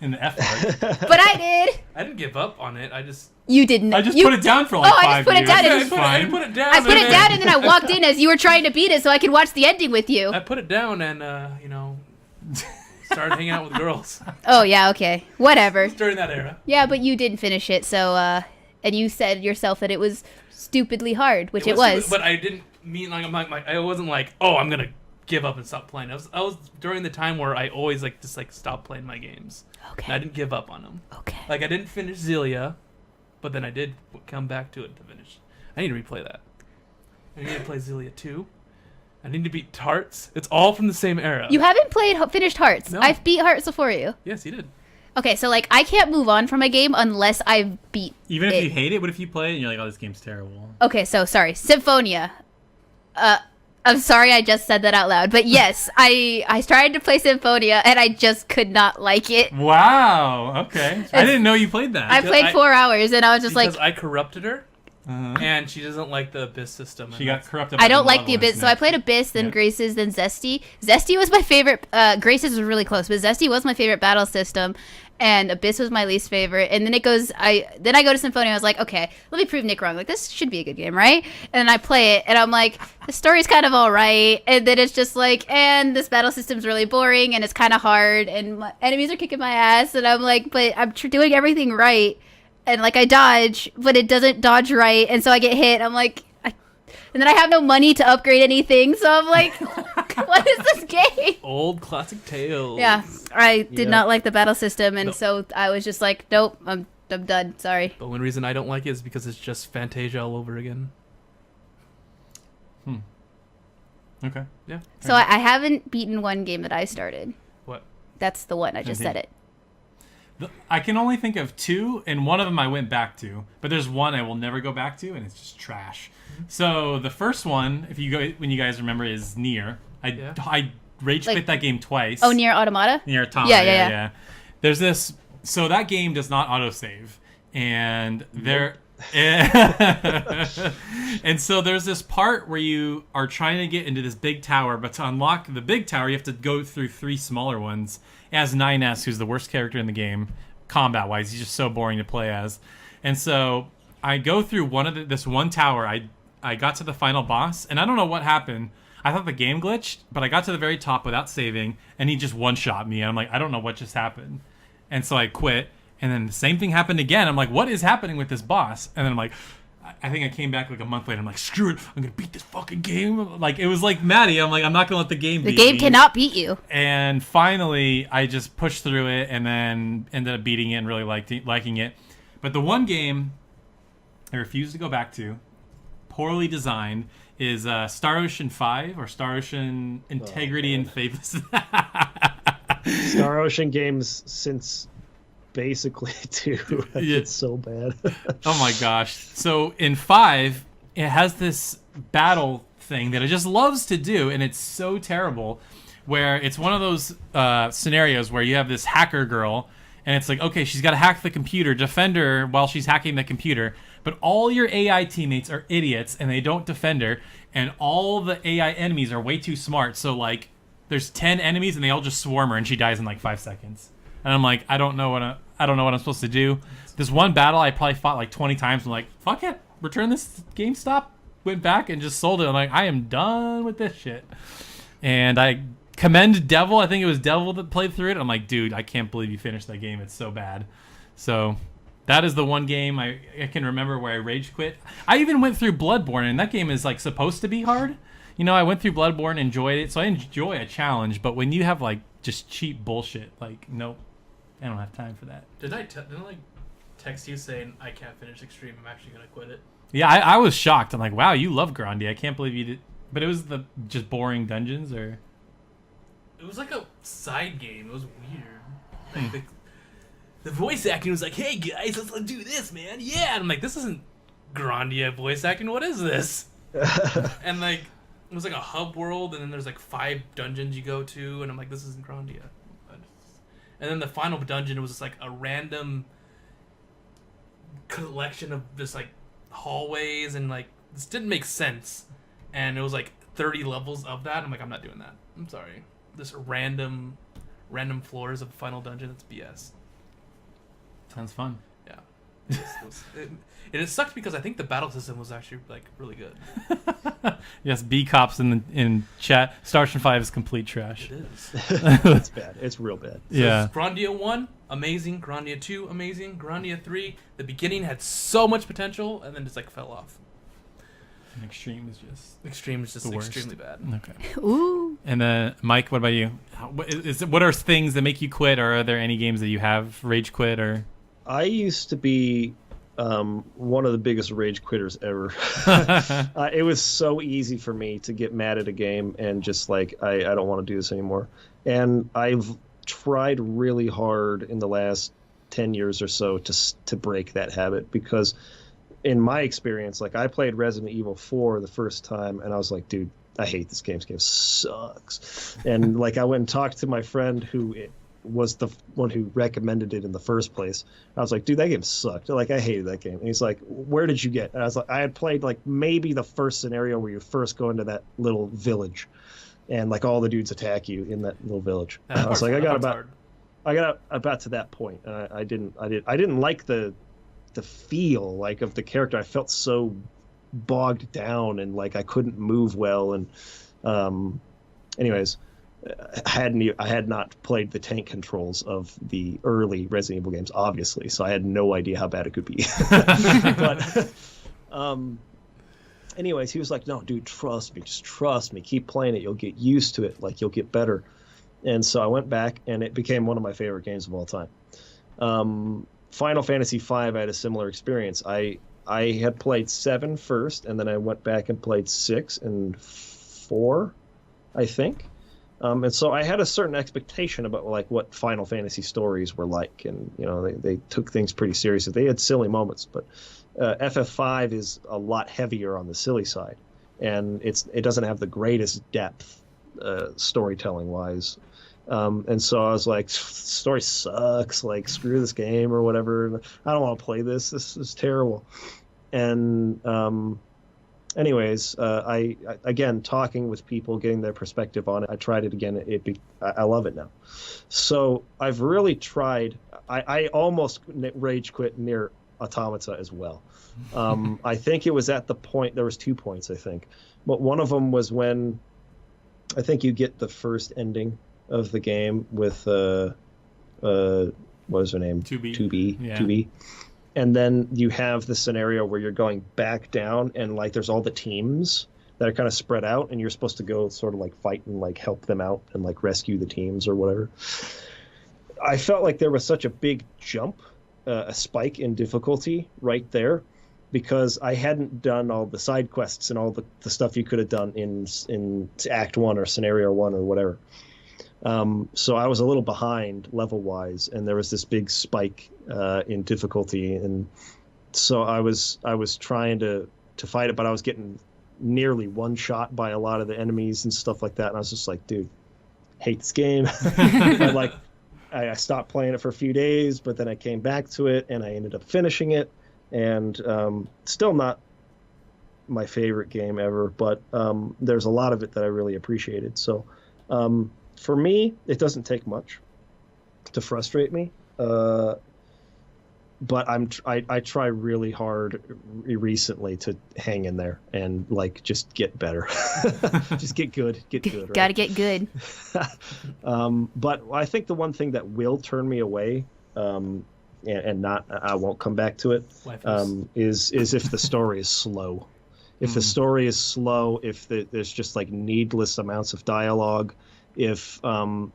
In the F part. But I did. I didn't give up on it. I just You didn't. I just you, put it down for like 5 I just put it years. down. I It's put, fine. I put it down. I put it down and then I walked in as you were trying to beat it so I could watch the ending with you. I put it down and started hanging out with girls Oh, yeah, okay. Whatever. during that era. Yeah, but you didn't finish it, so, and you said yourself that it was stupidly hard, which it was. But I didn't mean like I wasn't like, oh, I'm gonna give up and stop playing. I was during the time where I always just stop playing my games. Okay. And I didn't give up on them. Okay. Like I didn't finish Xillia, but then I did come back to it to finish. I need to replay that. I need to play Xillia 2. I need to beat Tarts. It's all from the same era. You haven't finished Hearts. No. I've beat Hearts before you. Yes, you did. Okay, so I can't move on from a game unless I've beat Even it. if you hate it, what if you play it and you're like, oh, this game's terrible? Okay, so sorry, Symphonia. I'm sorry I just said that out loud, but yes, I tried to play Symphonia and I just could not like it. Wow. Okay. I didn't know you played that. I played 4 hours and I was just because I corrupted her, and she doesn't like the Abyss system. She got corrupted. I don't like the Abyss, so I played Abyss, then Graces, then Zesty. Zesty was my favorite. Graces was really close, but Zesty was my favorite battle system, and Abyss was my least favorite. And then I go to Symphonia. I was like, okay, let me prove Nick wrong. Like, this should be a good game, right? And then I play it, and I'm like, the story's kind of all right. And then it's just like, and this battle system's really boring, and it's kind of hard, and my enemies are kicking my ass. And I'm like, but I'm doing everything right. And I dodge, but it doesn't dodge right, and so I get hit. I'm like, and then I have no money to upgrade anything, so I'm like, what is this game? Old classic tales. Yeah, I did not like the battle system, and so I was just like, nope, I'm done. Sorry. The only reason I don't like it is because it's just Fantasia all over again. Okay. Yeah. So I haven't beaten one game that I started. What? That's the one I just said it. I can only think of 2, and one of them I went back to, but there's one I will never go back to, and it's just trash. So the first one, when you guys remember, is Nier. I rage quit that game twice. Oh, Nier Automata? Nier Automata. Yeah. There's this. So that game does not autosave, and and so there's this part where you are trying to get into this big tower, but to unlock the big tower, you have to go through 3 smaller ones. As 9S, who's the worst character in the game, combat-wise, he's just so boring to play as. And so I go through this one tower. I got to the final boss, and I don't know what happened. I thought the game glitched, but I got to the very top without saving, and he just one-shot me. And I'm like, I don't know what just happened. And so I quit, and then the same thing happened again. I'm like, what is happening with this boss? And then I'm like, I think I came back a month later. I'm like, screw it, I'm gonna beat this fucking game. Like, it was like Maddie. I'm like, I'm not gonna let the game beat me. The game cannot beat you. And finally, I just pushed through it, and then ended up beating it and really liking it. But the one game I refuse to go back to, poorly designed, is Star Ocean 5 or Star Ocean Integrity and Faithless. Star Ocean games since basically 2. It's so bad. Oh my gosh. So in 5, it has this battle thing that it just loves to do, and it's so terrible, where it's one of those scenarios where you have this hacker girl, and it's like, okay, she's got to hack the computer, defend her while she's hacking the computer, but all your AI teammates are idiots, and they don't defend her, and all the AI enemies are way too smart, so there's 10 enemies, and they all just swarm her, and she dies in 5 seconds. And I'm like, I don't know what I'm supposed to do. This one battle I probably fought 20 times. I'm like, fuck it, return this GameStop. Went back and just sold it. I'm like, I am done with this shit. And I commend Devil. I think it was Devil that played through it. I'm like, dude, I can't believe you finished that game. It's so bad. So that is the one game I can remember where I rage quit. I even went through Bloodborne, and that game is supposed to be hard. I went through Bloodborne, enjoyed it. So I enjoy a challenge. But when you have just cheap bullshit, nope. I don't have time for that. Didn't I text you saying I can't finish Extreme? I'm actually gonna quit it. Yeah, I was shocked. I'm like, wow, you love Grandia. I can't believe you did. But it was the just boring dungeons, or it was like a side game. It was weird. The voice acting was like, "Hey guys, let's do this, man." Yeah, and I'm like, "This isn't Grandia voice acting. What is this?" And it was like a hub world, and then there's 5 dungeons you go to, and I'm like, "This isn't Grandia." And then the final dungeon was just a random collection of just hallways, and this didn't make sense. And it was 30 levels of that. I'm like, I'm not doing that. I'm sorry. This random floors of the final dungeon. It's BS. Sounds fun. Yeah. It sucked because I think the battle system was actually really good. Yes, B cops in chat. Star Ocean 5 is complete trash. It is. It's bad. It's real bad. So Yeah. Grandia 1, amazing. Grandia 2, amazing. Grandia 3, the beginning had so much potential, and then just fell off. Extreme is just Extreme is just the worst. extremely bad. Okay. Ooh. And then Mike, what about you? What are things that make you quit, or are there any games that you have rage quit? Or I used to be one of the biggest rage quitters ever. It was so easy for me to get mad at a game and just like I don't want to do this anymore. And I've tried really hard in the last 10 years or so to break that habit, because in my experience, like I played Resident Evil 4 the first time and I was like, dude, I hate this game. This game sucks. And like I went and talked to my friend who was the one who recommended it in the first place. I was like, dude, that game sucked. Like I hated that game. And he's like, where did you get? And I was like, I had played like maybe the first scenario where you first go into that little village and like all the dudes attack you in that little village. I was like, I got about to that point. I didn't like the feel like of the character. I felt so bogged down and like I couldn't move well. And anyways, I had not played the tank controls of the early Resident Evil games, obviously, so I had no idea how bad it could be. But anyways, he was like, no, dude, trust me, just trust me, keep playing it, you'll get used to it, like you'll get better. And so I went back and it became one of my favorite games of all time. Final Fantasy V, I had a similar experience. I had played 7 first, and then I went back and played 6 and 4, I think. And so I had a certain expectation about like what Final Fantasy stories were like, and you know they took things pretty seriously. They had silly moments, but FF5 is a lot heavier on the silly side, and it doesn't have the greatest depth storytelling wise. And so I was like, story sucks, like screw this game or whatever. I don't want to play this. This is terrible. And anyways, I again, talking with people, getting their perspective on it, I tried it again. I love it now. So I've really tried. I almost rage quit near Automata as well. I think it was at the point, there was 2 points, I think. But one of them was when I think you get the first ending of the game with what was her name? 2B. Yeah. 2B. And then you have the scenario where you're going back down and like there's all the teams that are kind of spread out and you're supposed to go sort of like fight and like help them out and like rescue the teams or whatever. I felt like there was such a big jump, a spike in difficulty right there, because I hadn't done all the side quests and all the stuff you could have done in Act 1 or Scenario 1 or whatever. So I was a little behind level-wise, and there was this big spike in difficulty, and so I was trying to fight it, but I was getting nearly one-shot by a lot of the enemies and stuff like that, and I was just like, dude, hate this game. And I stopped playing it for a few days, but then I came back to it, and I ended up finishing it, and still not my favorite game ever, but there's a lot of it that I really appreciated. So for me, it doesn't take much to frustrate me, but I try really hard recently to hang in there and like just get better, just get good. Right? Gotta get good. But I think the one thing that will turn me away, and not I won't come back to it, is if the story is slow. If the story is slow, if there's just like needless amounts of dialogue, if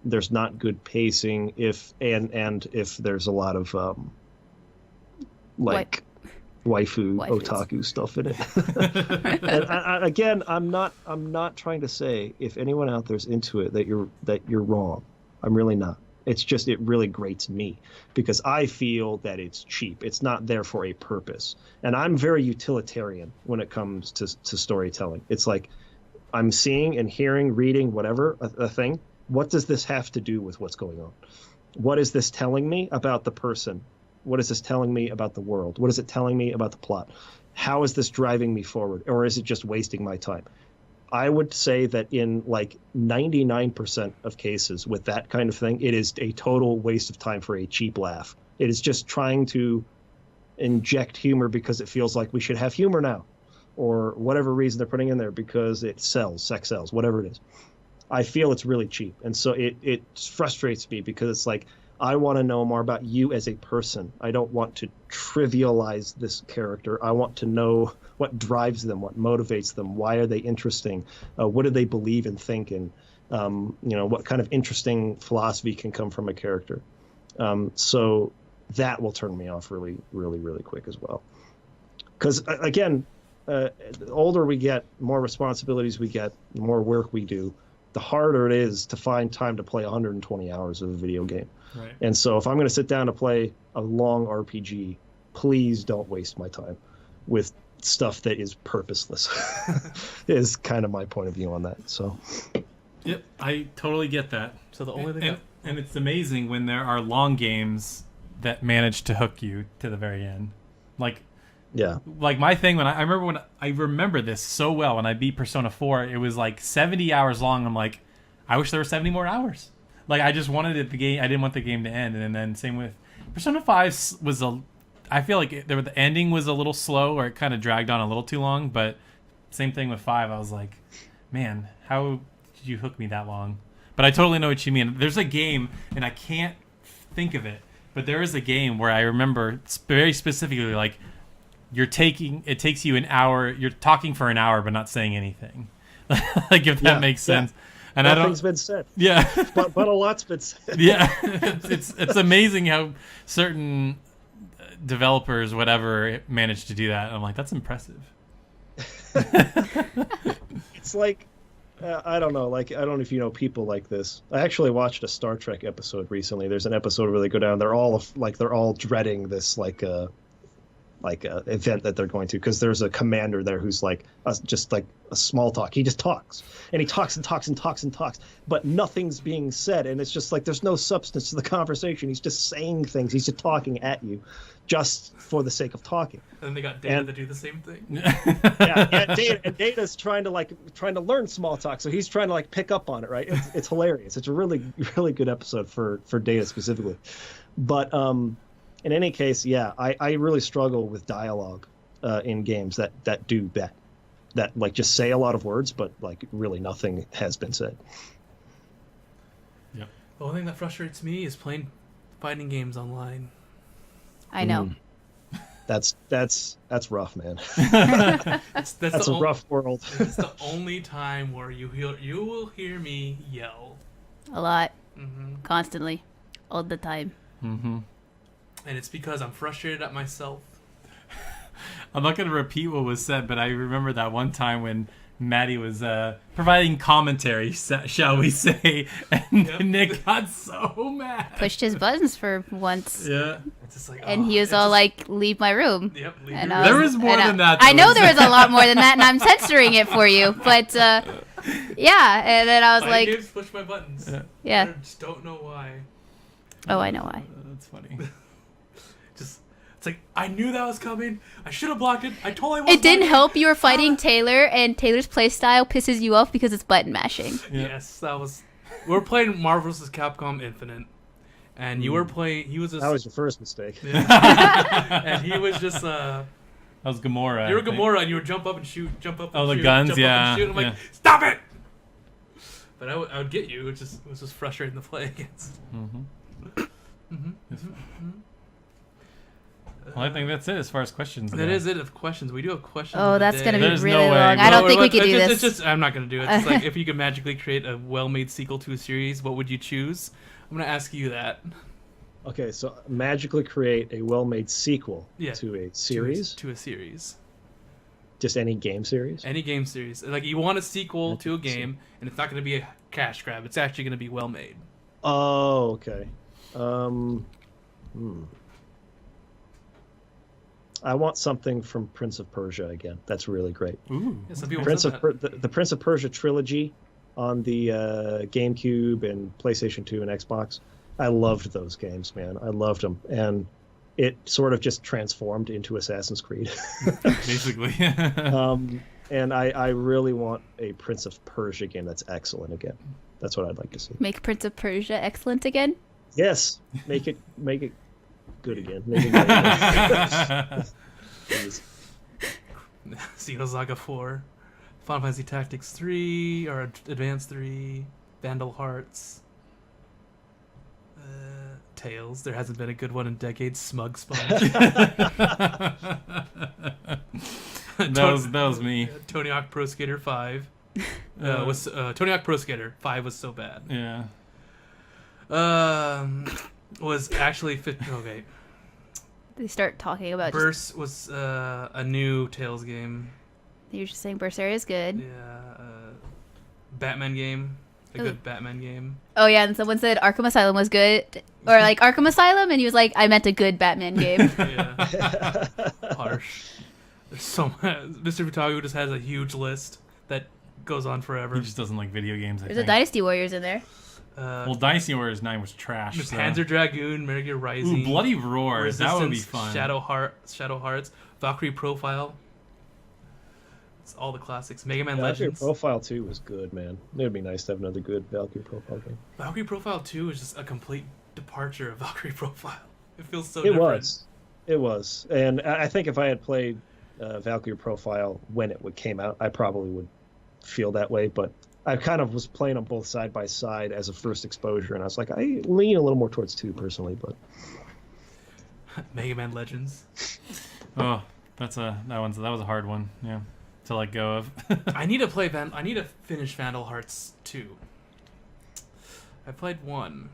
there's not good pacing, if there's a lot of waifu otaku stuff in it. And again, I'm not trying to say if anyone out there's into it that you're wrong. I'm really not. It's just it really grates me because I feel that it's cheap. It's not there for a purpose. And I'm very utilitarian when it comes to storytelling. It's like I'm seeing and hearing, reading, whatever, a thing. What does this have to do with what's going on? What is this telling me about the person? What is this telling me about the world? What is it telling me about the plot? How is this driving me forward? Or is it just wasting my time? I would say that in like 99% of cases with that kind of thing, it is a total waste of time for a cheap laugh. It is just trying to inject humor because it feels like we should have humor now, or whatever reason they're putting in there because it sells, sex sells, whatever it is. I feel it's really cheap. And so it frustrates me because it's like, I want to know more about you as a person. I don't want to trivialize this character. I want to know what drives them, what motivates them, why are they interesting, what do they believe and think, and What kind of interesting philosophy can come from a character. So that will turn me off really, really, really quick as well. Because, again, the older we get, more responsibilities we get, the more work we do, the harder it is to find time to play 120 hours of a video game. Right. And so if I'm going to sit down to play a long RPG, please don't waste my time with stuff that is purposeless, is kind of my point of view on that. So, yep, I totally get that. So the only thing and it's amazing when there are long games that manage to hook you to the very end. Like my thing when I remember this so well when I beat Persona 4, it was like 70 hours long. I'm like, I wish there were 70 more hours. Like I just wanted the game. I didn't want the game to end. And then same with Persona 5 was I feel like the ending was a little slow, or it kind of dragged on a little too long. But same thing with 5. I was like, man, how did you hook me that long? But I totally know what you mean. There's a game, and I can't think of it, but there is a game where I remember very specifically, like, it takes you an hour, you're talking for an hour, but not saying anything. Like, if that makes sense. And nothing's been said. Yeah. but a lot's been said. Yeah. It's amazing how certain developers, whatever, manage to do that. And I'm like, that's impressive. It's like, I don't know. Like, I don't know if you know people like this. I actually watched a Star Trek episode recently. There's an episode where they go down. They're all dreading this event that they're going to, because there's a commander there who's just like a small talk. He just talks, and he talks and talks and talks and talks, but nothing's being said, and it's just like there's no substance to the conversation. He's just saying things. He's just talking at you, just for the sake of talking. And they got Data to do the same thing. And Data's trying to learn small talk, so he's trying to pick up on it. Right? It's hilarious. It's a really, really good episode for Data specifically, but in any case, I really struggle with dialogue in games that do that just say a lot of words, but really nothing has been said. Yeah. The only thing that frustrates me is playing fighting games online. I know. That's rough, man. That's a rough world. It's the only time where you will hear me yell. A lot. Mm-hmm. Constantly. All the time. Mm-hmm. And it's because I'm frustrated at myself. I'm not going to repeat what was said, but I remember that one time when Maddie was providing commentary, shall we say, and Nick got so mad. Pushed his buttons for once. Yeah. It's just like, and he was all like, leave my room. Yep, leave and your room. There was more than that. I know there was a lot more than that, and I'm censoring it for you. But, yeah. And then I was My like... games push my buttons. Yeah. I just don't know why. Oh, I know why. That's funny. It's like, I knew that was coming. I should have blocked it. I totally was. It didn't help you were fighting Taylor, and Taylor's playstyle pisses you off because it's button mashing. Yeah. Yes, that was... We were playing Marvel vs. Capcom Infinite, and you were playing... That was your first mistake. Yeah. And he was just... That was Gamora. You were Gamora, and you would jump up and shoot, jump up and shoot. Oh, the guns, jump yeah. Up and shoot. I'm like, stop it! But I would get you. It was just frustrating to play against. Mm-hmm. Well, I think that's it as far as questions. That is it of questions. We do have questions. Oh, that's going to be There's really no way. long. I don't think we could do this. It's just, I'm not going to do it. It's like, if you could magically create a well-made sequel to a series, what would you choose? I'm going to ask you that. Okay, so magically create a well-made sequel to a series? To a series. Just any game series? Any game series. Like, you want a sequel to a game, and it's not going to be a cash grab. It's actually going to be well-made. Oh, okay. I want something from Prince of Persia again. That's really great. Ooh. Yeah, some people the Prince of Persia trilogy on the GameCube and PlayStation 2 and Xbox. I loved those games, man. I loved them. And it sort of just transformed into Assassin's Creed. Basically. And I really want a Prince of Persia game that's excellent again. That's what I'd like to see. Make Prince of Persia excellent again? Yes. Make it good again. Make it good again. Xenosaga 4, Final Fantasy Tactics 3, or Advance 3, Vandal Hearts, Tales. There hasn't been a good one in decades. Smug Sponge. that was me. Tony Hawk Pro Skater 5. Was Tony Hawk Pro Skater 5 was so bad. Yeah. Was actually okay. They start talking about. Burst was a new Tales game. You're just saying Berseria is good. Yeah. Batman game. A good Batman game. Oh yeah, and someone said Arkham Asylum was good, or like Arkham Asylum, and he was like, I meant a good Batman game. Yeah. Harsh. There's so much. Mr. Futagu just has a huge list that goes on forever. He just doesn't like video games. There's a Dynasty Warriors in there. Well, Dynasty Warriors 9 was trash. There's Panzer Dragoon, Metal Gear Rising. Ooh, Bloody Roar. Resistance, that would be fun. Shadow Hearts, Valkyrie Profile. It's all the classics. Mega Man Legends. Valkyrie Profile 2 was good, man. It would be nice to have another good Valkyrie Profile game. Valkyrie Profile 2 is just a complete departure of Valkyrie Profile. It feels so different. It was. And I think if I had played Valkyrie Profile when it came out, I probably would feel that way, but I kind of was playing them both side by side as a first exposure, and I was like, I lean a little more towards 2 personally, but Mega Man Legends. Oh, that was a hard one, yeah, to let go of. I need to finish Vandal Hearts 2. I played 1.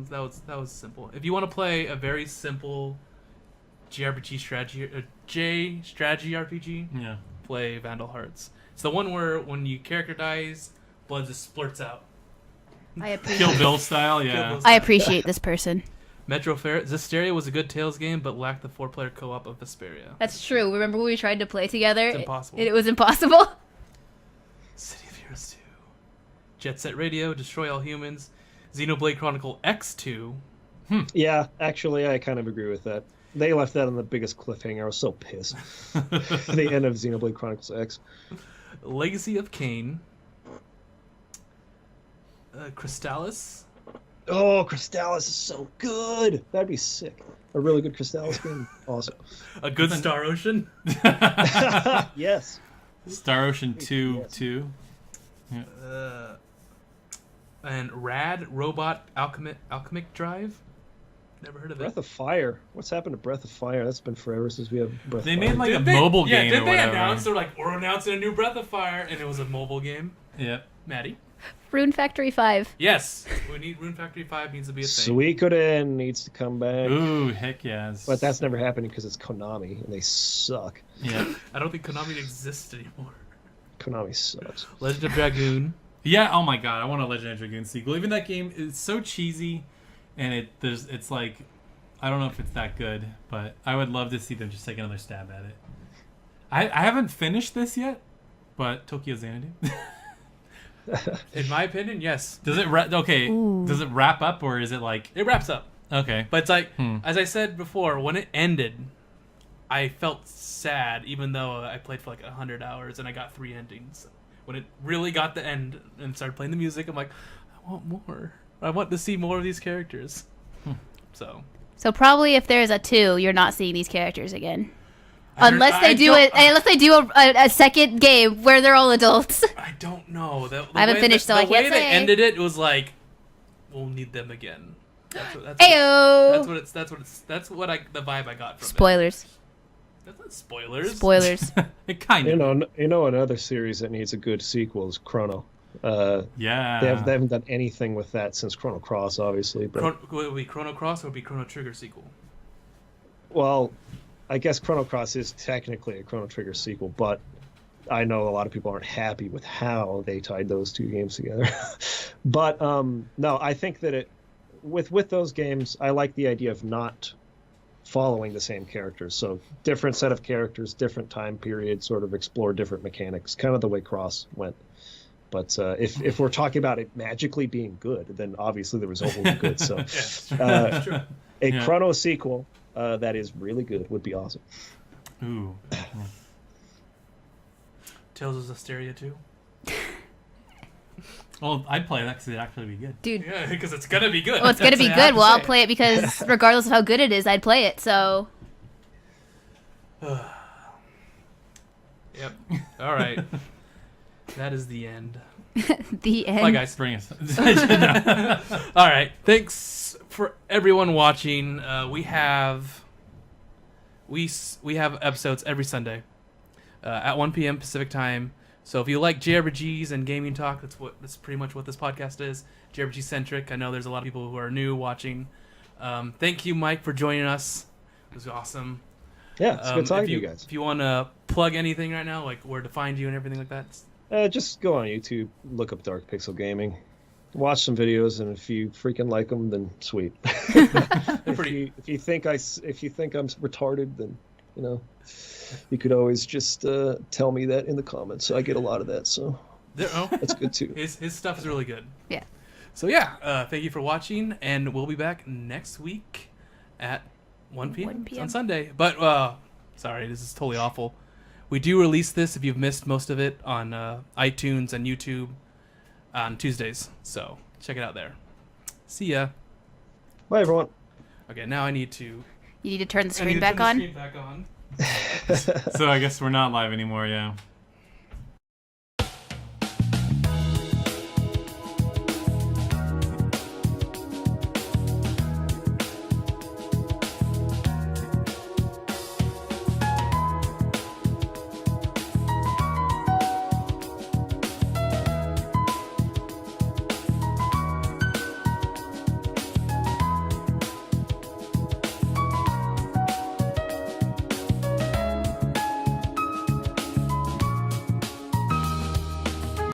That was simple. If you want to play a very simple JRPG strategy RPG, Yeah. play Vandal Hearts. It's the one where when your character dies, blood just splurts out. I appreciate. Kill Bill style, yeah. I appreciate this person. Metro Fair. Zestiria was a good Tales game, but lacked the 4-player co-op of Vesperia. That's true. Remember when we tried to play together? It's impossible. It was impossible. City of Heroes 2. Jet Set Radio, Destroy All Humans. Xenoblade Chronicle X2. yeah, actually, I kind of agree with that. They left that on the biggest cliffhanger. I was so pissed. The end of Xenoblade Chronicles X. Legacy of Kain. Crystallis. Oh, Crystallis is so good. That'd be sick. A really good Crystallis game. Awesome. A good Star Ocean. Yes. Star Ocean 2, Yes. 2. And Rad Robot Alchemic Drive. Never heard of Breath it. of Fire. What's happened to Breath of Fire? That's been forever since we have Breath They of made Fire. like a mobile game did or they whatever. announce? They're like, we're announcing a new Breath of Fire, and it was a mobile game. Yep. Maddie? Rune Factory 5. Yes. We need Rune Factory 5 needs to be a thing. Suikoden needs to come back. Ooh, heck yes. But that's never happening because it's Konami, and they suck. Yeah. I don't think Konami exists anymore. Konami sucks. Legend of Dragoon. Yeah, oh my god, I want a Legend of Dragoon sequel. Even that game is so cheesy, and it's like, I don't know if it's that good, but I would love to see them just take another stab at it. I haven't finished this yet, but Tokyo Xanadu. In my opinion, yes. Does it does it wrap up, or is it like... It wraps up. Okay. But it's like, as I said before, when it ended, I felt sad, even though I played for like 100 hours and I got 3 endings. When it really got the end and started playing the music, I'm like, I want more. I want to see more of these characters. So probably if there's a 2, you're not seeing these characters again. Unless they do a second game where they're all adults. I don't know. I haven't finished, so I can't say. The way they ended it was like, we'll need them again. That's the vibe I got from Spoilers. it. That's not spoilers. Spoilers. It kind of. You know another series that needs a good sequel is Chrono. Yeah. They haven't done anything with that since Chrono Cross, obviously. But Will it be Chrono Cross or will it be Chrono Trigger sequel? well, I guess Chrono Cross is technically a Chrono Trigger sequel, but I know a lot of people aren't happy with how they tied those 2 games together. But no, I think that with those games, I like the idea of not following the same characters. So different set of characters, different time period, sort of explore different mechanics, kind of the way Cross went. But if we're talking about it magically being good, then obviously the result will be good. So a Chrono sequel that is really good would be awesome. Ooh. Tales of Zestiria 2? Well, I'd play that because it'd actually be good. Dude. Yeah, because it's going to be good. Well, it's going to be good. Well, I'll play it because regardless of how good it is, I'd play it, so... Yep. All right. That is the end. The end. Bye, guys. Bring us. All right. Thanks for everyone watching. We have episodes every Sunday at 1 p.m. Pacific time. So if you like JRPGs and gaming talk, that's pretty much what this podcast is. JRPG centric. I know there's a lot of people who are new watching. Thank you, Mike, for joining us. It was awesome. Yeah, it's good talking to you guys. If you want to plug anything right now, like where to find you and everything like that, just go on YouTube, look up Dark Pixel Gaming, watch some videos, and if you freaking like them, then sweet. If you think I'm retarded, then you could always just tell me that in the comments. I get a lot of that, so that's good too. His stuff is really good. Yeah. So yeah, thank you for watching, and we'll be back next week at 1 p.m. on Sunday. But sorry, this is totally awful. We do release this, if you've missed most of it, on iTunes and YouTube on Tuesdays. So check it out there. See ya. Bye, everyone. Okay, now I need to... You need to turn the screen back on? Screen back on. So I guess we're not live anymore, yeah.